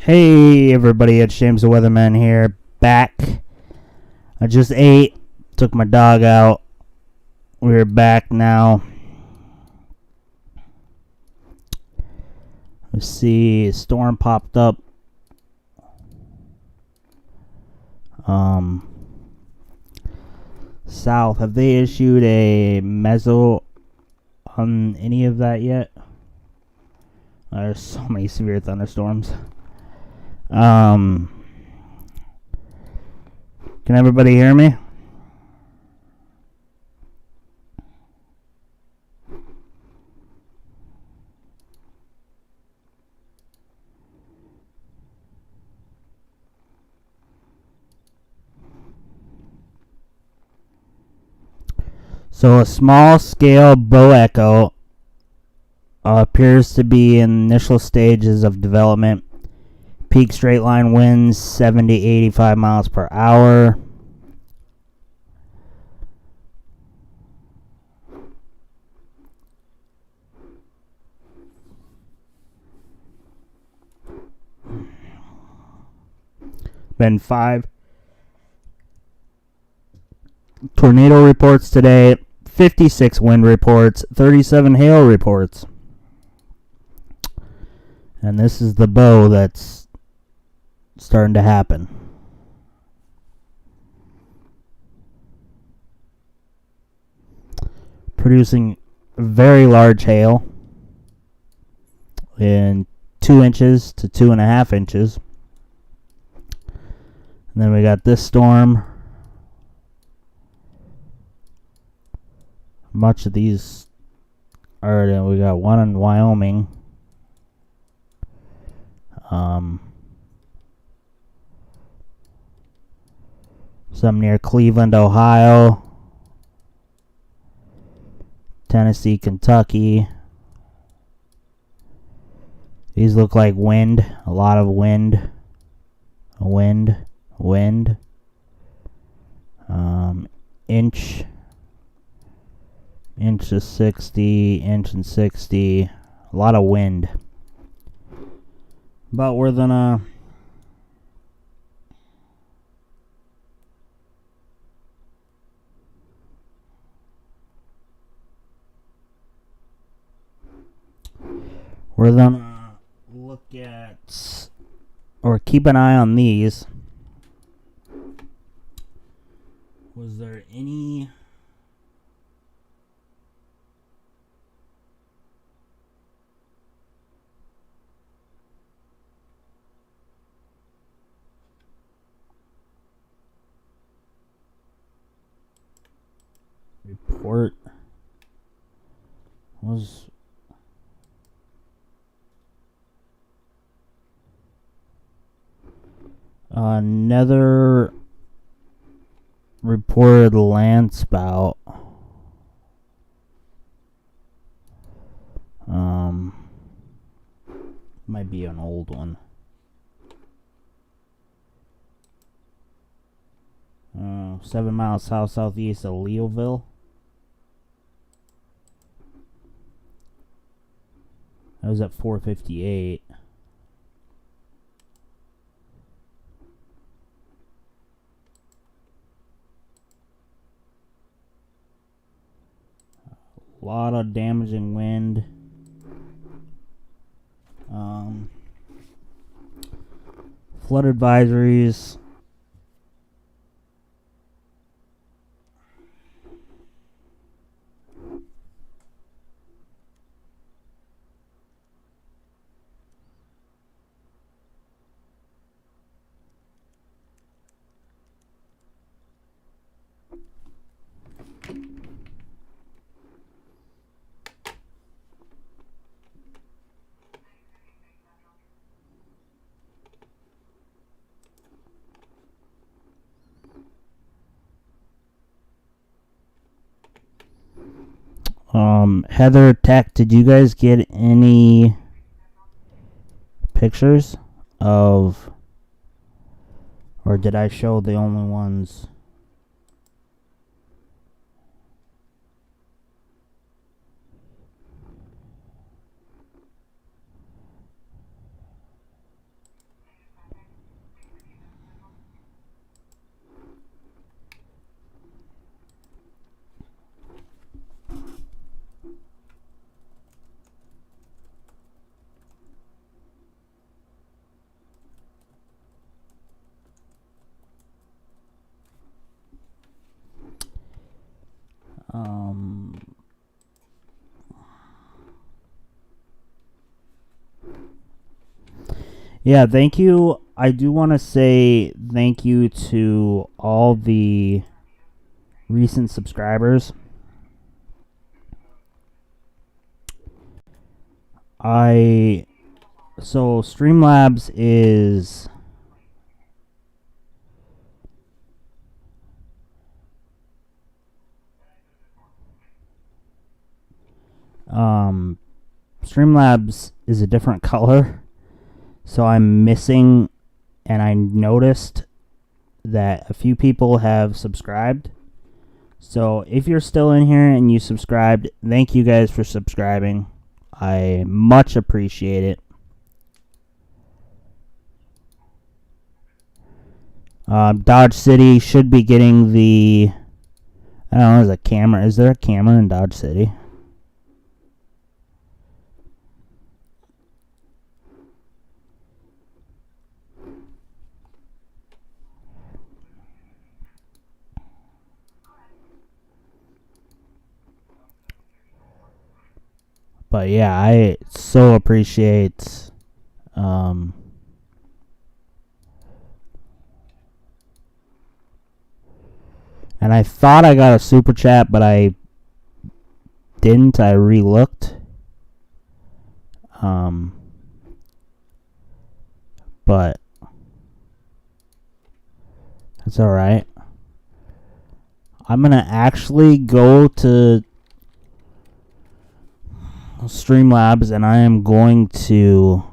Hey everybody, it's James the Weatherman here, back. I just ate, took my dog out. We're back now. Let's see, a storm popped up. South, have they issued a mezzo on any of that yet? There's so many severe thunderstorms. Can everybody hear me? So a small-scale bow echo appears to be in initial stages of development. Peak straight line winds 70 to 85 miles per hour. Been 5 tornado reports today, 56 wind reports, 37 hail reports. And this is the bow that's starting to happen. Producing very large hail in 2 inches to 2.5 inches. And then we got this storm. Much of these are, we got one in Wyoming. Some near Cleveland, Ohio. Tennessee, Kentucky. These look like wind. A lot of wind. Wind. Inch to 60, inch and 60. A lot of wind. But we're gonna look at or keep an eye on these. Was there any report was another reported land spout. Might be an old one. 7 miles southeast of Leoville. That was at 4:58. A lot of damaging wind. Flood advisories. Heather Tech, did you guys get any pictures of, or did I show the only ones? Yeah, thank you. I do want to say thank you to all the recent subscribers. So Streamlabs is Streamlabs is a different color. So I'm missing, and I noticed that a few people have subscribed. So if you're still in here and you subscribed, thank you guys for subscribing. I much appreciate it. Dodge City should be getting the... I don't know, there's a camera. Is there a camera in Dodge City? But yeah, I so appreciate and I thought I got a super chat, but I didn't. I re-looked. But that's alright. I'm gonna actually go to Streamlabs, and I am going to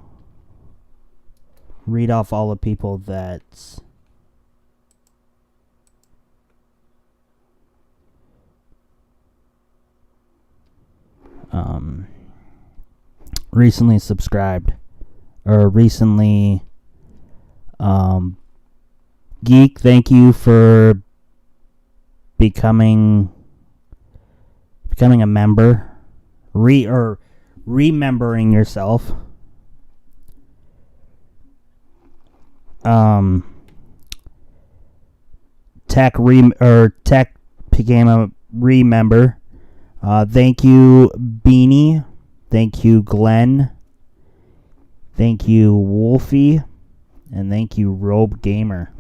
read off all the people that recently subscribed, or recently Geek, thank you for becoming a member. Remembering yourself. Tech became a remember. Thank you, Beanie. Thank you, Glenn. Thank you, Wolfie. And thank you, Robe Gamer.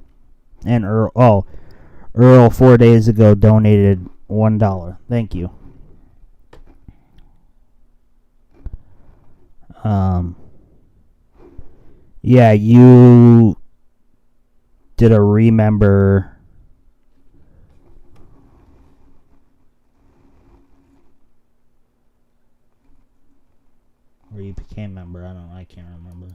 And Earl 4 days ago donated $1. Thank you. Yeah, you did a remember. Or you became a member. I don't know. I can't remember.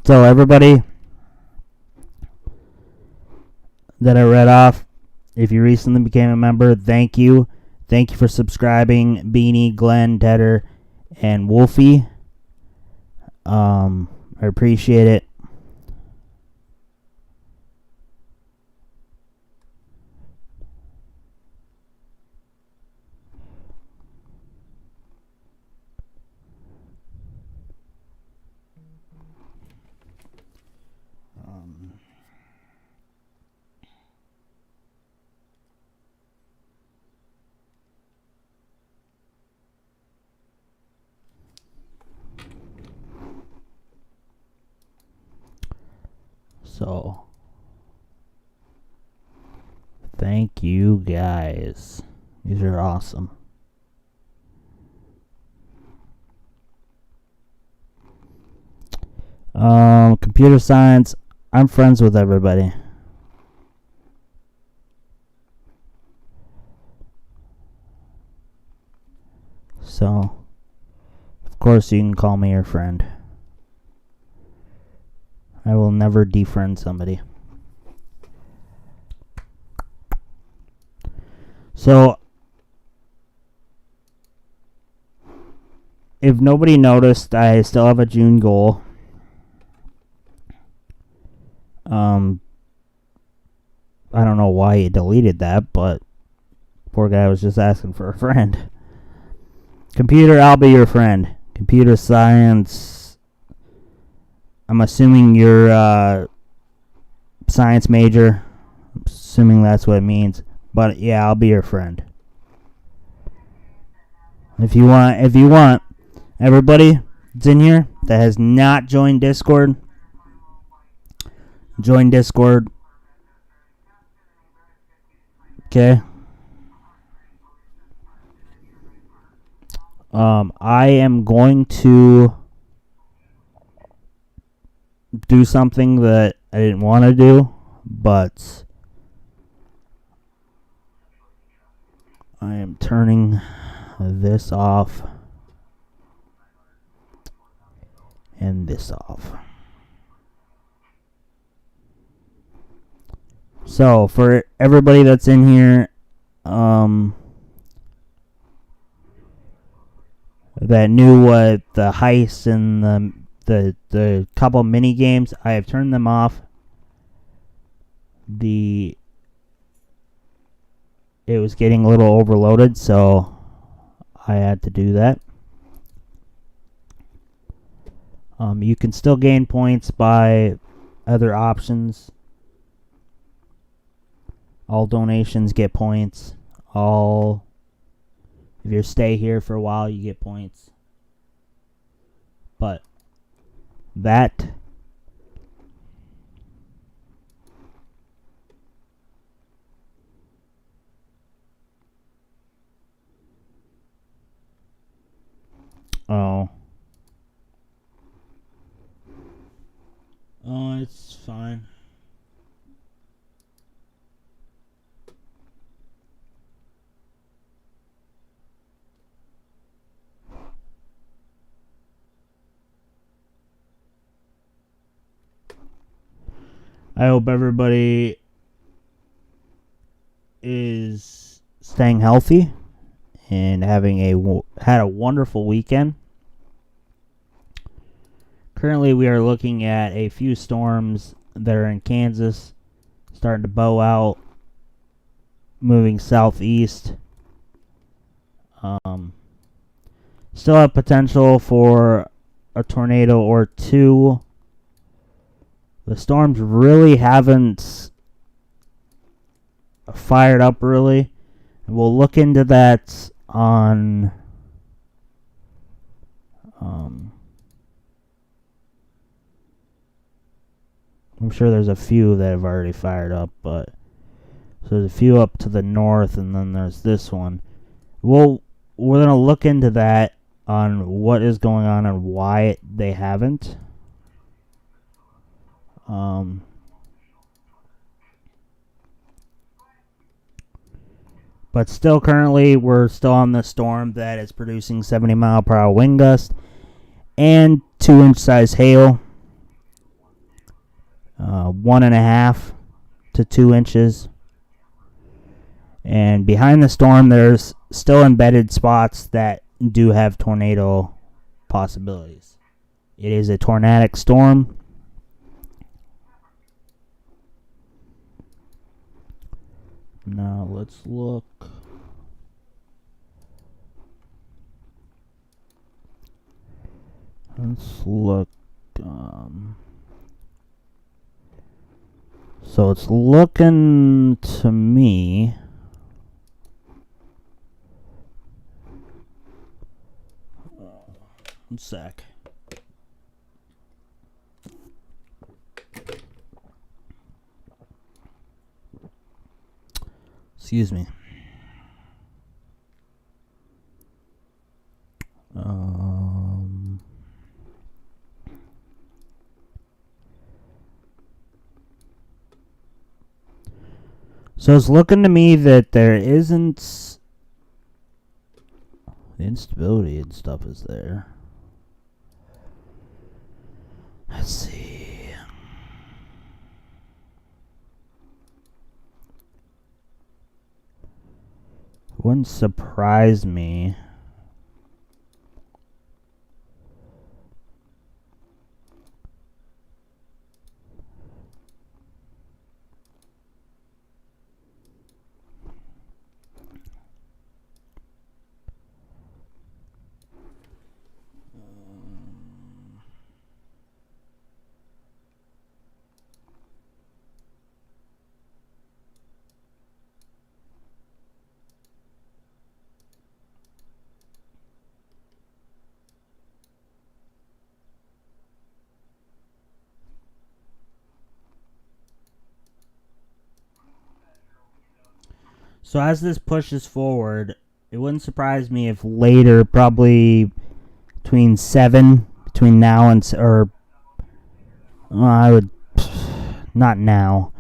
So everybody that I read off, if you recently became a member, thank you. Thank you for subscribing, Beanie, Glenn, Tedder, and Wolfie. I appreciate it. So, thank you guys. These are awesome. Computer science. I'm friends with everybody. So, of course, you can call me your friend. I will never defriend somebody. So, if nobody noticed, I still have a June goal. I don't know why he deleted that, but poor guy was just asking for a friend. Computer, I'll be your friend. Computer science, I'm assuming you're a science major. I'm assuming that's what it means. But yeah, I'll be your friend. If you want, everybody that's in here that has not joined Discord, join Discord. Okay. I am going to do something that I didn't want to do, but I am turning this off and this off. So for everybody that's in here, that knew what the heist and the couple mini games, I have turned them off. It was getting a little overloaded, so I had to do that. You can still gain points by other options. All donations get points. If you stay here for a while, you get points. But that it's fine. I hope everybody is staying healthy and had a wonderful weekend. Currently, we are looking at a few storms that are in Kansas, starting to bow out, moving southeast. Still have potential for a tornado or two. The storms really haven't fired up really. We'll look into that on I'm sure there's a few that have already fired up, but so there's a few up to the north, and then there's this one. We're going to look into that on what is going on and why they haven't. But still, currently, we're still on the storm that is producing 70-mile-per-hour wind gusts and 2-inch size hail. 1.5 to 2 inches. And behind the storm, there's still embedded spots that do have tornado possibilities. It is a tornadic storm. Now let's look. So it's looking to me. One sec. Excuse me. So it's looking to me that there isn't the instability and stuff is there. Let's see. Wouldn't surprise me. So as this pushes forward, it wouldn't surprise me if later, probably between now and, or I would, not now,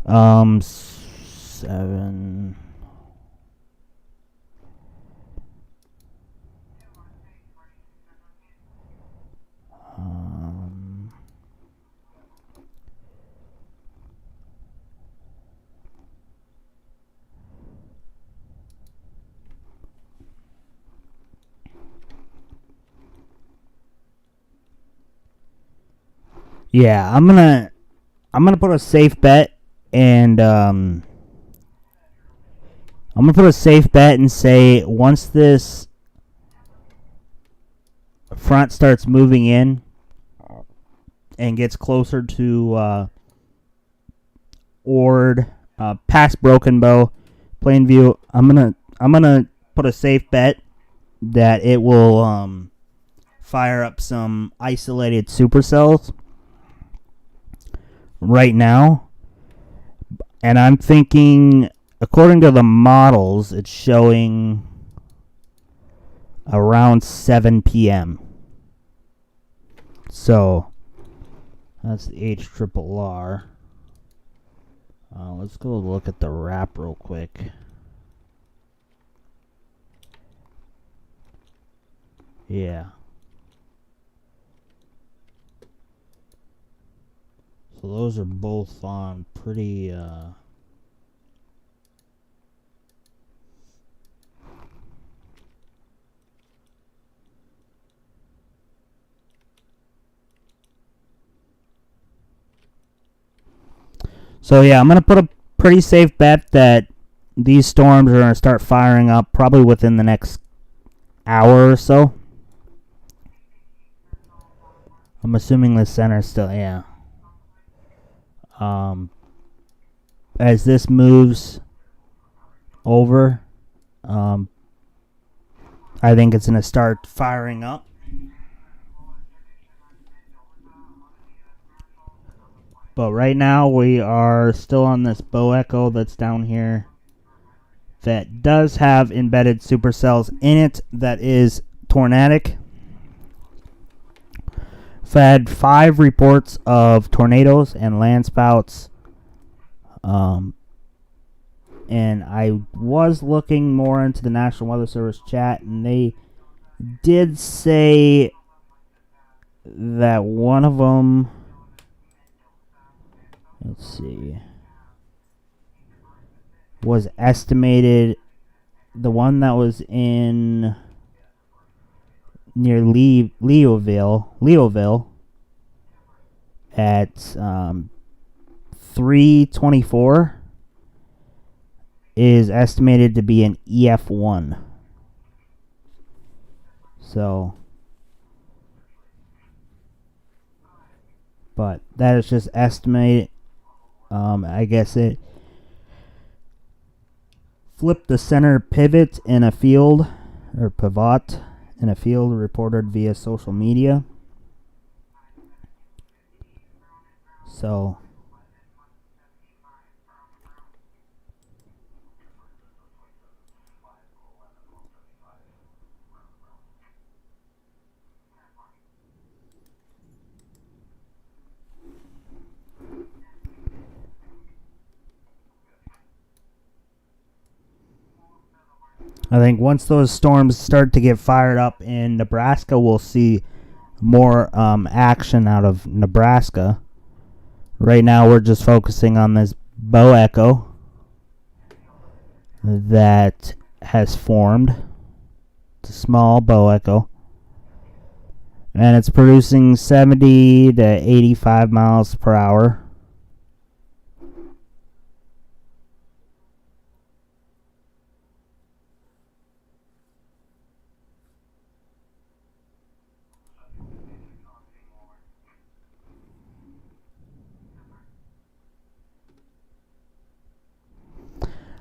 7. Yeah, I'm gonna put a safe bet, and I'm gonna put a safe bet and say once this front starts moving in and gets closer to Ord, past Broken Bow, Plainview, I'm gonna put a safe bet that it will fire up some isolated supercells right now, and I'm thinking, according to the models, it's showing around 7 p.m. So that's the HRRR. Let's go look at the wrap real quick. Yeah. So those are both on pretty So yeah, I'm going to put a pretty safe bet that these storms are going to start firing up probably within the next hour or so. I'm assuming the center still, yeah. As this moves over, I think it's going to start firing up. But right now we are still on this bow echo that's down here that does have embedded supercells in it that is tornadic. I've had 5 reports of tornadoes and landspouts. And I was looking more into the National Weather Service chat, and they did say that one of them, let's see, was estimated, the one that was in near Leoville at 324 is estimated to be an EF1. So, but that is just estimated. I guess it flipped the center pivot in a field, or pivot in a field, reported via social media. So I think once those storms start to get fired up in Nebraska, we'll see more action out of Nebraska. Right now, we're just focusing on this bow echo that has formed. It's a small bow echo, and it's producing 70 to 85 miles per hour.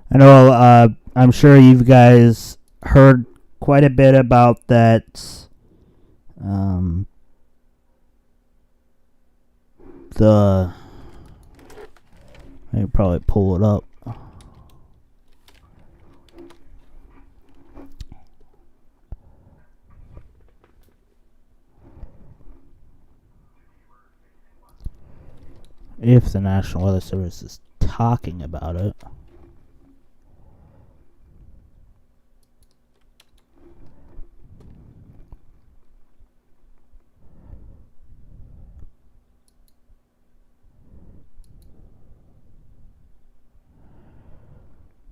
I know, I'm sure you guys heard quite a bit about that, I could probably pull it up. if the National Weather Service is talking about it.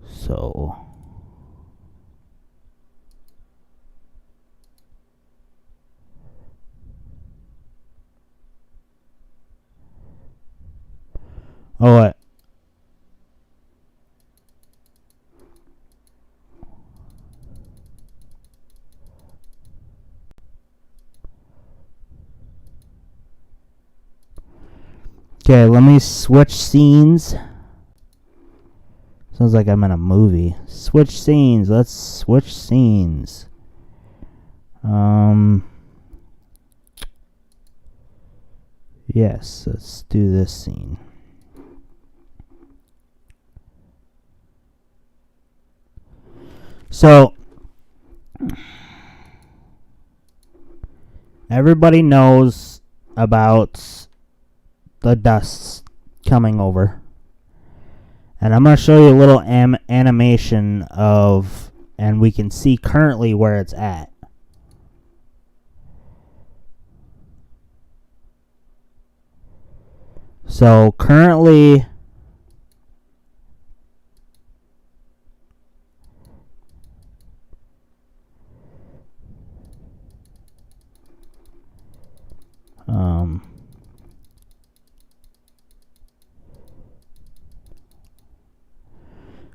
So what? Okay, let me switch scenes. Sounds like I'm in a movie. Switch scenes. Let's switch scenes. Yes, let's do this scene. So, everybody knows about the dusts coming over. And I'm going to show you a little animation of, and we can see currently where it's at. So currently,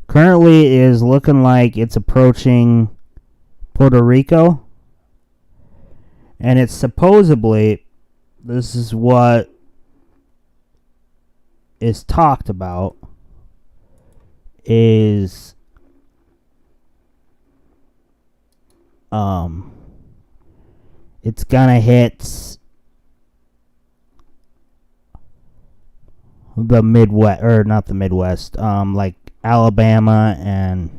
currently is looking like it's approaching Puerto Rico. And it's supposedly, this is what is talked about, is it's gonna hit the Midwest, or not the Midwest, like Alabama and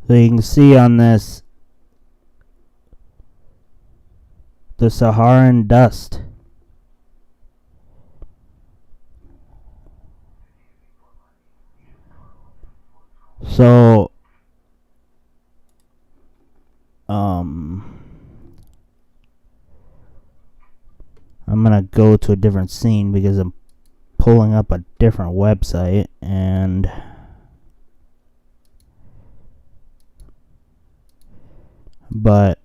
so you can see on this the Saharan dust. So I'm gonna go to a different scene because I'm pulling up a different website, and but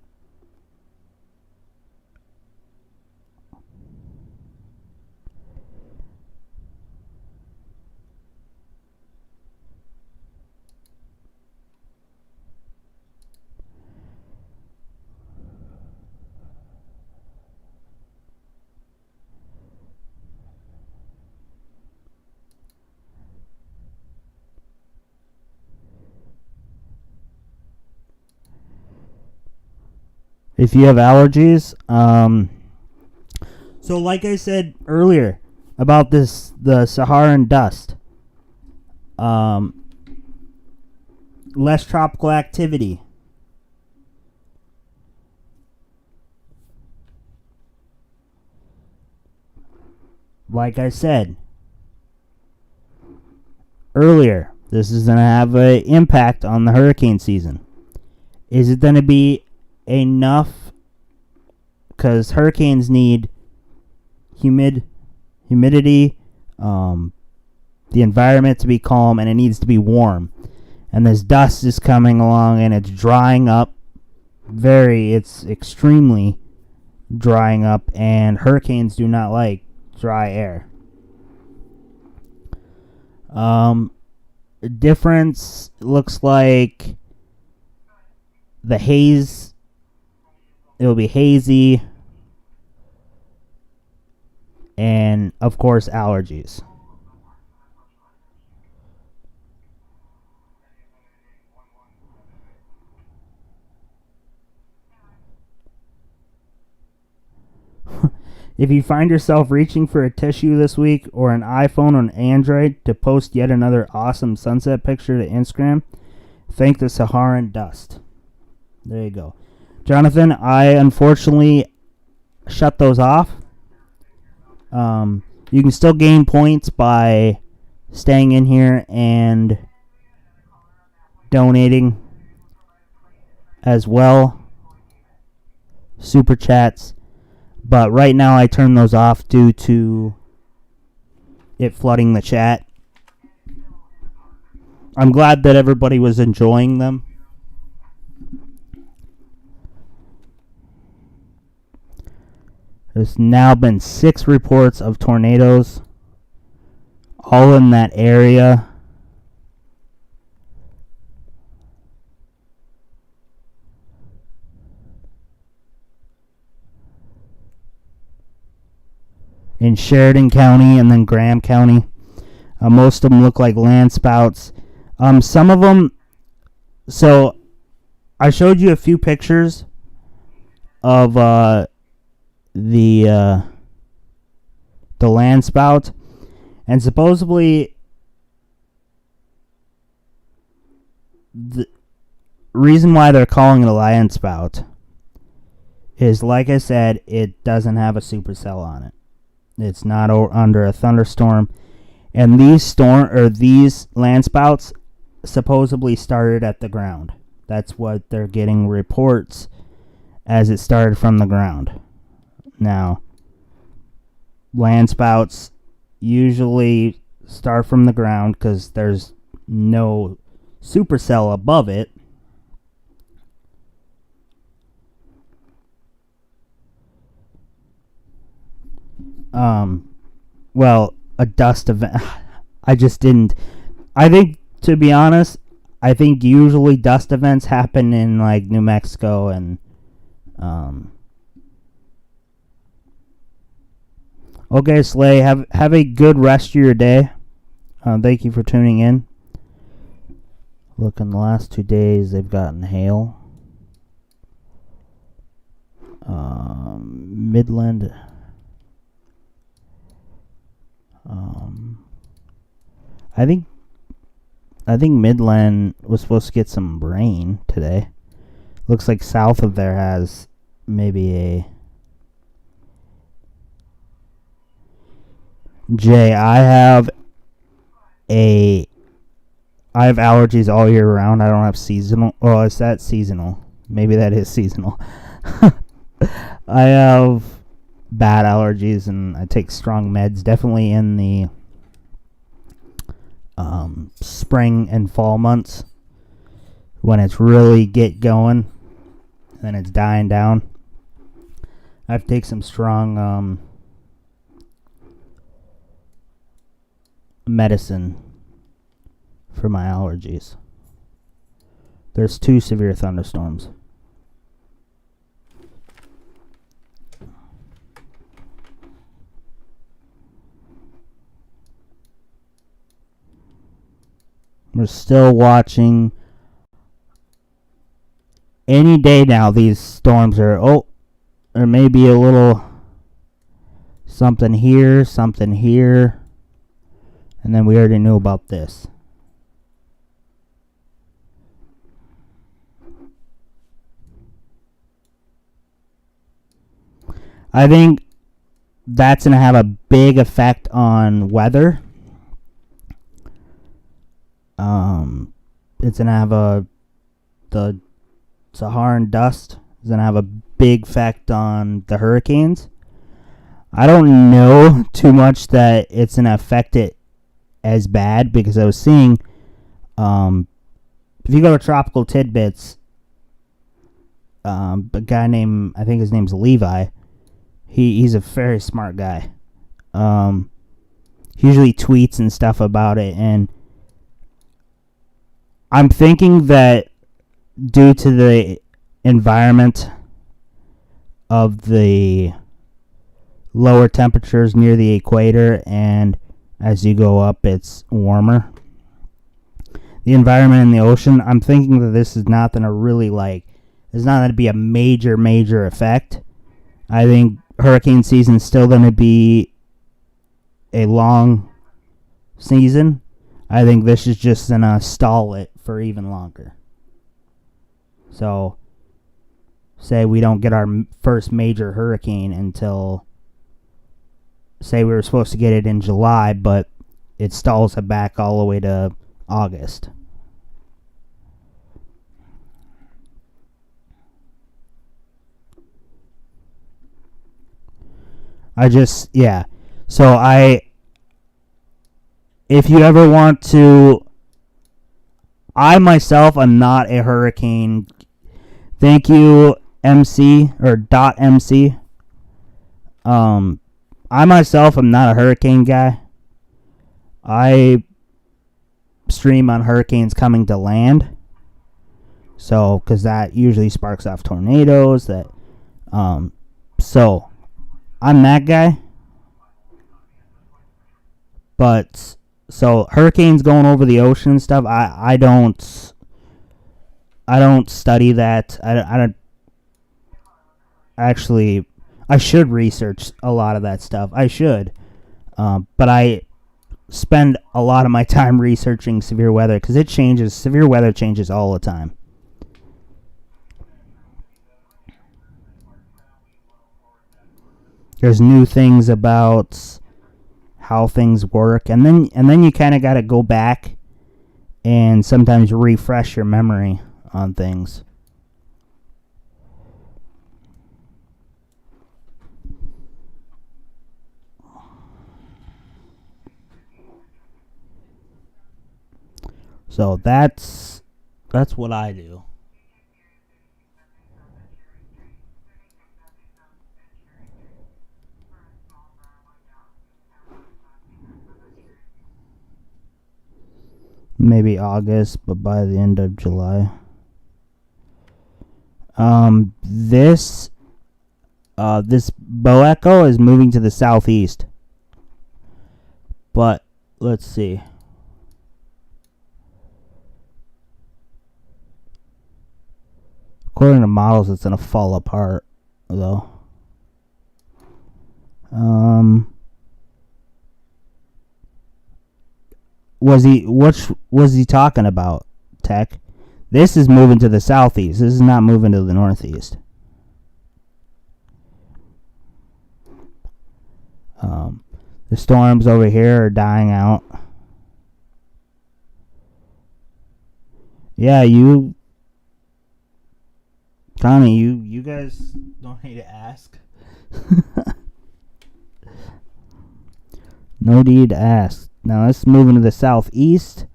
if you have allergies, so like I said earlier about this, the Saharan dust, less tropical activity. Like I said earlier, this is going to have an impact on the hurricane season. Is it going to be enough? Because hurricanes need humidity, the environment to be calm, and it needs to be warm. And this dust is coming along and it's drying up. It's extremely drying up, and hurricanes do not like dry air. Difference looks like the haze, it'll be hazy, and of course allergies. If you find yourself reaching for a tissue this week or an iPhone or an Android to post yet another awesome sunset picture to Instagram, thank the Saharan dust. There you go. Jonathan, I unfortunately shut those off. You can still gain points by staying in here and donating as well. Super chats. But right now I turn those off due to it flooding the chat. I'm glad that everybody was enjoying them. There's now been 6 reports of tornadoes, all in that area. In Sheridan County and then Graham County. Most of them look like land spouts. Some of them, so I showed you a few pictures of the land spout, and supposedly the reason why they're calling it a land spout is, like I said, it doesn't have a supercell on it. It's not under a thunderstorm, and these land spouts supposedly started at the ground. That's what they're getting reports, as it started from the ground. Now, land spouts usually start from the ground because there's no supercell above it. Well, a dust event. I think, to be honest, I think usually dust events happen in like New Mexico and okay, Slay, have a good rest of your day. Thank you for tuning in. Look, in the last 2 days they've gotten hail. Midland. I think Midland was supposed to get some rain today. Looks like south of there has maybe a... Jay, I have allergies all year round. I don't have seasonal. Oh, is that seasonal? Maybe that is seasonal. I have bad allergies and I take strong meds. Definitely in the spring and fall months when it's really get going and it's dying down. I have to take some strong medicine for my allergies. There's 2 severe thunderstorms. We're still watching. Any day now these storms are, there may be a little something here, and then we already knew about this. I think that's going to have a big effect on weather. It's going to have the Saharan dust is going to have a big effect on the hurricanes. I don't know too much that it's going to affect it as bad, because I was seeing, if you go to Tropical Tidbits, a guy named, I think his name's Levi, he's a very smart guy. He usually tweets and stuff about it, and I'm thinking that due to the environment of the lower temperatures near the equator, and as you go up it's warmer, the environment in the ocean, I'm thinking that this is not going to really it's not going to be a major effect. I think hurricane season's still going to be a long season. I think this is just going to stall it for even longer. So, say we don't get our first major hurricane until, say we were supposed to get it in July, but it stalls it back all the way to August. So if you ever want to, I myself am not a hurricane. Thank you, MC or .mc. I myself am not a hurricane guy. I stream on hurricanes coming to land. So, because that usually sparks off tornadoes. So I'm that guy. But so hurricanes going over the ocean and stuff, I don't study that. I don't actually. I should research a lot of that stuff. I should, but I spend a lot of my time researching severe weather because it changes. Severe weather changes all the time. There's new things about how things work, and then you kind of got to go back and sometimes refresh your memory on things. So that's what I do. Maybe August, but by the end of July. This bow echo is moving to the southeast. But let's see. According to models, it's gonna fall apart, though. What was he talking about, Tech? This is moving to the southeast. This is not moving to the northeast. The storms over here are dying out. Yeah, Connie, you guys don't need to ask. No need to ask. Now let's move into the southeast.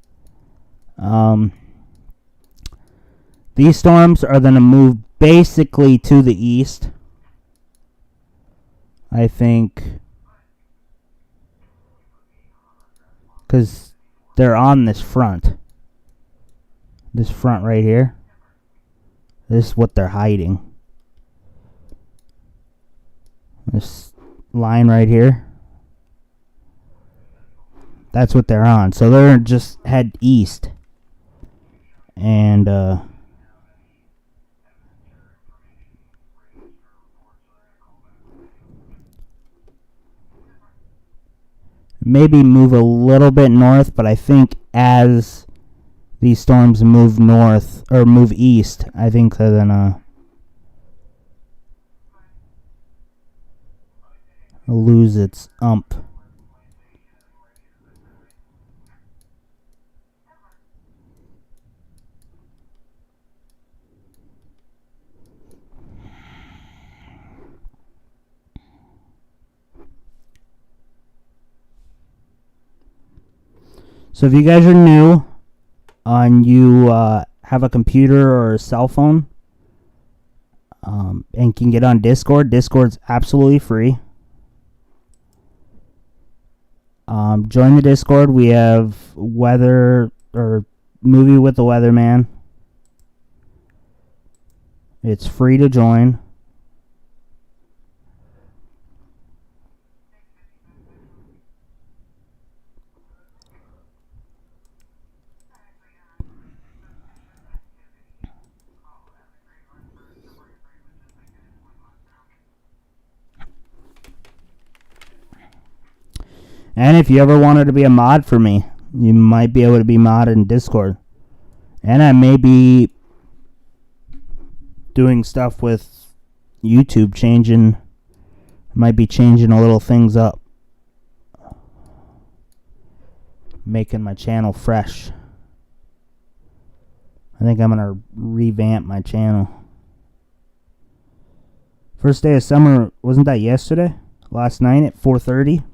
These storms are going to move basically to the east. I think. Because they're on this front. This front right here. This is what they're hiding. This line right here. That's what they're on. So they're just head east. And maybe move a little bit north, but I think as these storms move north or move east, I think they're gonna lose its ump. So if you guys are new and you have a computer or a cell phone and can get on Discord, Discord's absolutely free. Join the Discord. We have weather or movie with the weatherman. It's free to join. And if you ever wanted to be a mod for me, you might be able to be modded in Discord. And I may be doing stuff with YouTube, might be changing a little things up. Making my channel fresh. I think I'm going to revamp my channel. First day of summer, wasn't that yesterday? Last night at 4:30?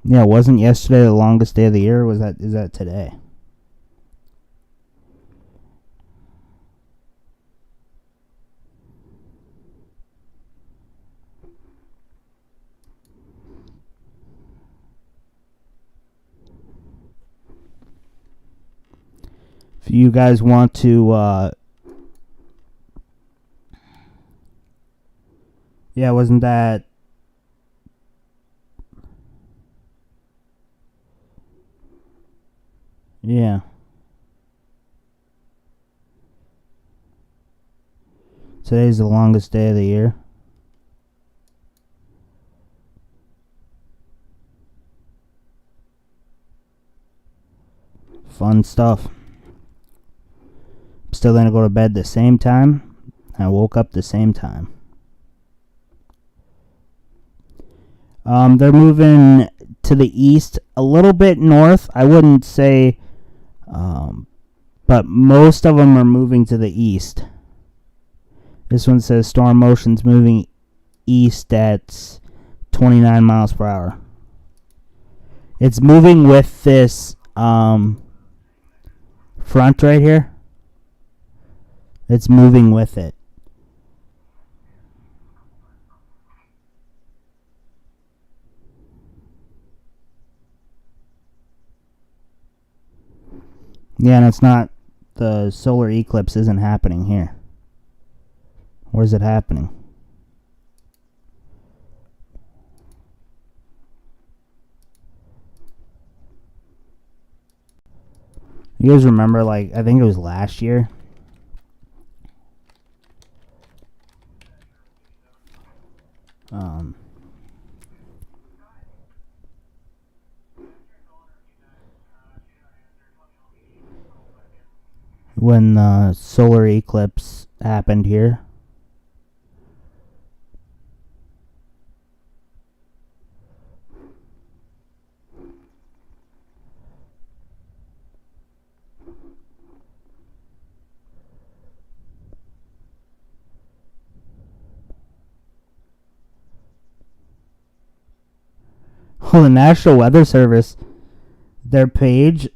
Yeah, wasn't yesterday the longest day of the year? Is that today? If you guys want to, yeah, wasn't that? Yeah. Today's the longest day of the year. Fun stuff. Still gonna go to bed the same time. I woke up the same time. They're moving to the east, a little bit north. I wouldn't say, but most of them are moving to the east. This one says storm motion's moving east at 29 miles per hour. It's moving with this front right here. It's moving with it. Yeah, and it's not, the solar eclipse isn't happening here. Where's it happening? You guys remember, like, I think it was last year? When the solar eclipse happened here. Oh, the National Weather Service, their page,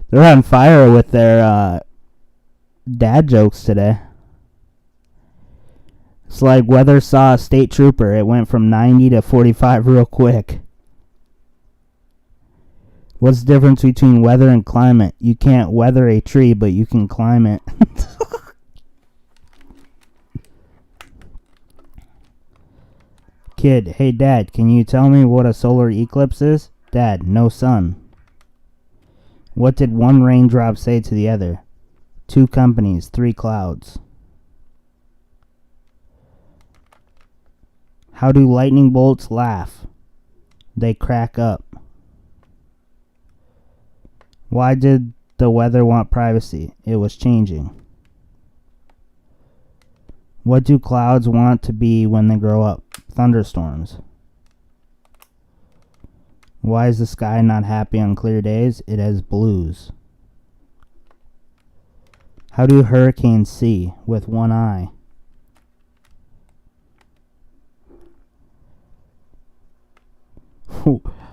they're on fire with their dad jokes today. It's like weather saw a state trooper. It went from 90 to 45 real quick. What's the difference between weather and climate? You can't weather a tree, but you can climb it. Kid, hey dad, can you tell me what a solar eclipse is? Dad, no sun. What did one raindrop say to the other? 2 companies, 3 clouds. How do lightning bolts laugh? They crack up. Why did the weather want privacy? It was changing. What do clouds want to be when they grow up? Thunderstorms. Why is the sky not happy on clear days? It has blues. How do hurricanes see? With one eye.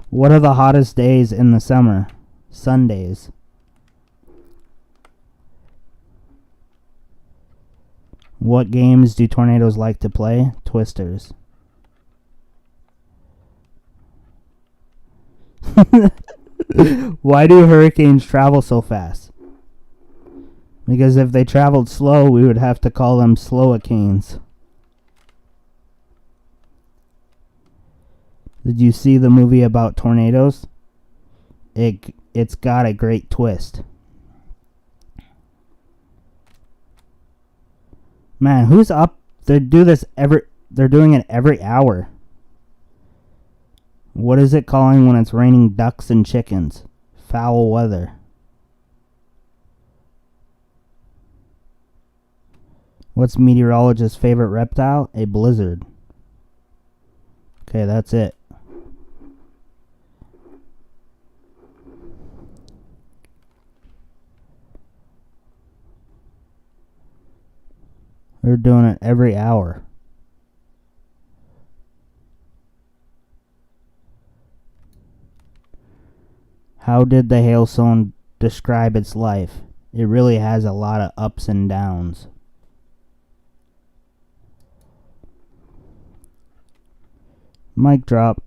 What are the hottest days in the summer? Sundays. What games do tornadoes like to play? Twisters. Why do hurricanes travel so fast? Because if they traveled slow, we would have to call them slowacanes. Did you see the movie about tornadoes? It's got a great twist. Man, who's up? They're doing it every hour. What is it calling when it's raining ducks and chickens? Foul weather. What's meteorologist's favorite reptile? A blizzard. Okay, that's it. They're doing it every hour. How did the hailstone describe its life? It really has a lot of ups and downs. Mic drop.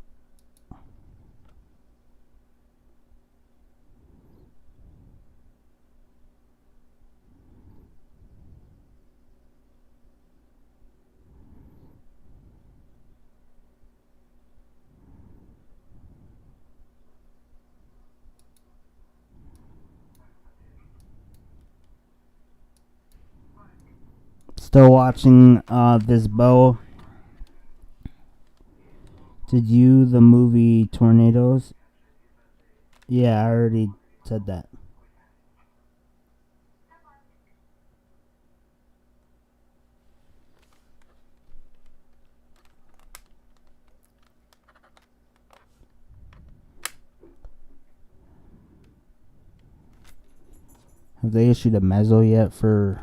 Still watching this bow. Did you the movie Tornadoes? Yeah, I already said that. Have they issued a mezzo yet for...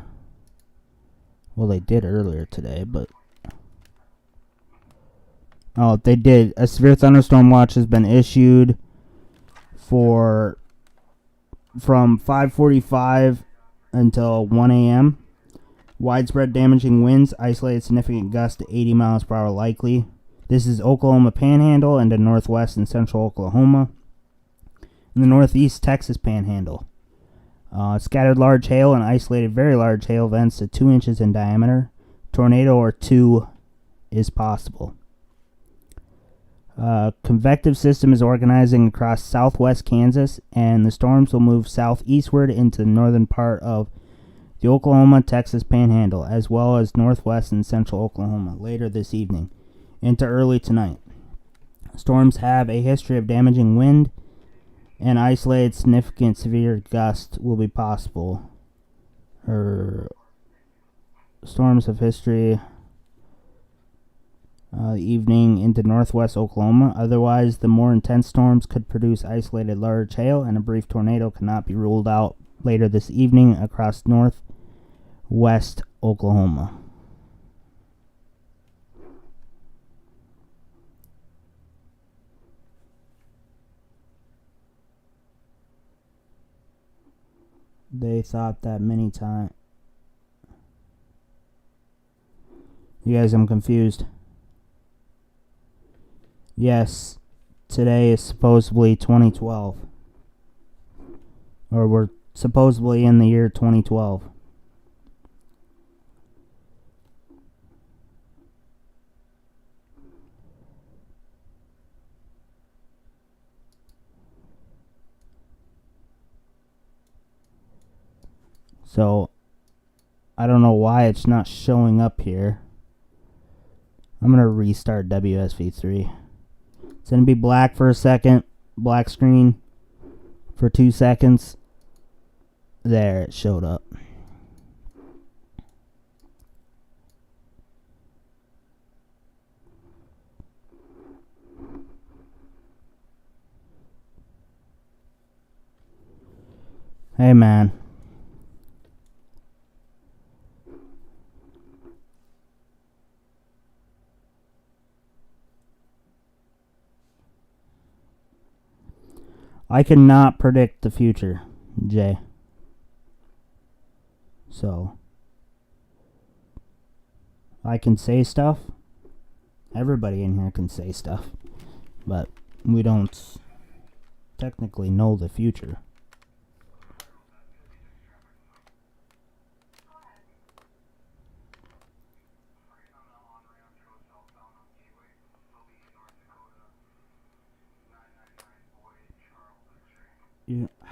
Well, they did earlier today, but... Oh, they did. A severe thunderstorm watch has been issued from 5:45 until 1 a.m. Widespread damaging winds, isolated significant gusts to 80 miles per hour likely. This is Oklahoma Panhandle and the northwest and central Oklahoma. In the northeast Texas Panhandle. Scattered large hail and isolated very large hail events to 2 inches in diameter. Tornado or 2 is possible. Convective system is organizing across southwest Kansas, and the storms will move southeastward into the northern part of the Oklahoma-Texas Panhandle, as well as northwest and central Oklahoma later this evening into early tonight. Storms have a history of damaging wind, and isolated significant severe gusts will be possible. Storms of history... evening into northwest Oklahoma. Otherwise, the more intense storms could produce isolated large hail, and a brief tornado cannot be ruled out later this evening across northwest Oklahoma. They thought that many times. You guys, I'm confused. Yes, today is supposedly 2012. Or we're supposedly in the year 2012. So, I don't know why it's not showing up here. I'm going to restart WSV3. It's going to be black for a second. Black screen for 2 seconds. There, it showed up. Hey, man. I cannot predict the future, Jay. So, I can say stuff. Everybody in here can say stuff. But we don't technically know the future.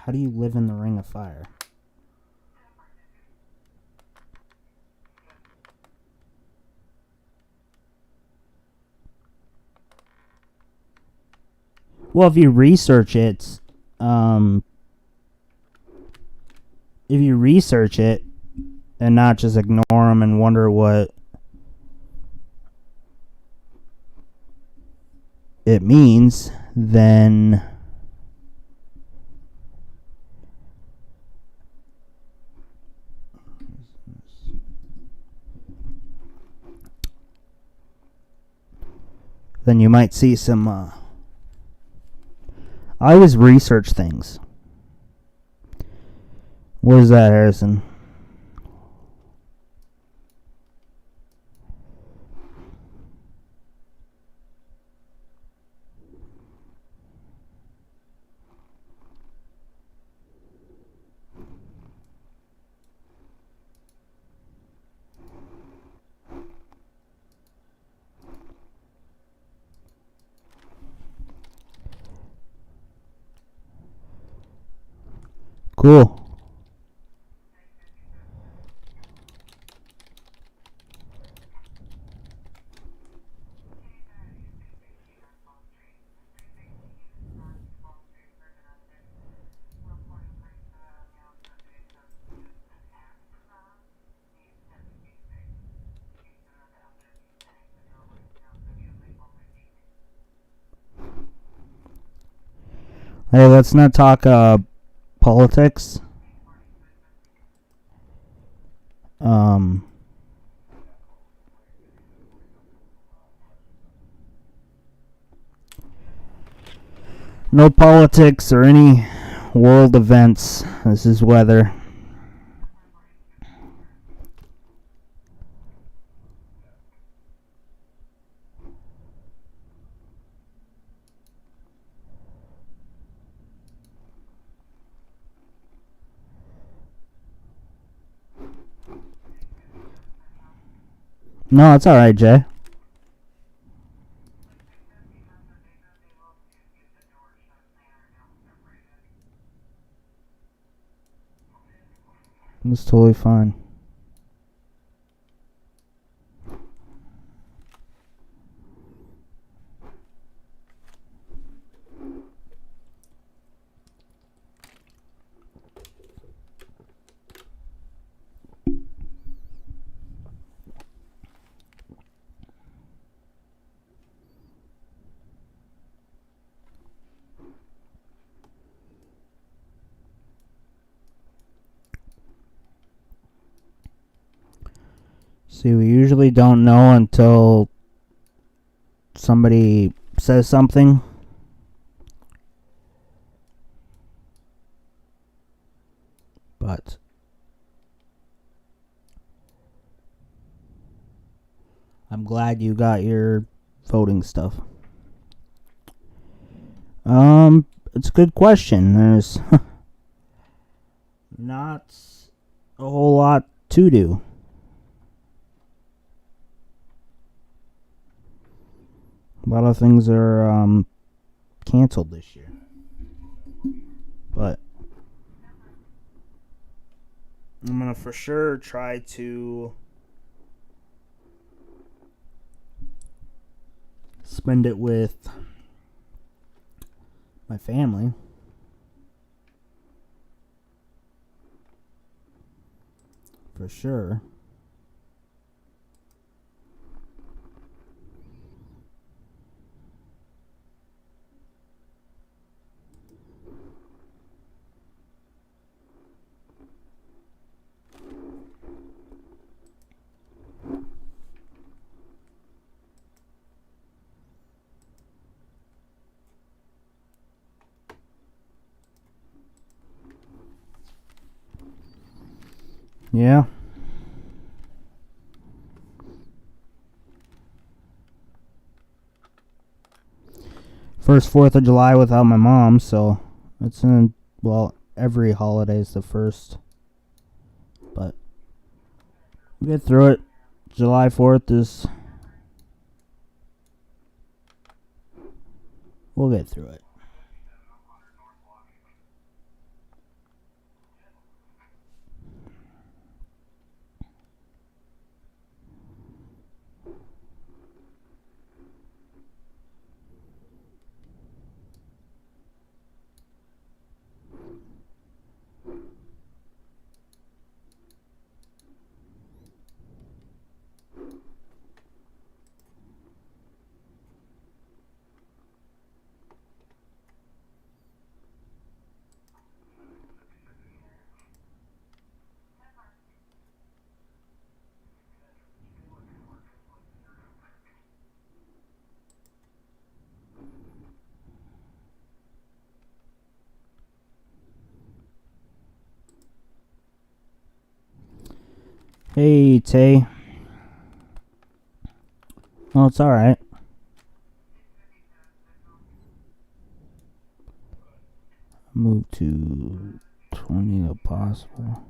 How do you live in the ring of fire? Well, if you research it, and not just ignore them and wonder what it means, then you might see some. I always research things. What is that, Harrison? Cool. Hey, let's not talk politics. No politics or any world events. This is weather. No, it's alright, Jay. It's totally fine. See, we usually don't know until somebody says something. But I'm glad you got your voting stuff. It's a good question. There's not a whole lot to do. A lot of things are canceled this year. But I'm going to for sure try to spend it with my family. For sure. Yeah. First 4th of July without my mom, so it's in, well, every holiday is the first. But we'll get through it. July 4th is... We'll get through it. Hey, Tay. Oh, it's alright. Move to 20 if possible.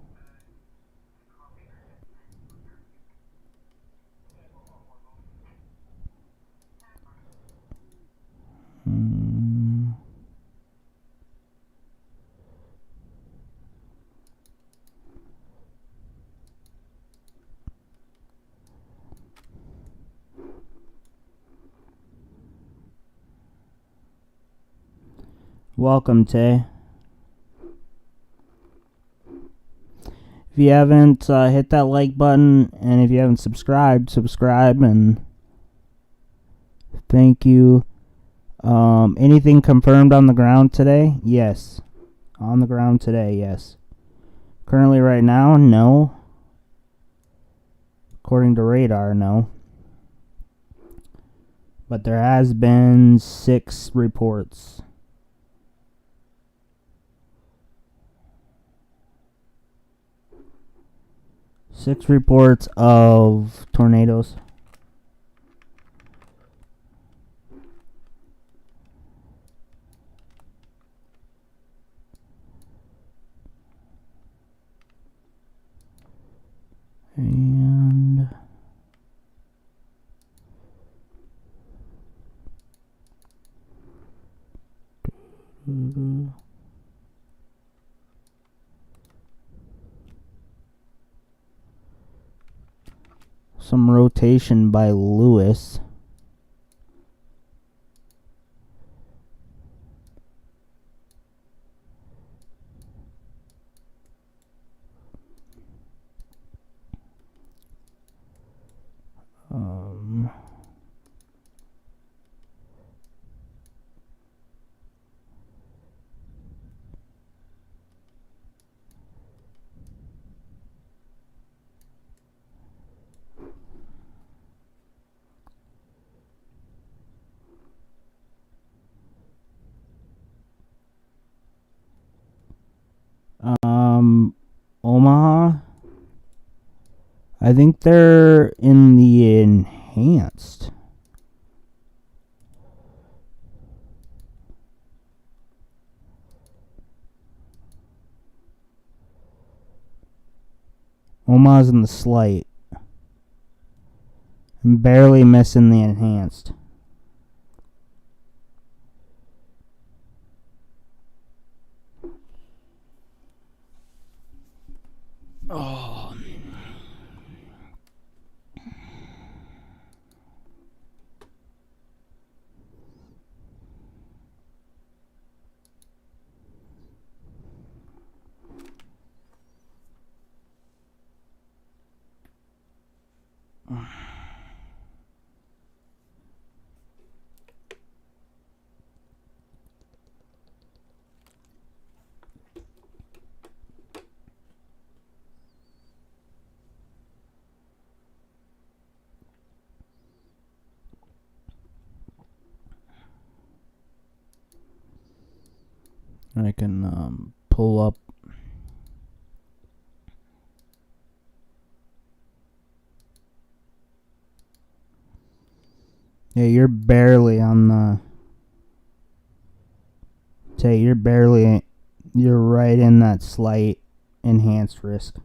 Welcome, Tay. If you haven't hit that like button, and if you haven't subscribed, subscribe, and thank you. Anything confirmed on the ground today? Yes. On the ground today, yes. Currently right now, no. According to radar, no. But there has been 6 reports. Six reports of tornadoes. And some rotation by Lewis. Omaha. I think they're in the enhanced. Omaha's in the slight. I'm barely missing the enhanced. Oh. I can pull up. Yeah, you're barely on the. Say you're barely. You're right in that slight enhanced risk.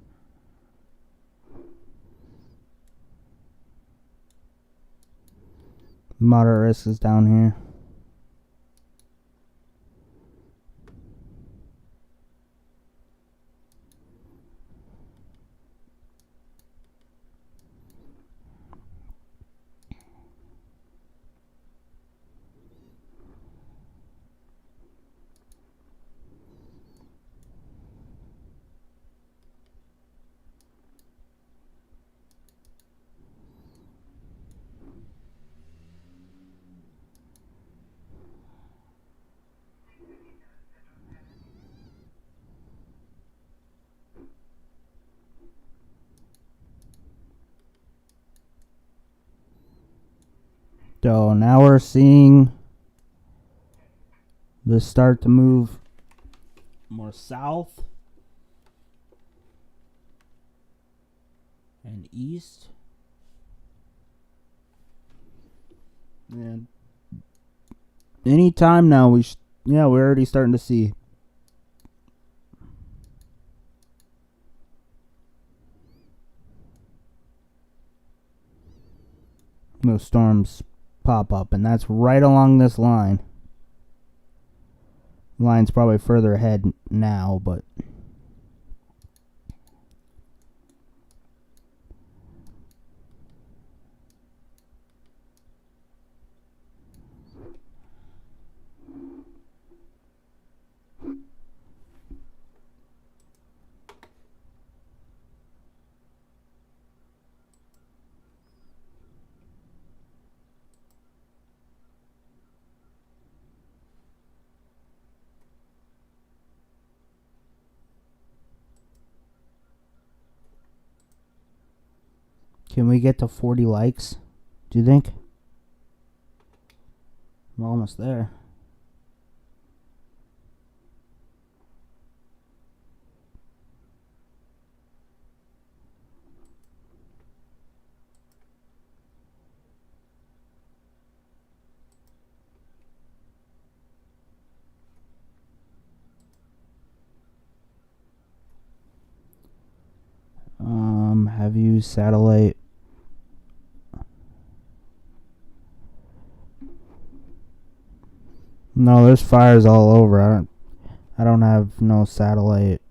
Moderate risk is down here. So now we're seeing this start to move more south. And and east. And anytime now, we're already starting to see those storms pop up, and that's right along this line. Line's probably further ahead now, but can we get to 40 likes? Do you think? We're almost there. Have you satellite? No, there's fires all over. I don't have no satellite.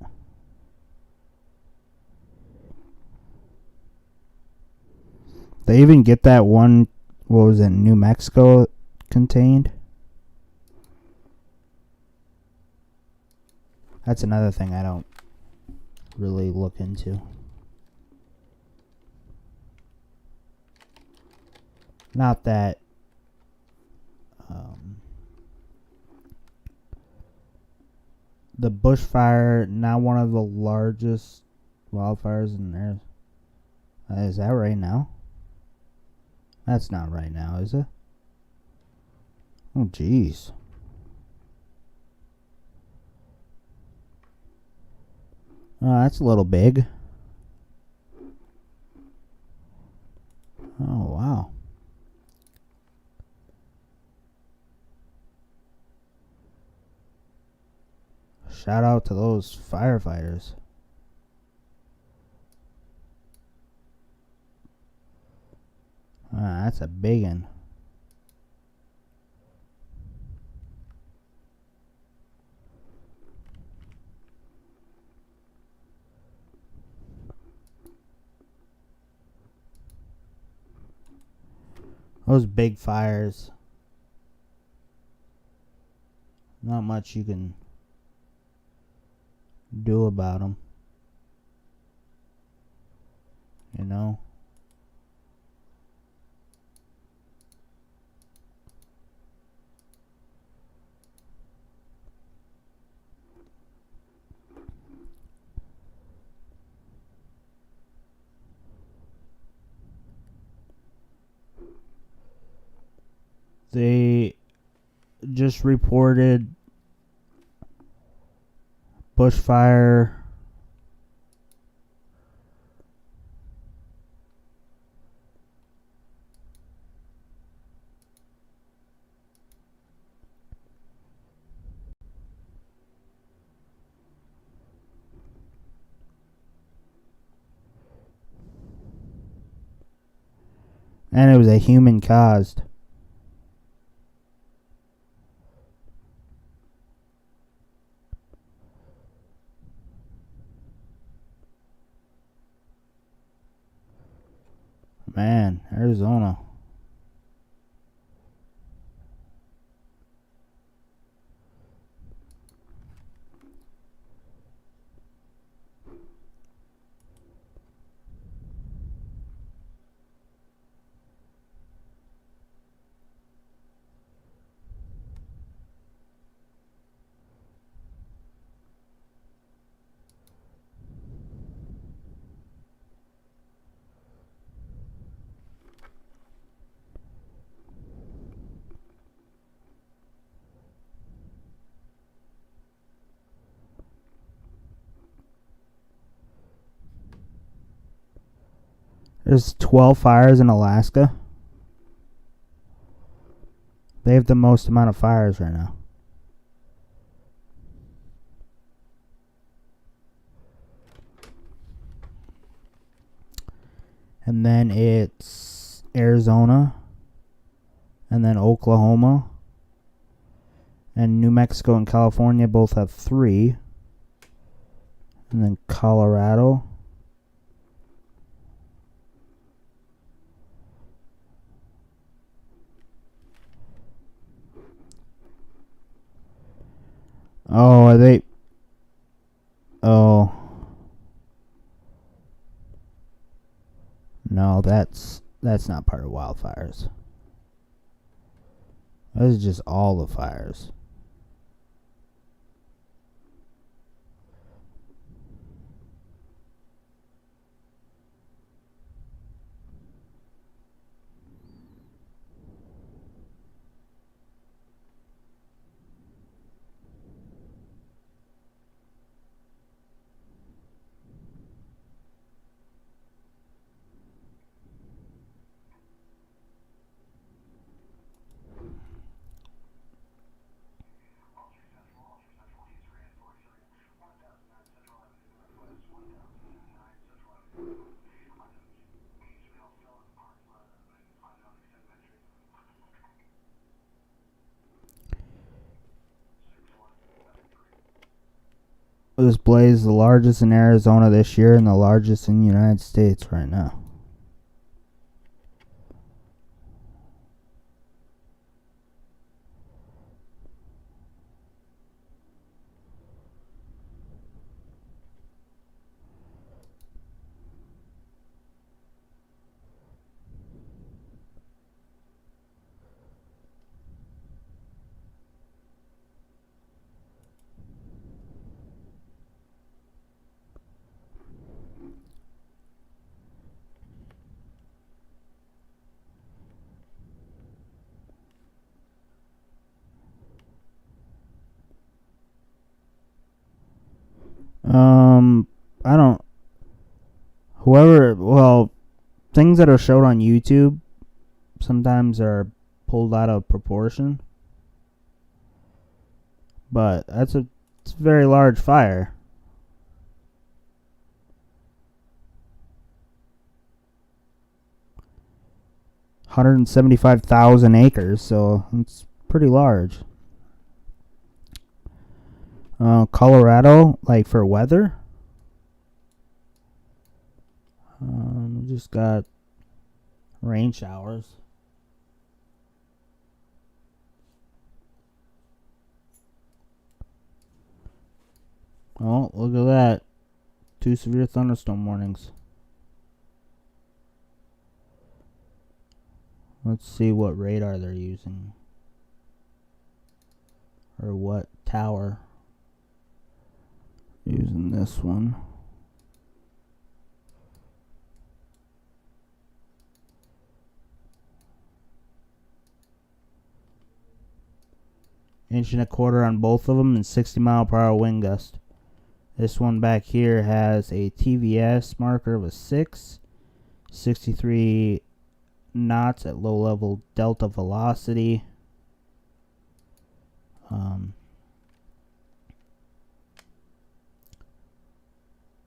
They even get that one, what was it, New Mexico contained? That's another thing I don't really look into. Not that the bushfire, not one of the largest wildfires in there. Is that right now? That's not right now, is it? Oh, jeez. That's a little big. Oh, wow. Shout out to those firefighters. That's a big one. Those big fires. Not much you can do about them. You know? They just reported bushfire and it was a human caused. Man, Arizona. There's 12 fires in Alaska. They have the most amount of fires right now. And then it's Arizona. And then Oklahoma. And New Mexico and California both have 3. And then Colorado. Oh, are they? Oh. No, that's not part of wildfires. This is just all the fires. This blaze is the largest in Arizona this year and the largest in the United States right now. I don't. Things that are showed on YouTube sometimes are pulled out of proportion. But it's a very large fire. $175,000 acres, so it's pretty large. Colorado, like for weather, we just got rain showers. Oh, look at that. 2 severe thunderstorm warnings. Let's see what radar they're using. Or what tower. Using this one. Inch and a quarter on both of them and 60-mile-per-hour wind gust. This one back here has a TVS marker of a 6, 63 knots at low level delta velocity.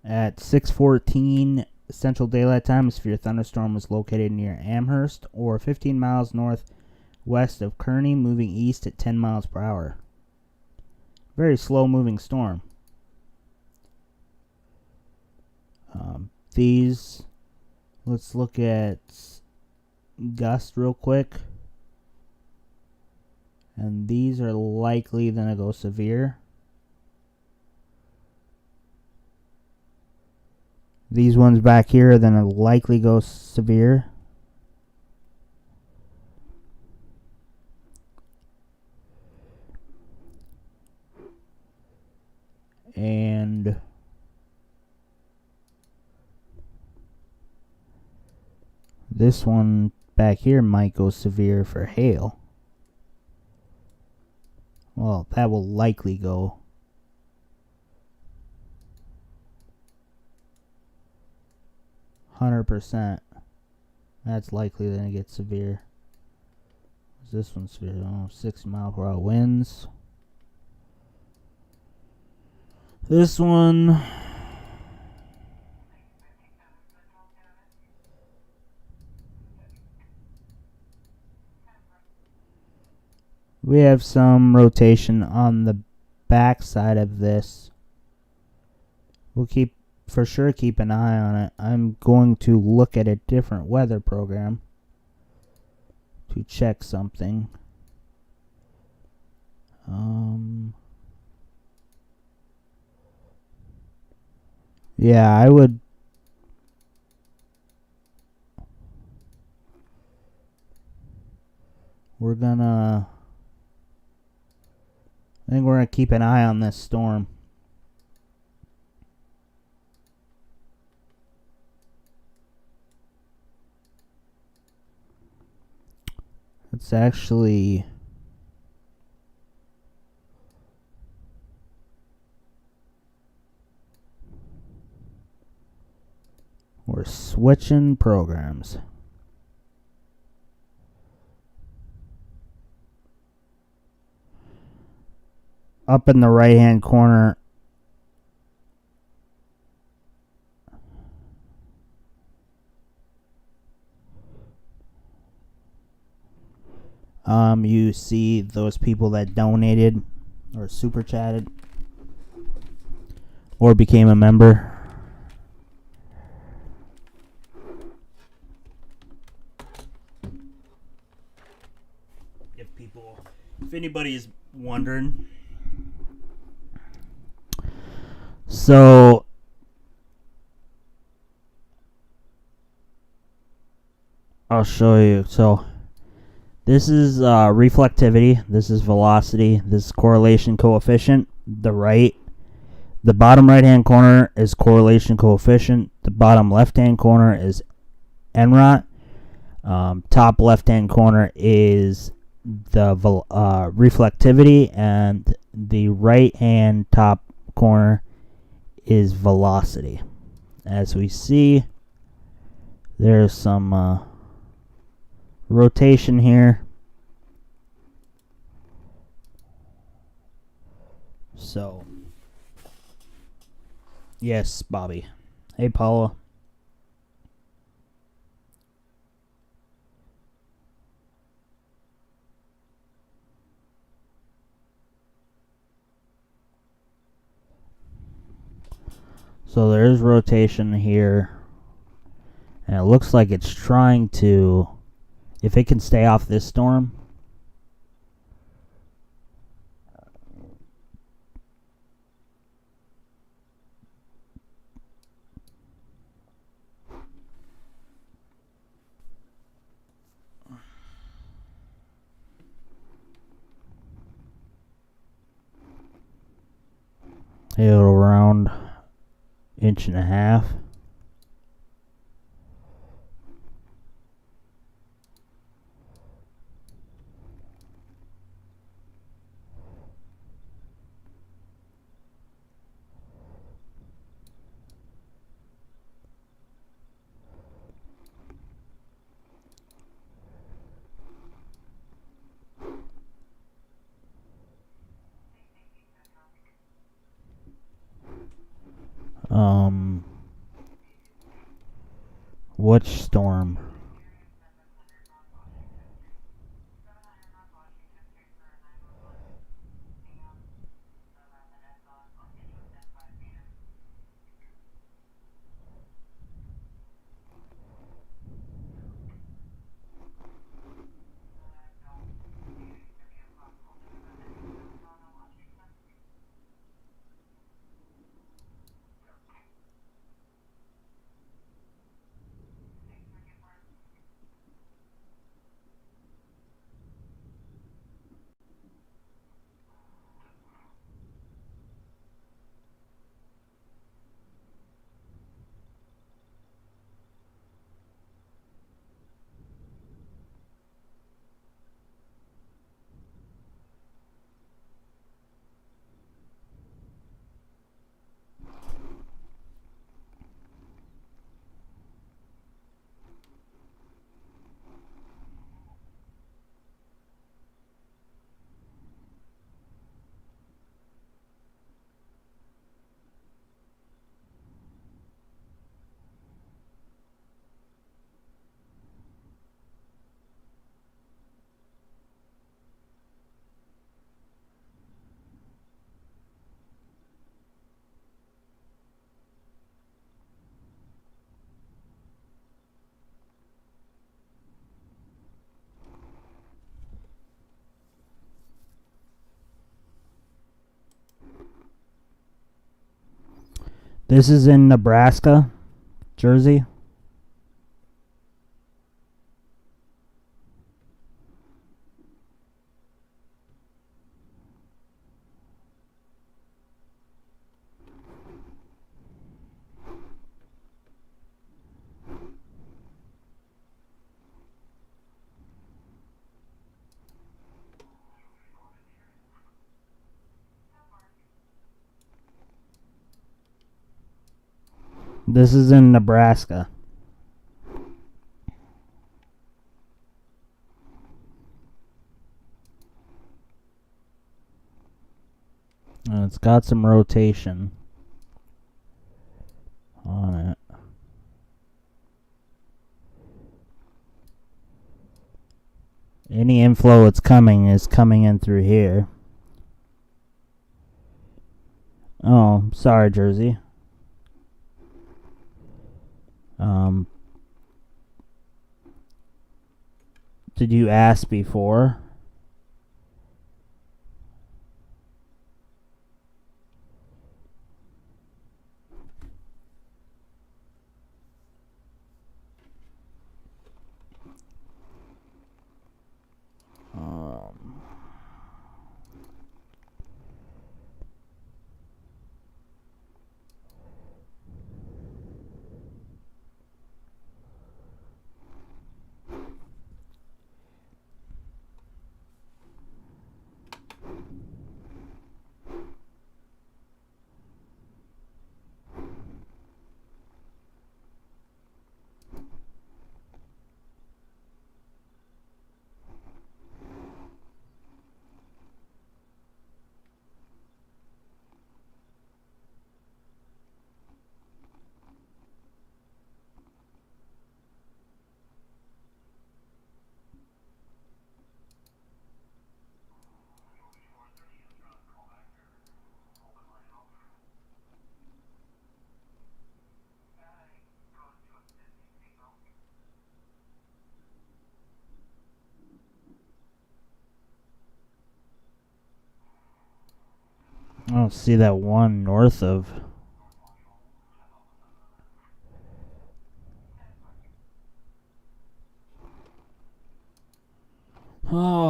At 6:14 Central Daylight Time, a severe thunderstorm was located near Amherst, or 15 miles northwest of Kearney, moving east at 10 miles per hour. Very slow-moving storm. Let's look at gust real quick. And these are likely going to go severe. These ones back here are going to likely go severe. And this one back here might go severe for hail. Well, that will likely go 100%. That's likely to get severe. This one's severe. 60-mile-per-hour winds. This one. We have some rotation on the back side of this. We'll for sure keep an eye on it. I'm going to look at a different weather program to check something. Yeah, I would. I think we're gonna keep an eye on this storm. It's actually we're switching programs. Up in the right-hand corner, you see those people that donated or super chatted or became a member. If anybody is wondering. So I'll show you. So this is reflectivity. This is velocity. This is correlation coefficient. The bottom right-hand corner is correlation coefficient. The bottom left-hand corner is NROT. Top left-hand corner is the reflectivity, and the right-hand top corner is velocity. As we see, there's some rotation here. So, yes, Bobby. Hey, Paula. So there's rotation here, and it looks like it's trying to, if it can stay off this storm, it'll around 1.5 inches. Which storm? This is in Nebraska, Jersey. This is in Nebraska. And it's got some rotation on it. Any inflow that's coming is coming in through here. Oh, sorry, Jersey. Did you ask before? I don't see that one north of. Oh.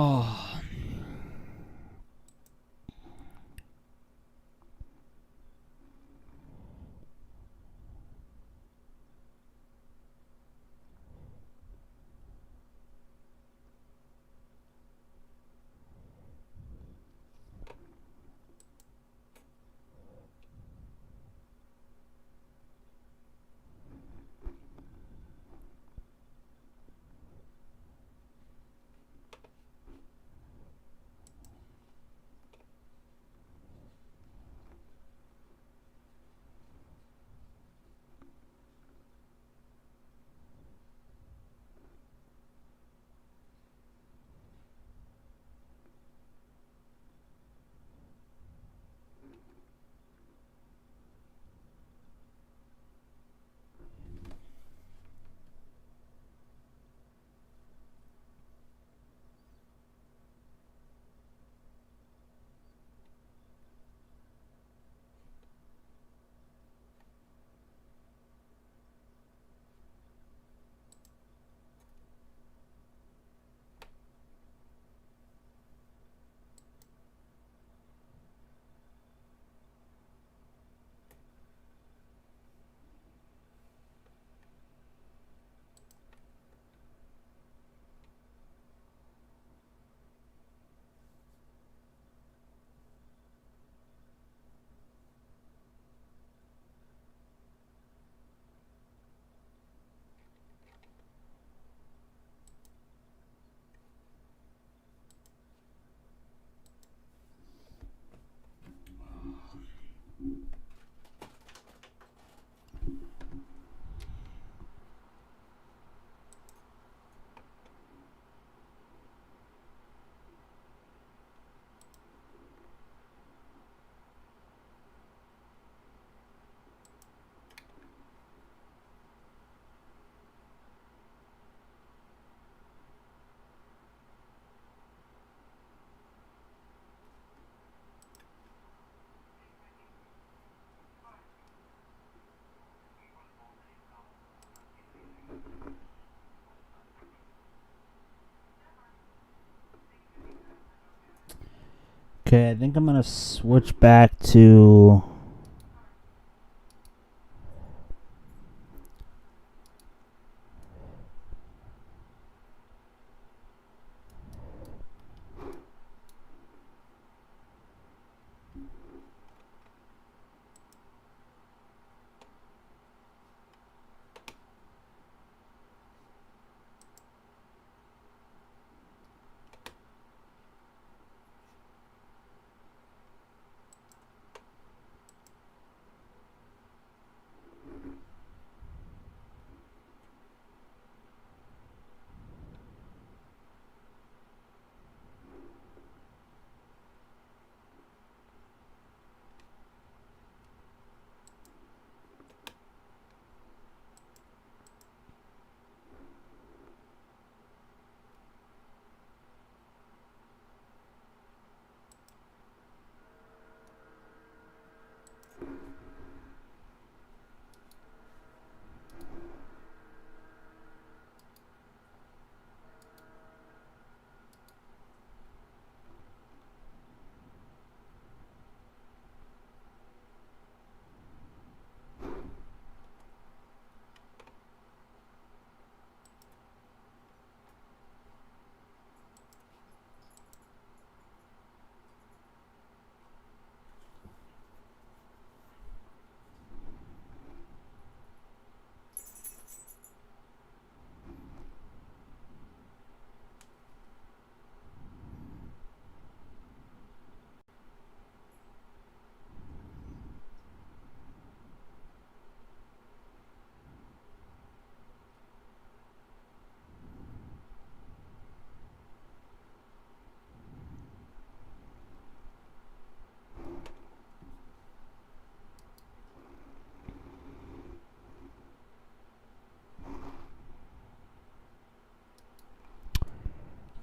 Okay, I think I'm gonna switch back to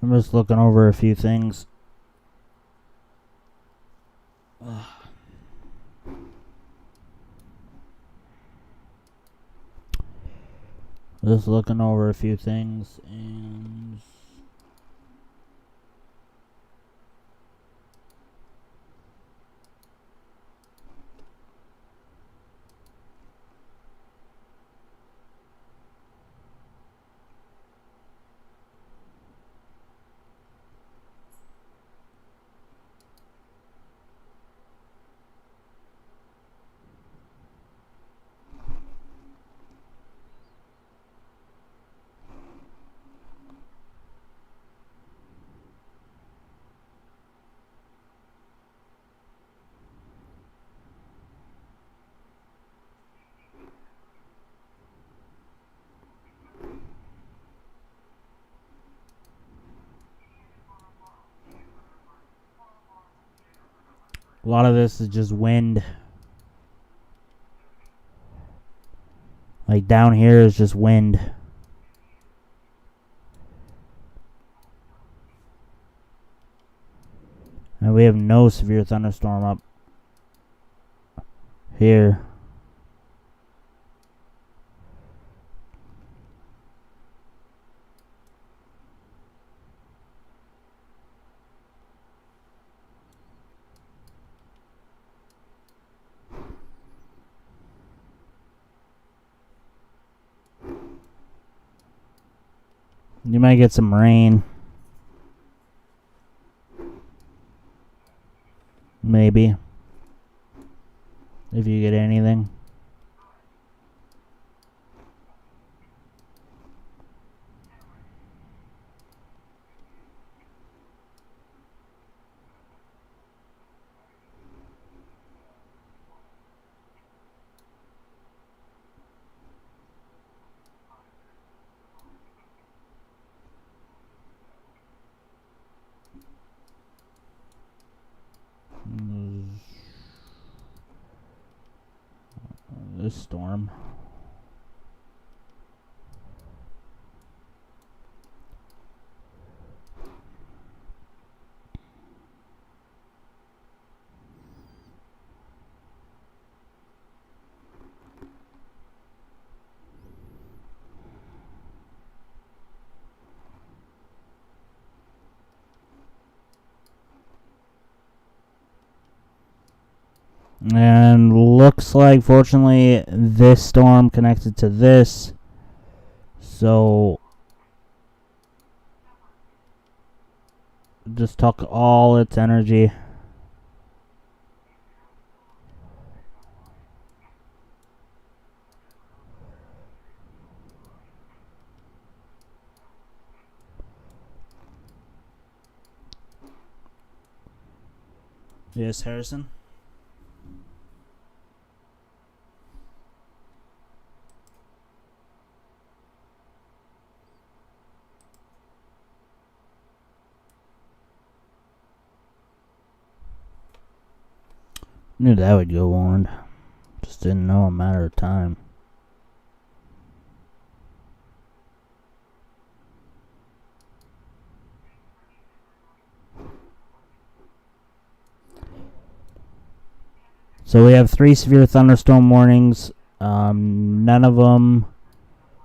I'm just looking over a few things. Just looking over a few things and a lot of this is just wind. Like down here is just wind. And we have no severe thunderstorm up here. You might get some rain. Maybe. If you get anything. This storm. And looks like, fortunately, this storm connected to this. So, just took all its energy. Yes, Harrison? Knew that would go on. Just didn't know a matter of time. So we have 3 severe thunderstorm warnings. None of them.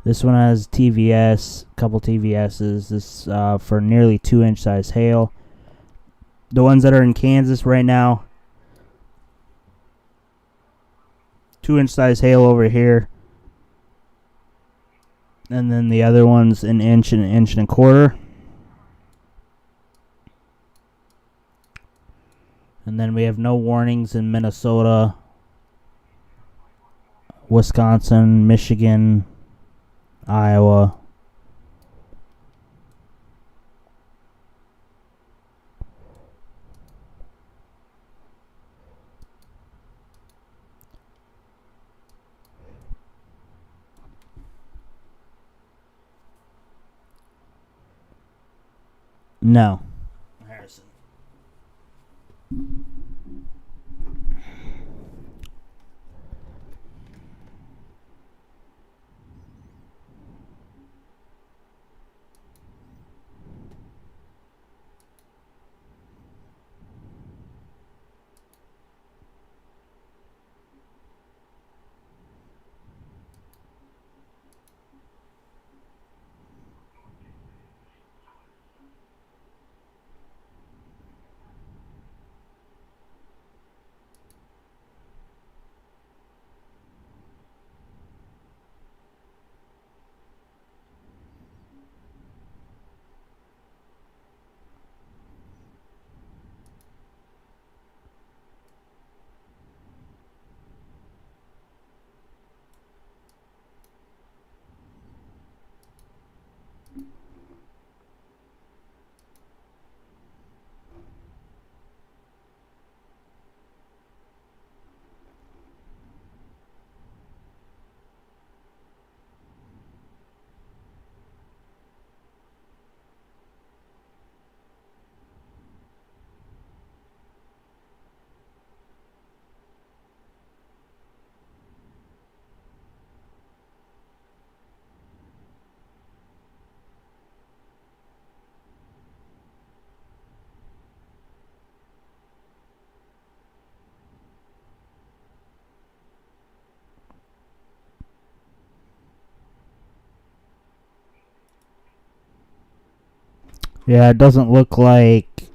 This one has TVS, a couple TVSs. This for nearly 2-inch size hail. The ones that are in Kansas right now, 2-inch size hail over here. And then the other one's an inch and a quarter. And then we have no warnings in Minnesota, Wisconsin, Michigan, Iowa. No. Harrison. Yeah, it doesn't look like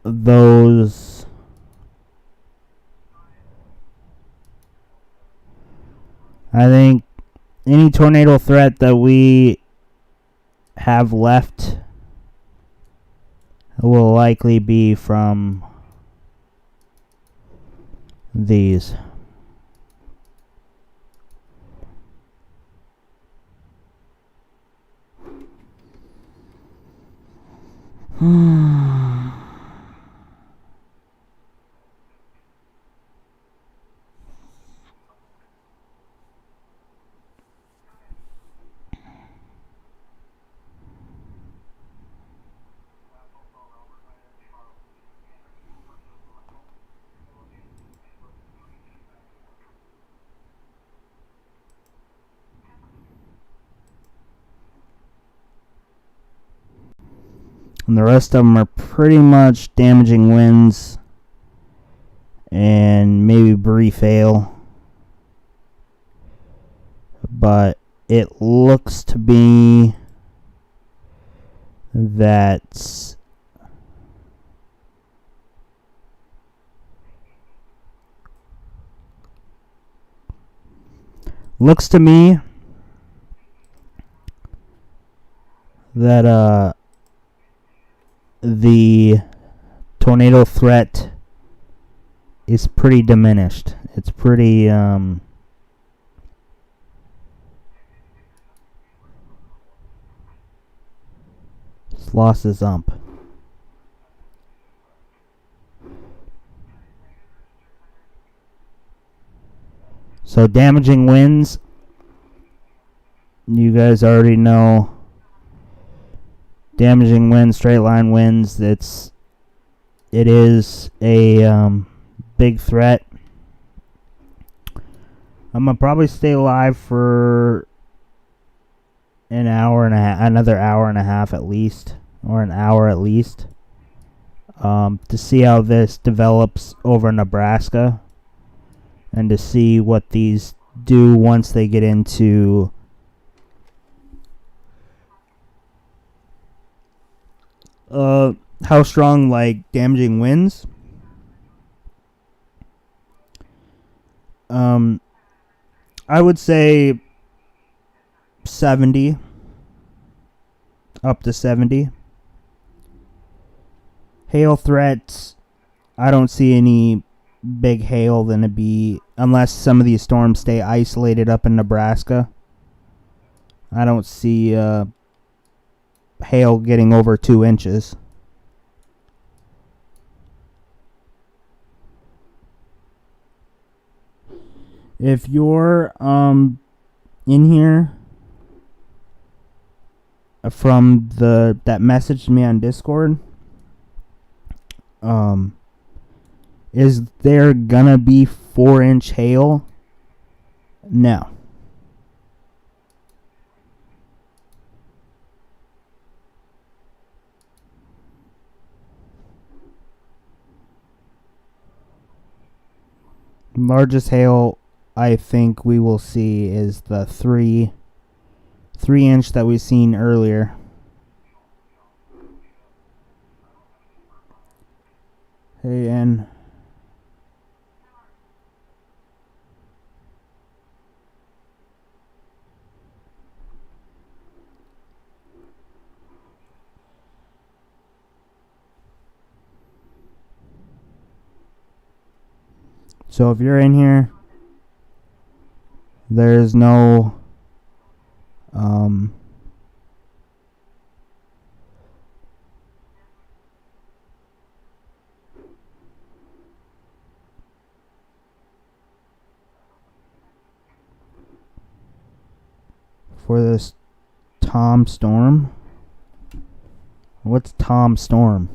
those. I think any tornado threat that we have left will likely be from these. And the rest of them are pretty much damaging winds and maybe brief hail. But it looks to be that Looks to me that the tornado threat is pretty diminished. It's pretty it's lost its ump. So damaging winds, you guys already know. Damaging winds, straight line winds, it is a big threat. I'm gonna probably stay live for an hour and a half, another hour and a half at least, or an hour at least, to see how this develops over Nebraska, and to see what these do once they get into how strong, like, damaging winds. I would say 70, up to 70. Hail threats, I don't see any big hail than it be, unless some of these storms stay isolated up in Nebraska. I don't see hail getting over 2 inches. If you're in here from that messaged me on Discord, is there gonna be 4-inch hail? No. Largest hail I think we will see is the 3-inch that we've seen earlier. Hey, and so if you're in here, there's no for this Tom Storm. What's Tom Storm?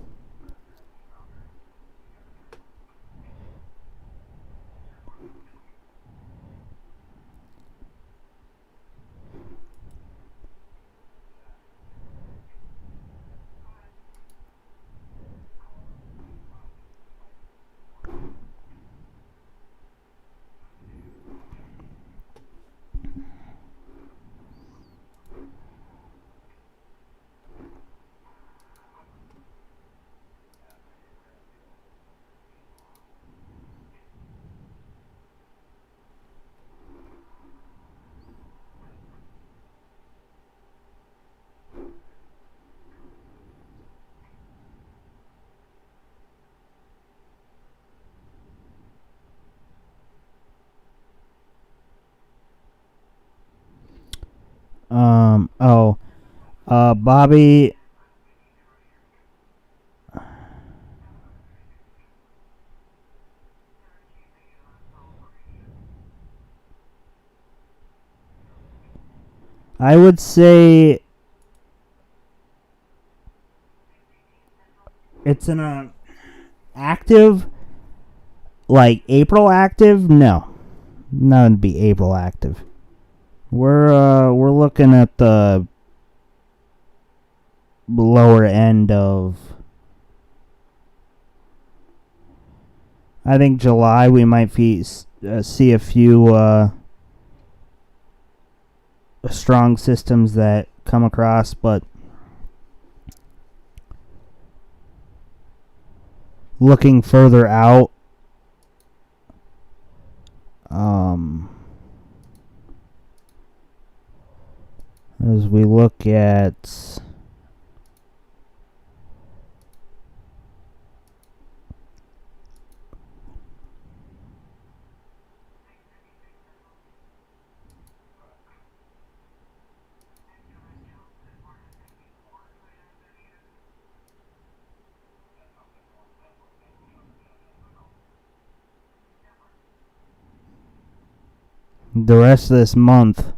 Bobby. I would say it's an active, like April active. No, not would be April active. We're looking at the lower end of, I think, July. We might see a few strong systems that come across, but looking further out, as we look at the rest of this month,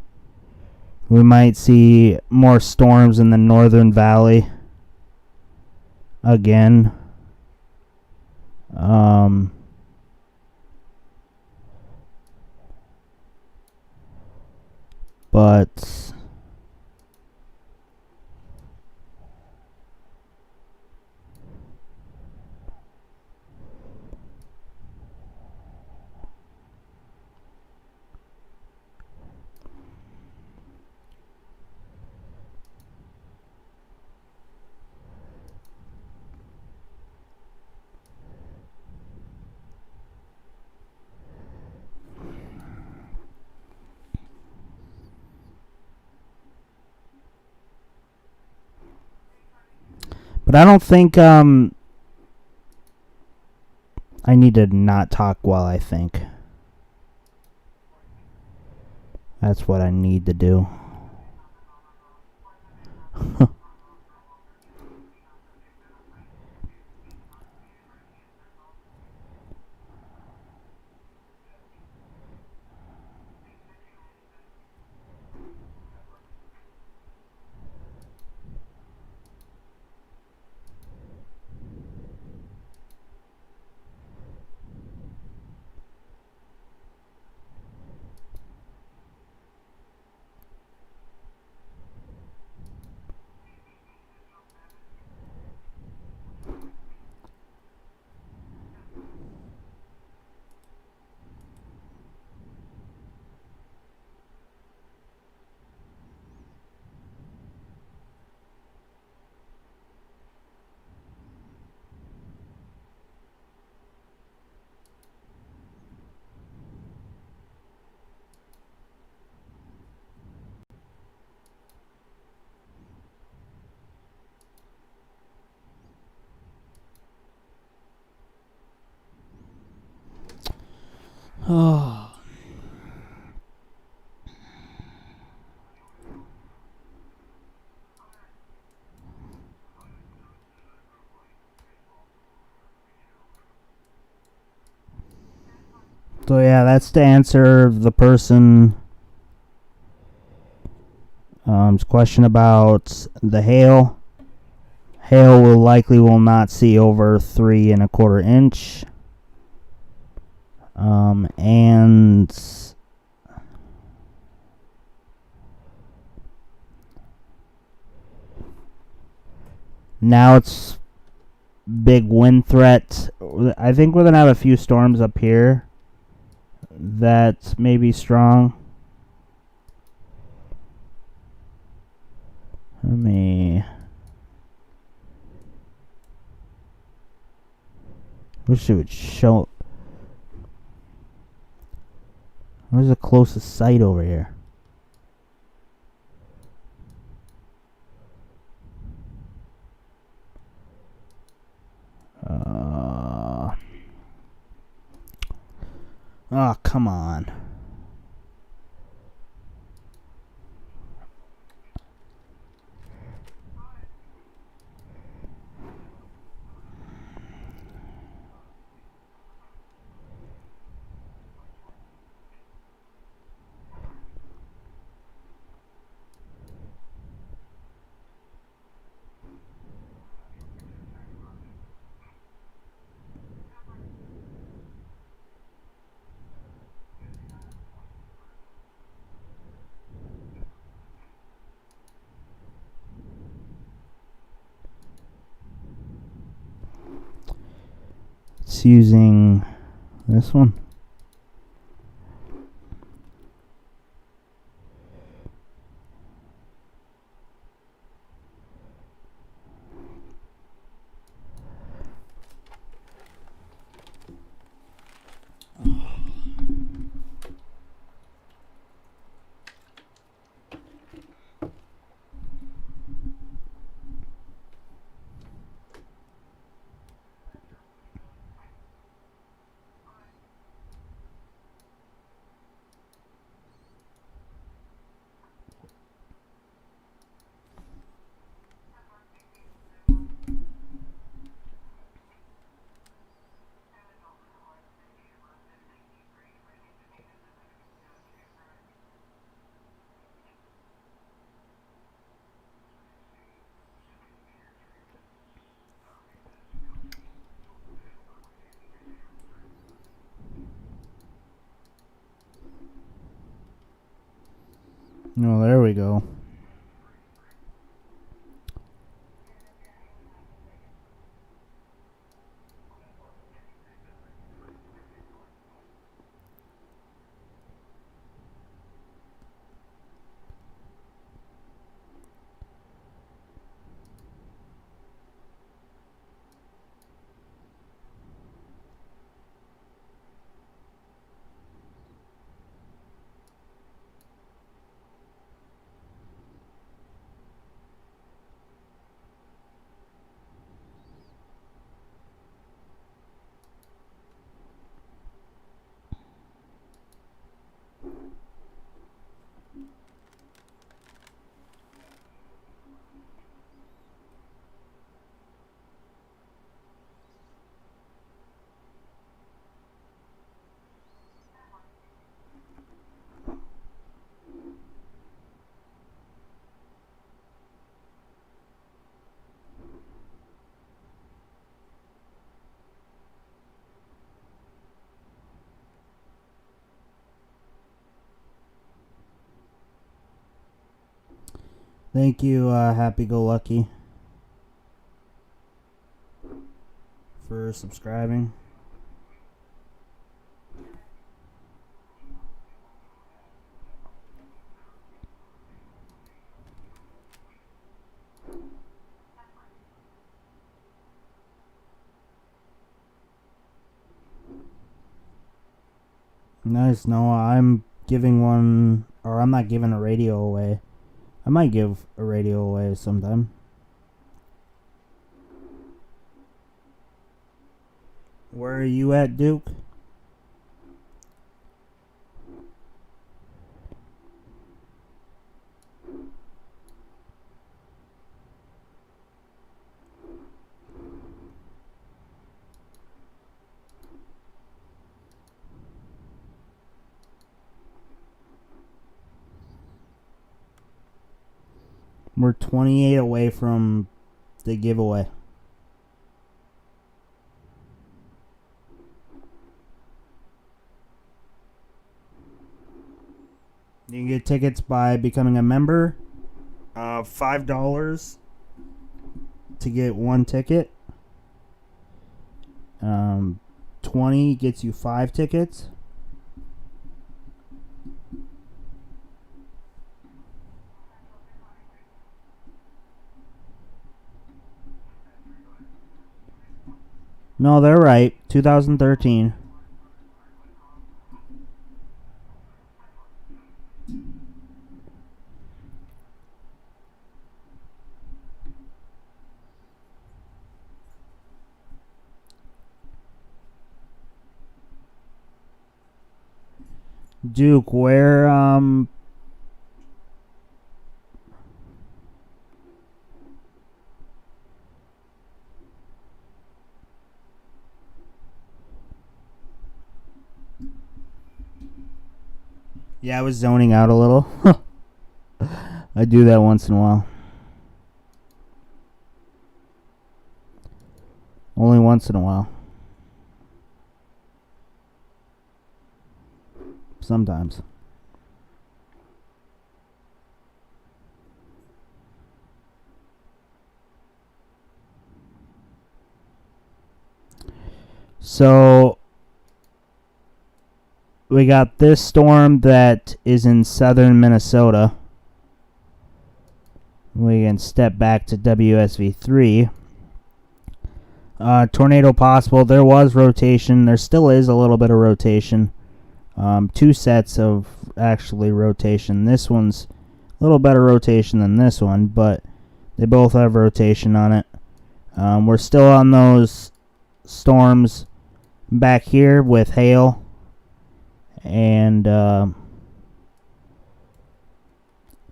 we might see more storms in the northern valley again. But I don't think I need to not talk while I think. That's what I need to do. Oh. So yeah, that's to answer the person's question about the hail. Hail will not see over 3¼ inch. And now it's big wind threat. I think we're gonna have a few storms up here that may be strong. Wish it would show. Where's the closest site over here? Oh, come on. It's using this one. Oh, there we go. Thank you, Happy Go Lucky, for subscribing. Nice. No, I'm giving one, or I'm not giving a radio away. I might give a radio away sometime. Where are you at, Duke? We're 28 away from the giveaway. You can get tickets by becoming a member. $5 to get one ticket. 20 gets you 5 tickets. No, they're right. 2013. Duke, where yeah, I was zoning out a little. I do that once in a while. Only once in a while. Sometimes. So we got this storm that is in southern Minnesota. We can step back to WSV3. Tornado possible. There was rotation. There still is a little bit of rotation. 2 sets of actually rotation. This one's a little better rotation than this one, but they both have rotation on it. We're still on those storms back here with hail and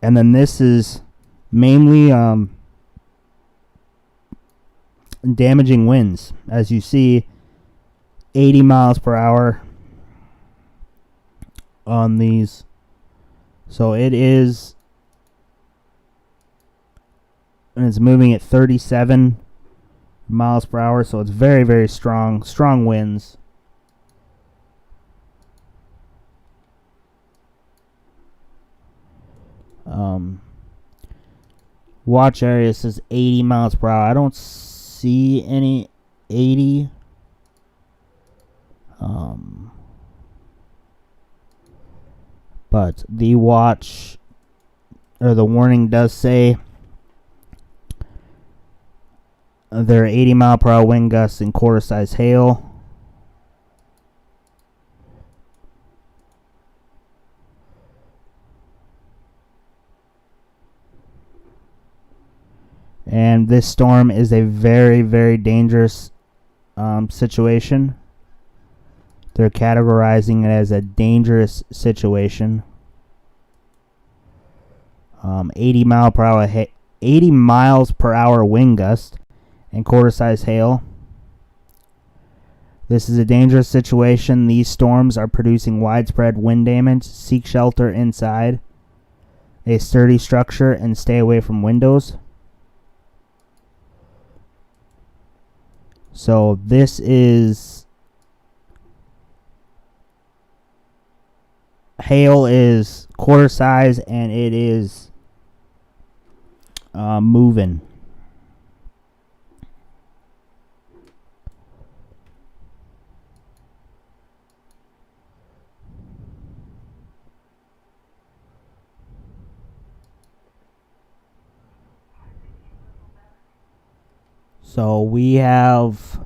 then this is mainly damaging winds. As you see, 80 miles per hour on these. So it is, and it's moving at 37 miles per hour, so it's very, very strong winds. Watch area says 80 miles per hour. I don't see any 80. But the watch or the warning does say there are 80 mile per hour wind gusts and quarter size hail. And this storm is a very, very dangerous situation. They're categorizing it as a dangerous situation. 80 miles per hour wind gust and quarter size hail. This is a dangerous situation. These storms are producing widespread wind damage. Seek shelter inside a sturdy structure and stay away from windows. So this is hail is quarter size and it is moving. So we have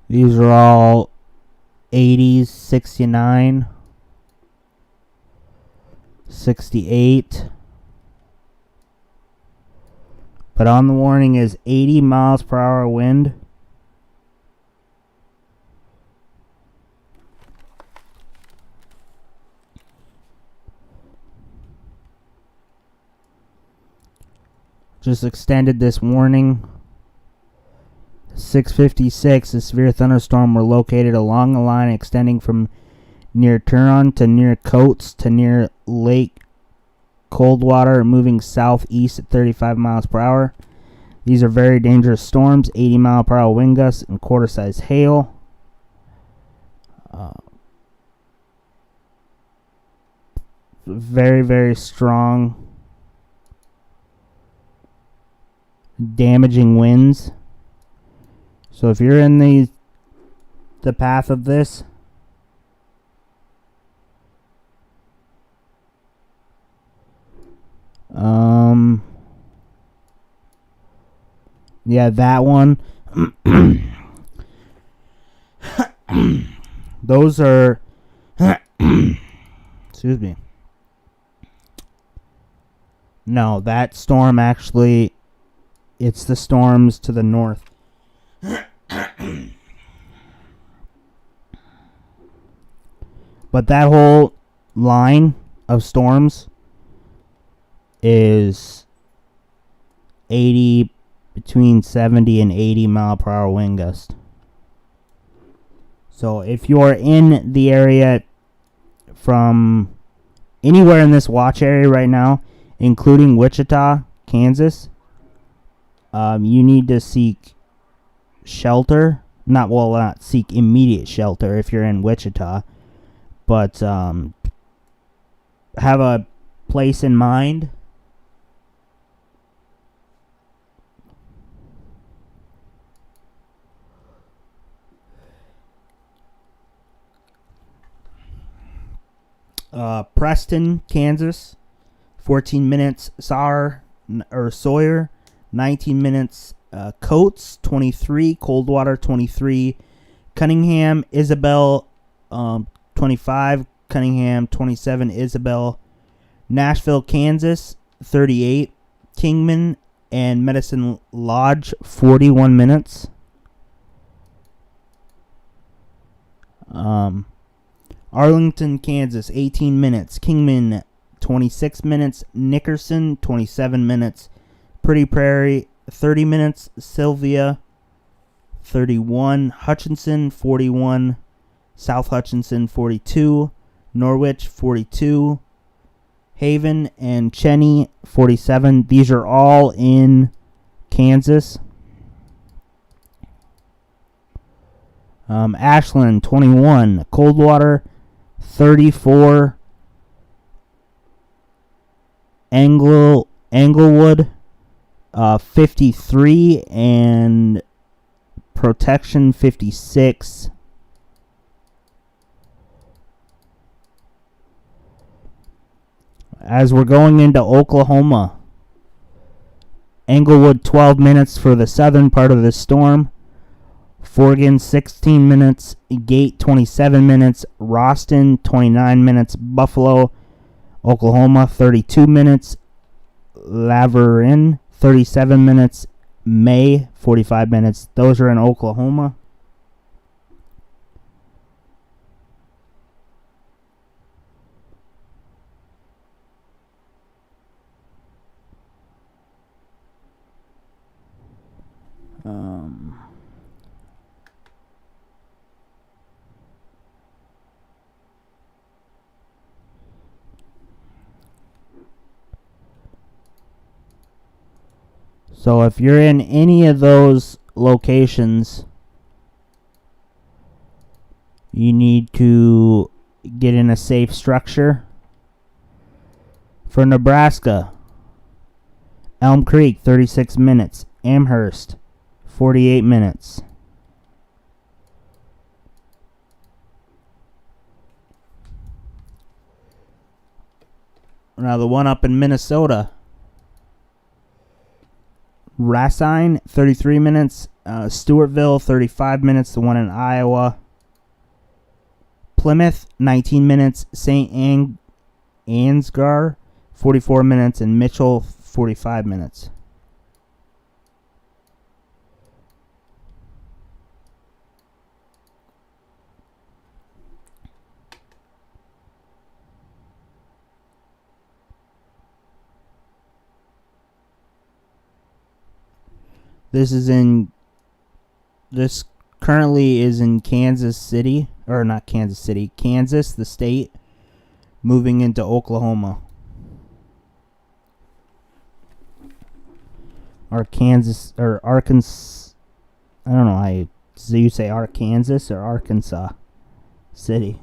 these are all 80s, 69, 68. But on the warning is 80 miles per hour wind. Just extended this warning. 6:56, a severe thunderstorm were located along a line extending from near Turon to near Coates to near Lake Coldwater, moving southeast at 35 miles per hour. These are very dangerous storms, 80 mile per hour wind gusts and quarter size hail. Very, very strong, damaging winds. So if you're in the path of this, yeah, that one. Those are excuse me. No, that storm actually, it's the storms to the north. But that whole line of storms is 80, between 70 and 80 mile per hour wind gust. So if you're in the area from anywhere in this watch area right now, including Wichita, Kansas, you need to seek shelter. Not seek immediate shelter if you're in Wichita, but have a place in mind. Preston, Kansas, 14 minutes. Sawyer, 19 minutes. Coates, 23. Coldwater, 23. Cunningham, Isabel, 25. Cunningham, 27. Isabel. Nashville, Kansas, 38. Kingman and Medicine Lodge, 41 minutes. Arlington, Kansas, 18 minutes. Kingman, 26 minutes. Nickerson, 27 minutes. Pretty Prairie, 30 minutes. Sylvia, 31. Hutchinson, 41. South Hutchinson, 42. Norwich, 42. Haven and Cheney, 47. These are all in Kansas. Ashland, 21. Coldwater, 34. Englewood, 53. And Protection, 56. As we're going into Oklahoma, Englewood 12 minutes for the southern part of the storm. Forgan 16 minutes. Gate 27 minutes. Roston 29 minutes. Buffalo, Oklahoma 32 minutes. Laverin 37 minutes. May 45 minutes. Those are in Oklahoma. So if you're in any of those locations, you need to get in a safe structure. For Nebraska, Elm Creek, 36 minutes. Amherst, 48 minutes. Now the one up in Minnesota, Racine, 33 minutes. Stewartville, 35 minutes. The one in Iowa. Plymouth, 19 minutes. St. Ansgar, 44 minutes. And Mitchell, 45 minutes. This currently is in Kansas City, or not Kansas City, Kansas, the state, moving into Oklahoma. Or Kansas, or Arkansas, I don't know so you say Arkansas or Arkansas City.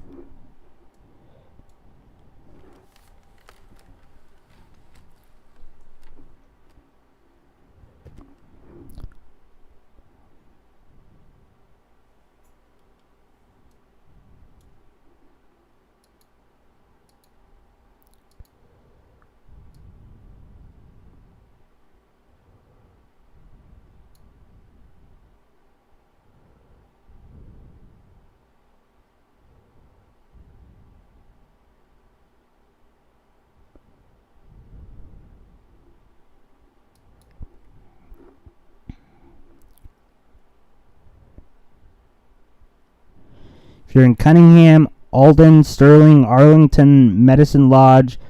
If you're in Cunningham, Alden, Sterling, Arlington, Medicine Lodge,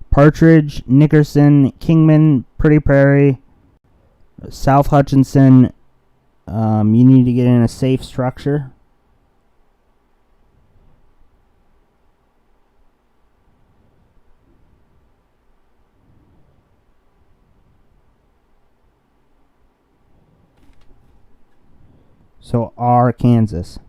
Partridge, Nickerson, Kingman, Pretty Prairie, South Hutchinson, you need to get in a safe structure. So Kansas.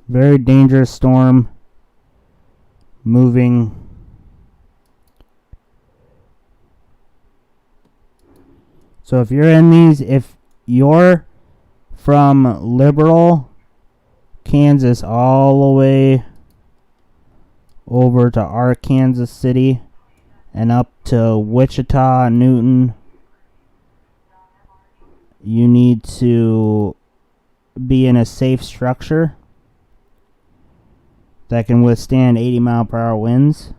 Very dangerous storm. Moving. So if you're in these, if you're from Liberal, Kansas, all the way over to Arkansas City and up to Wichita, Newton, you need to be in a safe structure that can withstand 80-mile-per-hour winds.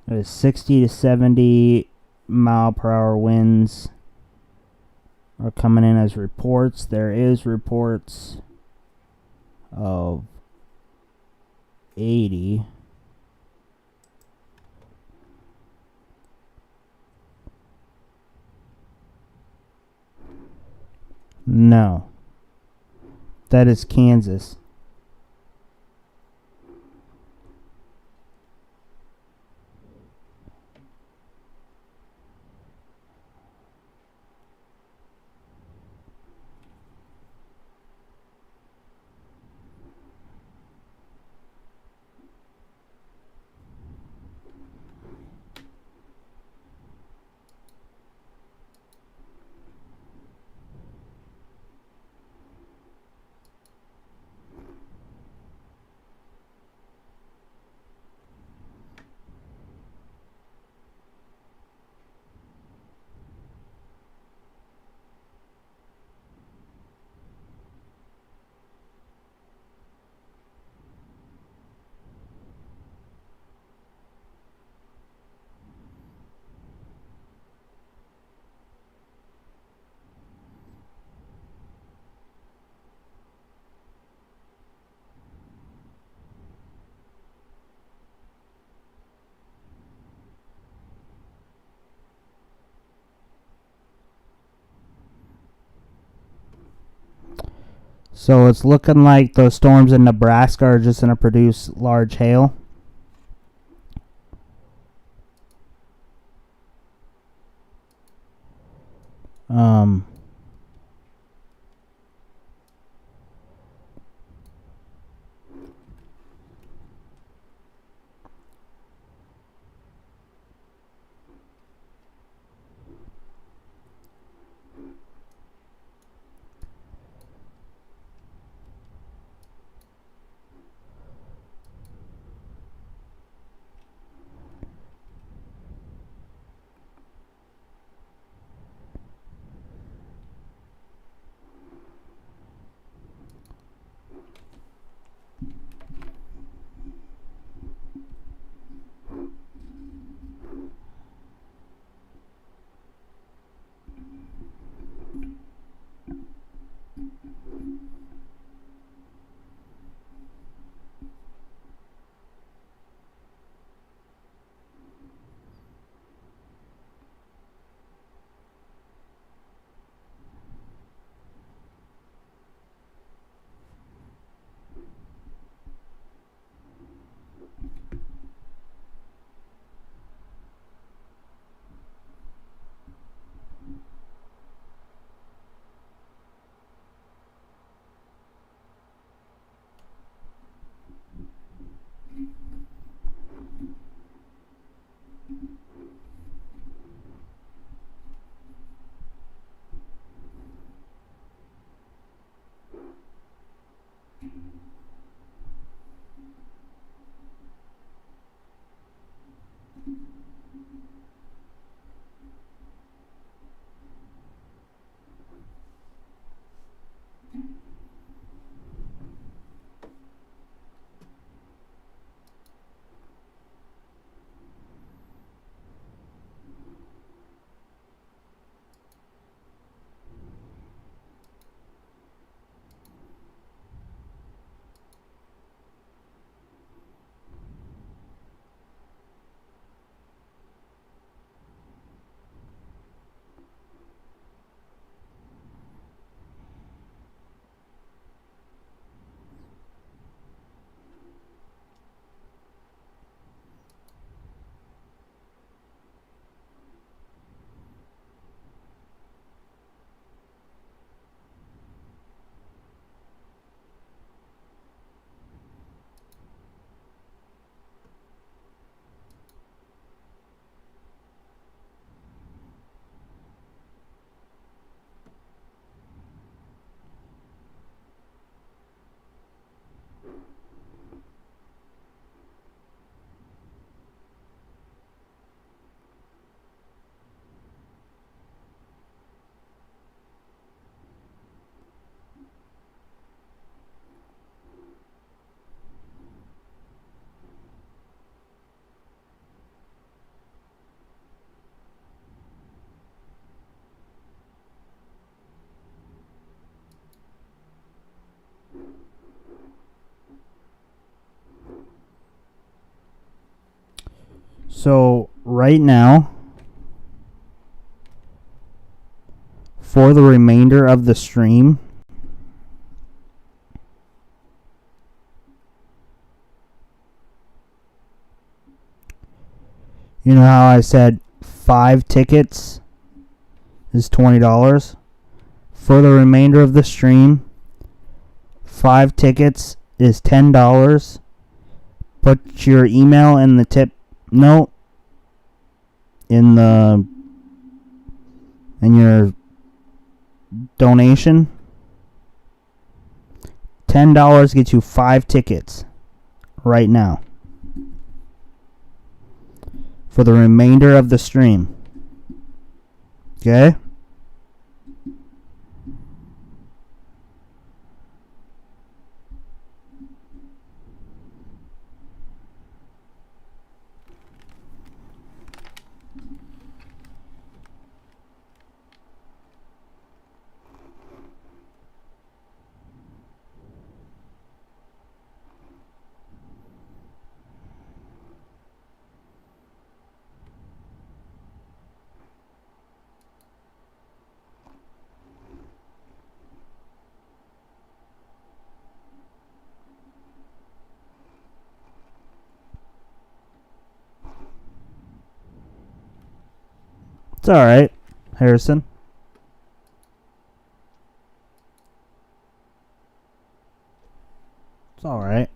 There's 60 to 70 mile per hour winds are coming in as reports. There is reports of 80. No. That is Kansas. So it's looking like those storms in Nebraska are just going to produce large hail. So right now, for the remainder of the stream, you know how I said 5 tickets is $20? For the remainder of the stream, 5 tickets is $10. Put your email in the tip note in your donation. $10 gets you 5 tickets right now for the remainder of the stream. Okay? It's alright, Harrison. It's alright.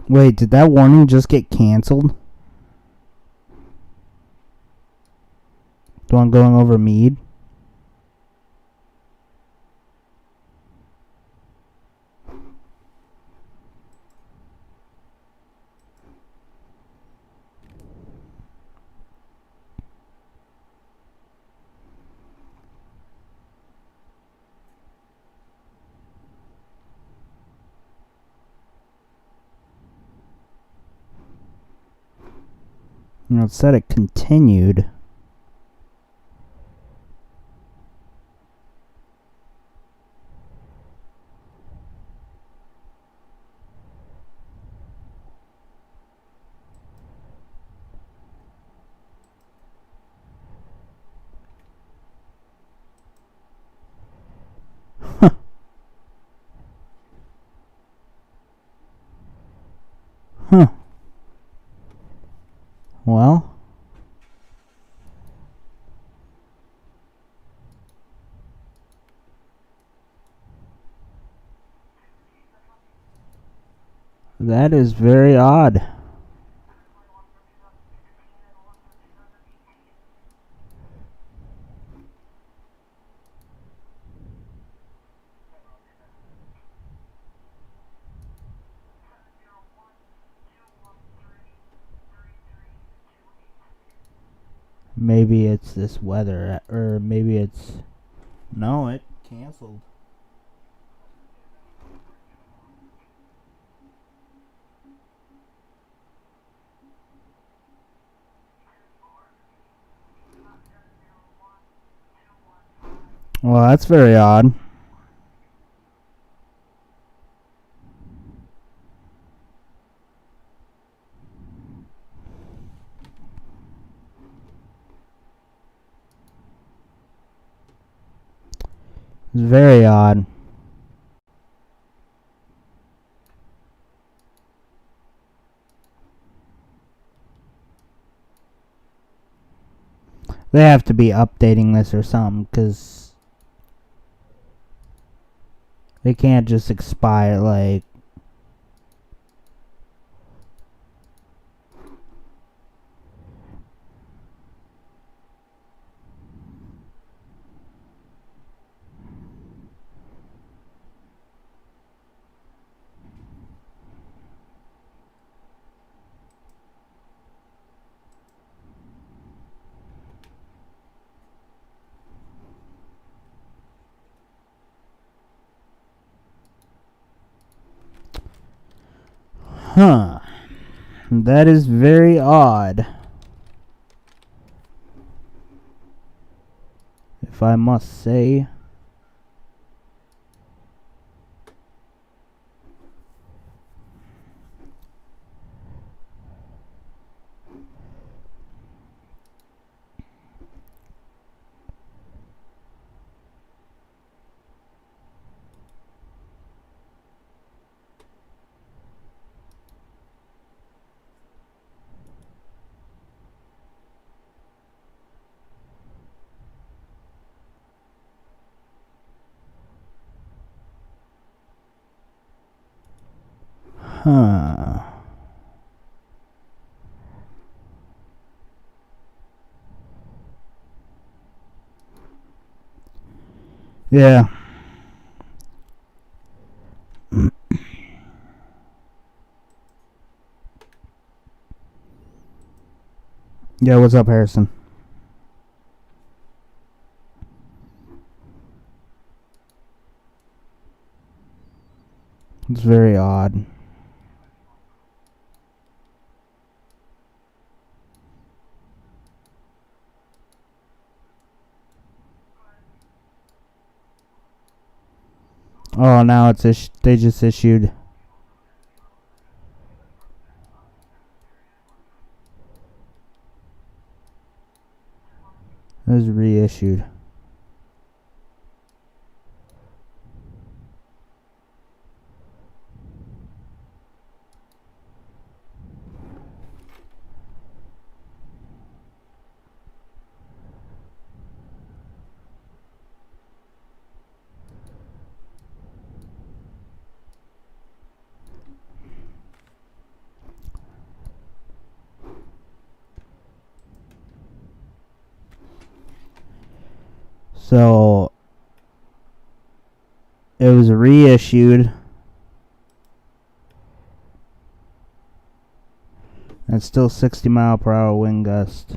Wait, did that warning just get canceled? The one going over Mead? You know, it said it continued. Huh. Huh. Well. That is very odd. Maybe it's this weather, or maybe it's... No, it canceled. Well, that's very odd. It's very odd. They have to be updating this or something, because they can't just expire, like... Huh. That is very odd, if I must say. Huh. Yeah. Yeah, what's up, Harrison? It's very odd. Oh, now it's they just issued. It was reissued. So it was reissued. And it's still 60 mile per hour wind gust.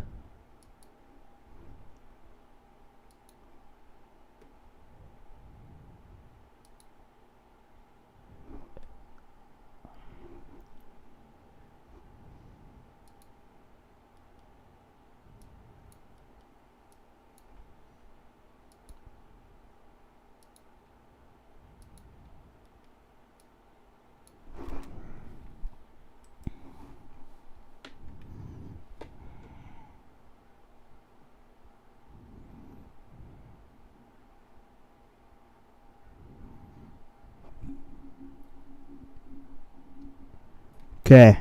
Okay.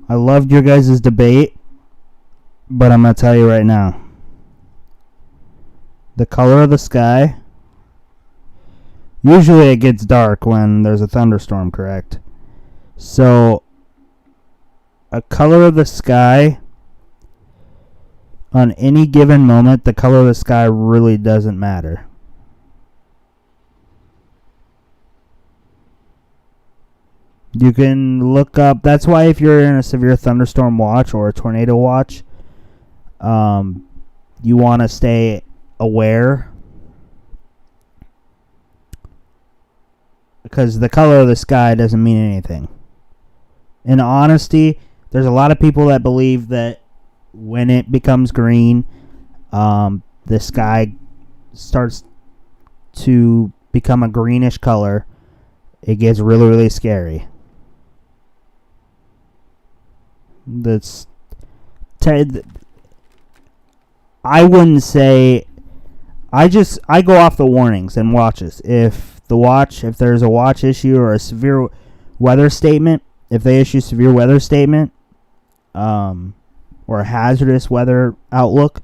I loved your guys' debate, but I'm going to tell you right now. The color of the sky, usually it gets dark when there's a thunderstorm, correct? So, a color of the sky, on any given moment, the color of the sky really doesn't matter. You can look up, that's why if you're in a severe thunderstorm watch or a tornado watch, you want to stay aware, because the color of the sky doesn't mean anything. In honesty, there's a lot of people that believe that when it becomes green, the sky starts to become a greenish color. It gets really, really scary. I wouldn't say. I go off the warnings and watches. If there's a watch issue or a severe weather statement, if they issue severe weather statement, or a hazardous weather outlook,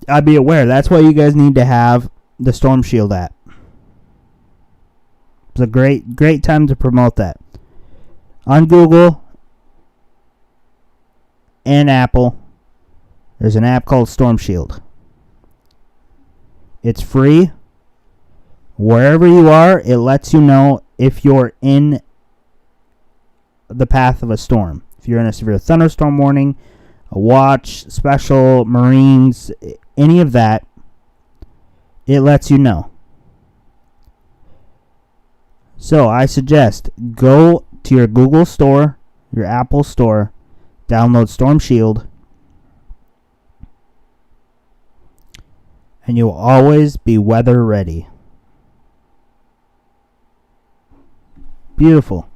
I'd be aware. That's why you guys need to have the Storm Shield app. It's a great time to promote that. On Google and Apple, there's an app called Storm Shield. It's free. Wherever you are, it lets you know if you're in the path of a storm. If you're in a severe thunderstorm warning, a watch, special, Marines, any of that, it lets you know. So I suggest go to your Google store, your Apple store, download Storm Shield, and you'll always be weather ready. Beautiful.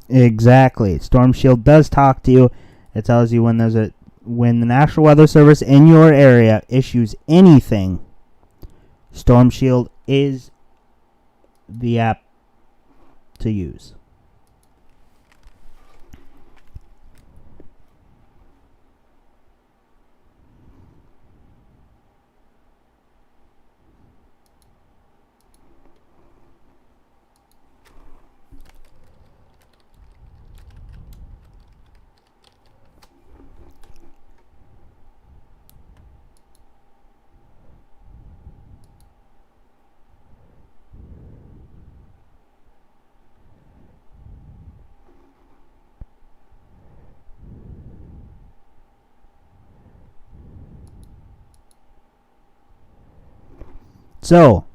Exactly. Storm Shield does talk to you. It tells you when the National Weather Service in your area issues anything. Storm Shield is the app to use. So,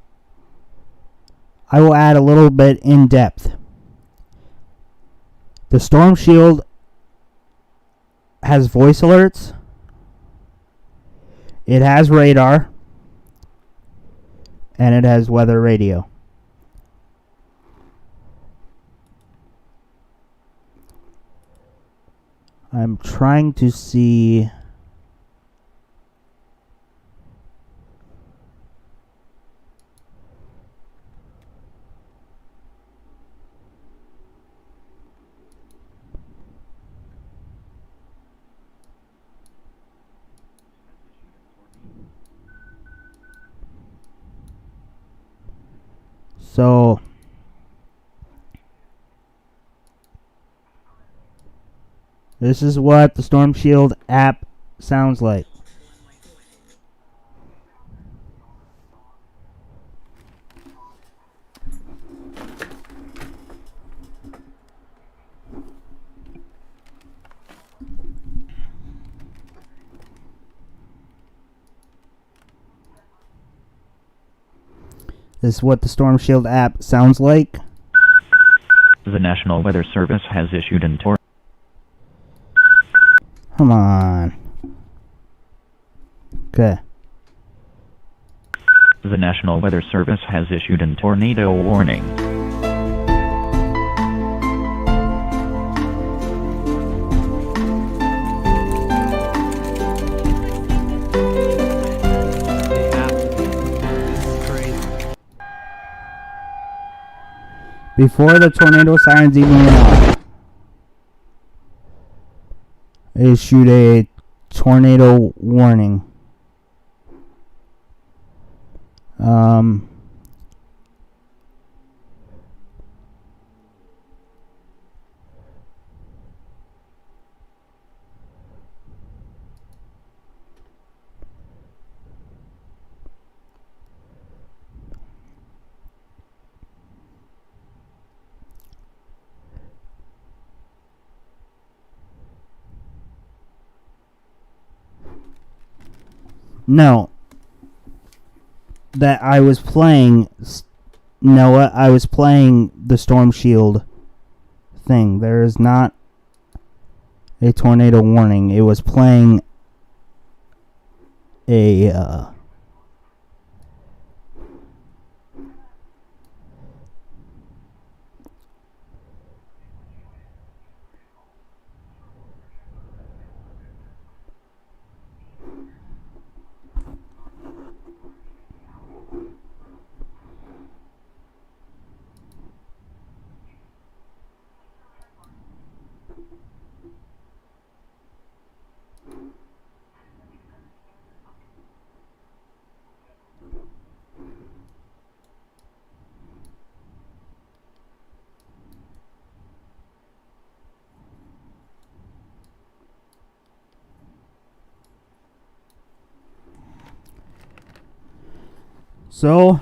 I will add a little bit in depth. The Storm Shield has voice alerts. It has radar. And it has weather radio. I'm trying to see. So this is what the Storm Shield app sounds like. This is what the Storm Shield app sounds like. The National Weather Service has issued an Come on. Okay. The National Weather Service has issued a tornado warning. Before the tornado sirens even went off, it issued a tornado warning. No. That I was playing, Noah, I was playing the Storm Shield thing. There is not a tornado warning. It was playing a, so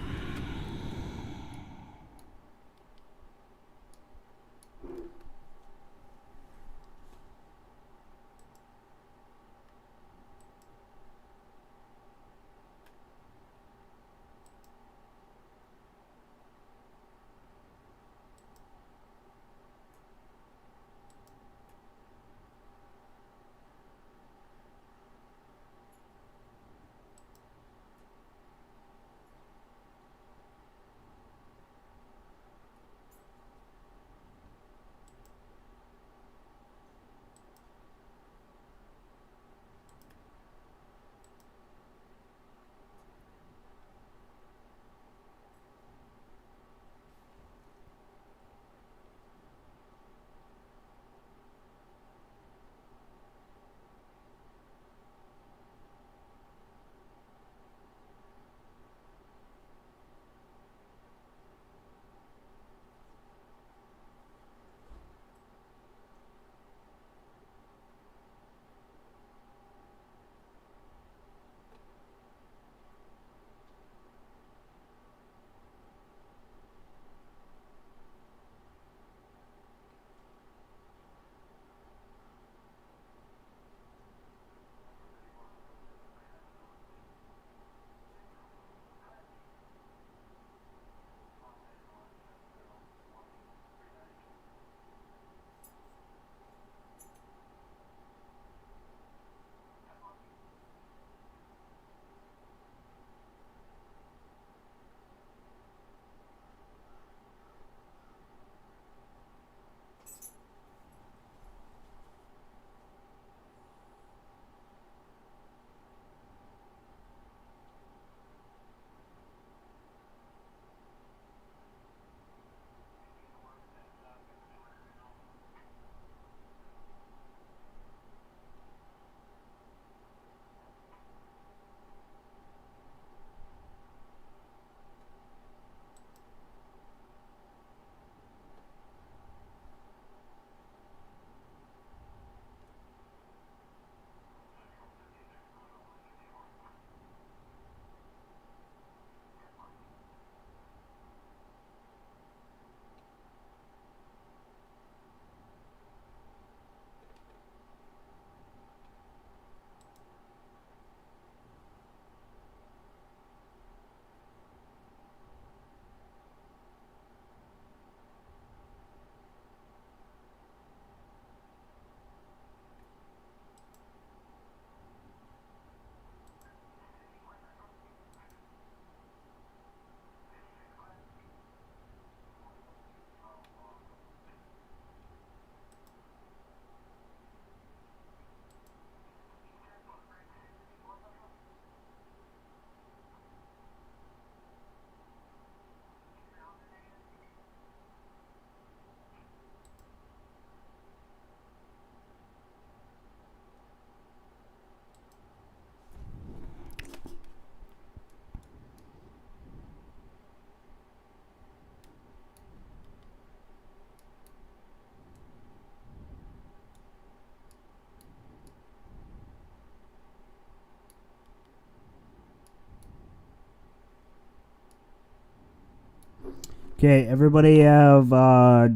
Okay, everybody have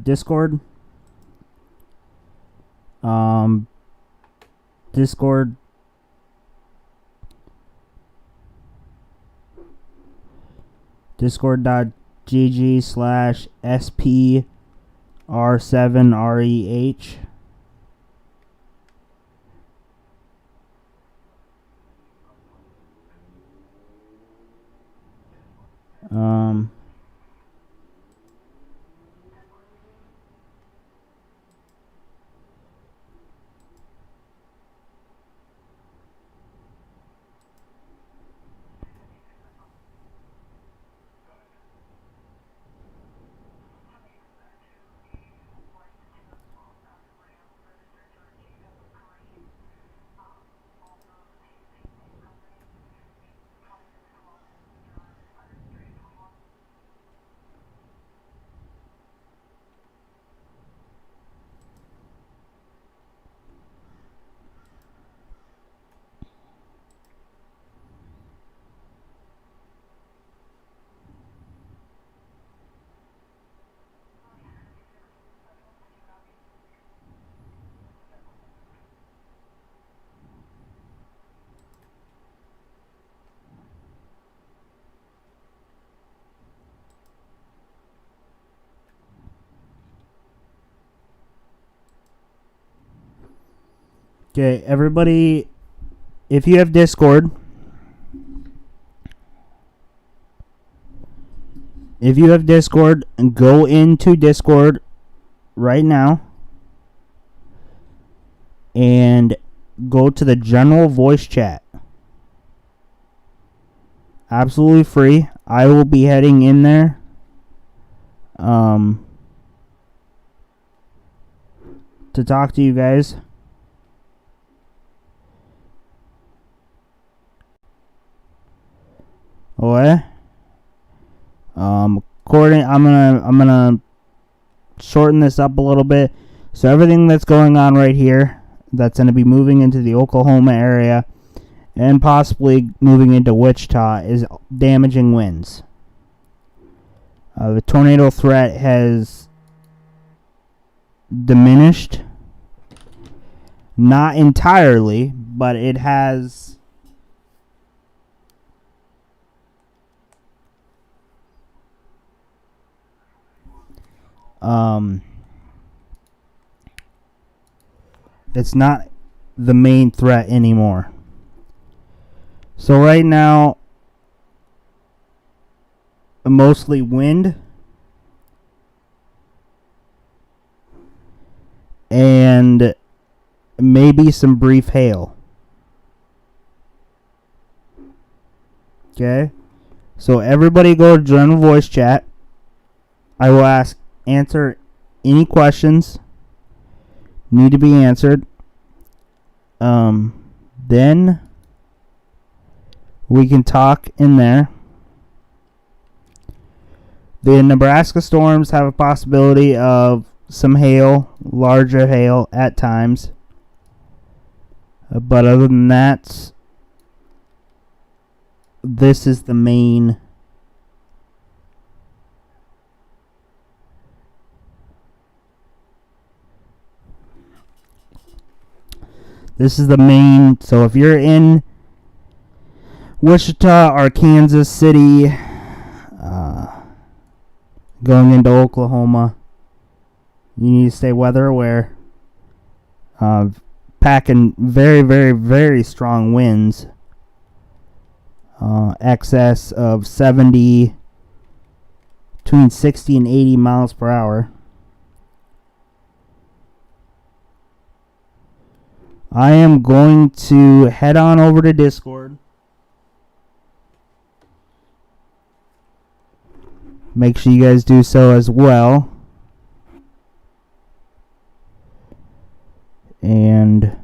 Discord. Discord. Discord.gg/SPR7REH. Okay, everybody, if you have Discord, go into Discord right now and go to the general voice chat. Absolutely free. I will be heading in there to talk to you guys. Okay. I'm gonna shorten this up a little bit. So everything that's going on right here, that's gonna be moving into the Oklahoma area and possibly moving into Wichita, is damaging winds. The tornado threat has diminished, not entirely, but it has. It's not the main threat anymore. So right now, mostly wind and maybe some brief hail. Okay? So everybody go to general voice chat. I will answer any questions need to be answered. Then we can talk in there. The Nebraska storms have a possibility of some hail, larger hail at times. But other than that, this is the main so if you're in Wichita or Kansas City, going into Oklahoma, you need to stay weather aware. Packing very, very, very strong winds. Excess of 70, between 60 and 80 miles per hour. I am going to head on over to Discord. Make sure you guys do so as well. And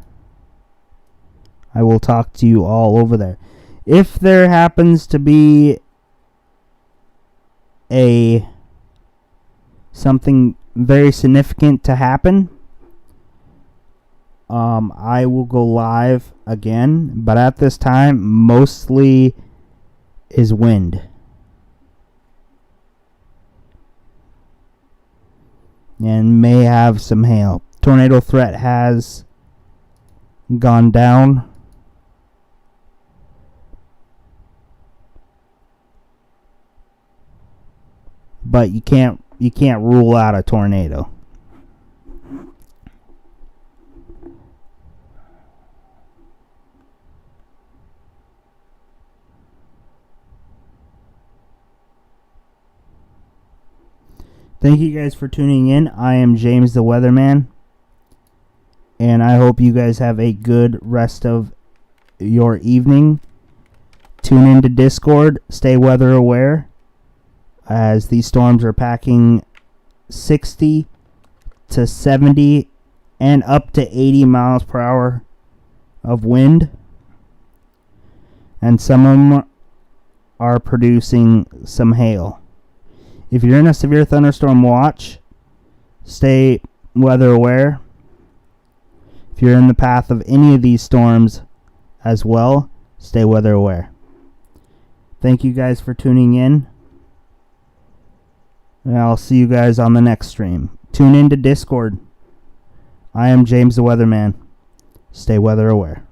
I will talk to you all over there. If there happens to be something very significant to happen, I will go live again, but at this time, mostly is wind. and may have some hail. Tornado threat has gone down. But you can't rule out a tornado. Thank you guys for tuning in. I am James the Weatherman, and I hope you guys have a good rest of your evening. Tune into Discord. Stay weather aware, as these storms are packing 60 to 70 and up to 80 miles per hour of wind. And some of them are producing some hail. If you're in a severe thunderstorm watch, stay weather aware. If you're in the path of any of these storms as well, stay weather aware. Thank you guys for tuning in. And I'll see you guys on the next stream. Tune into Discord. I am James the Weatherman. Stay weather aware.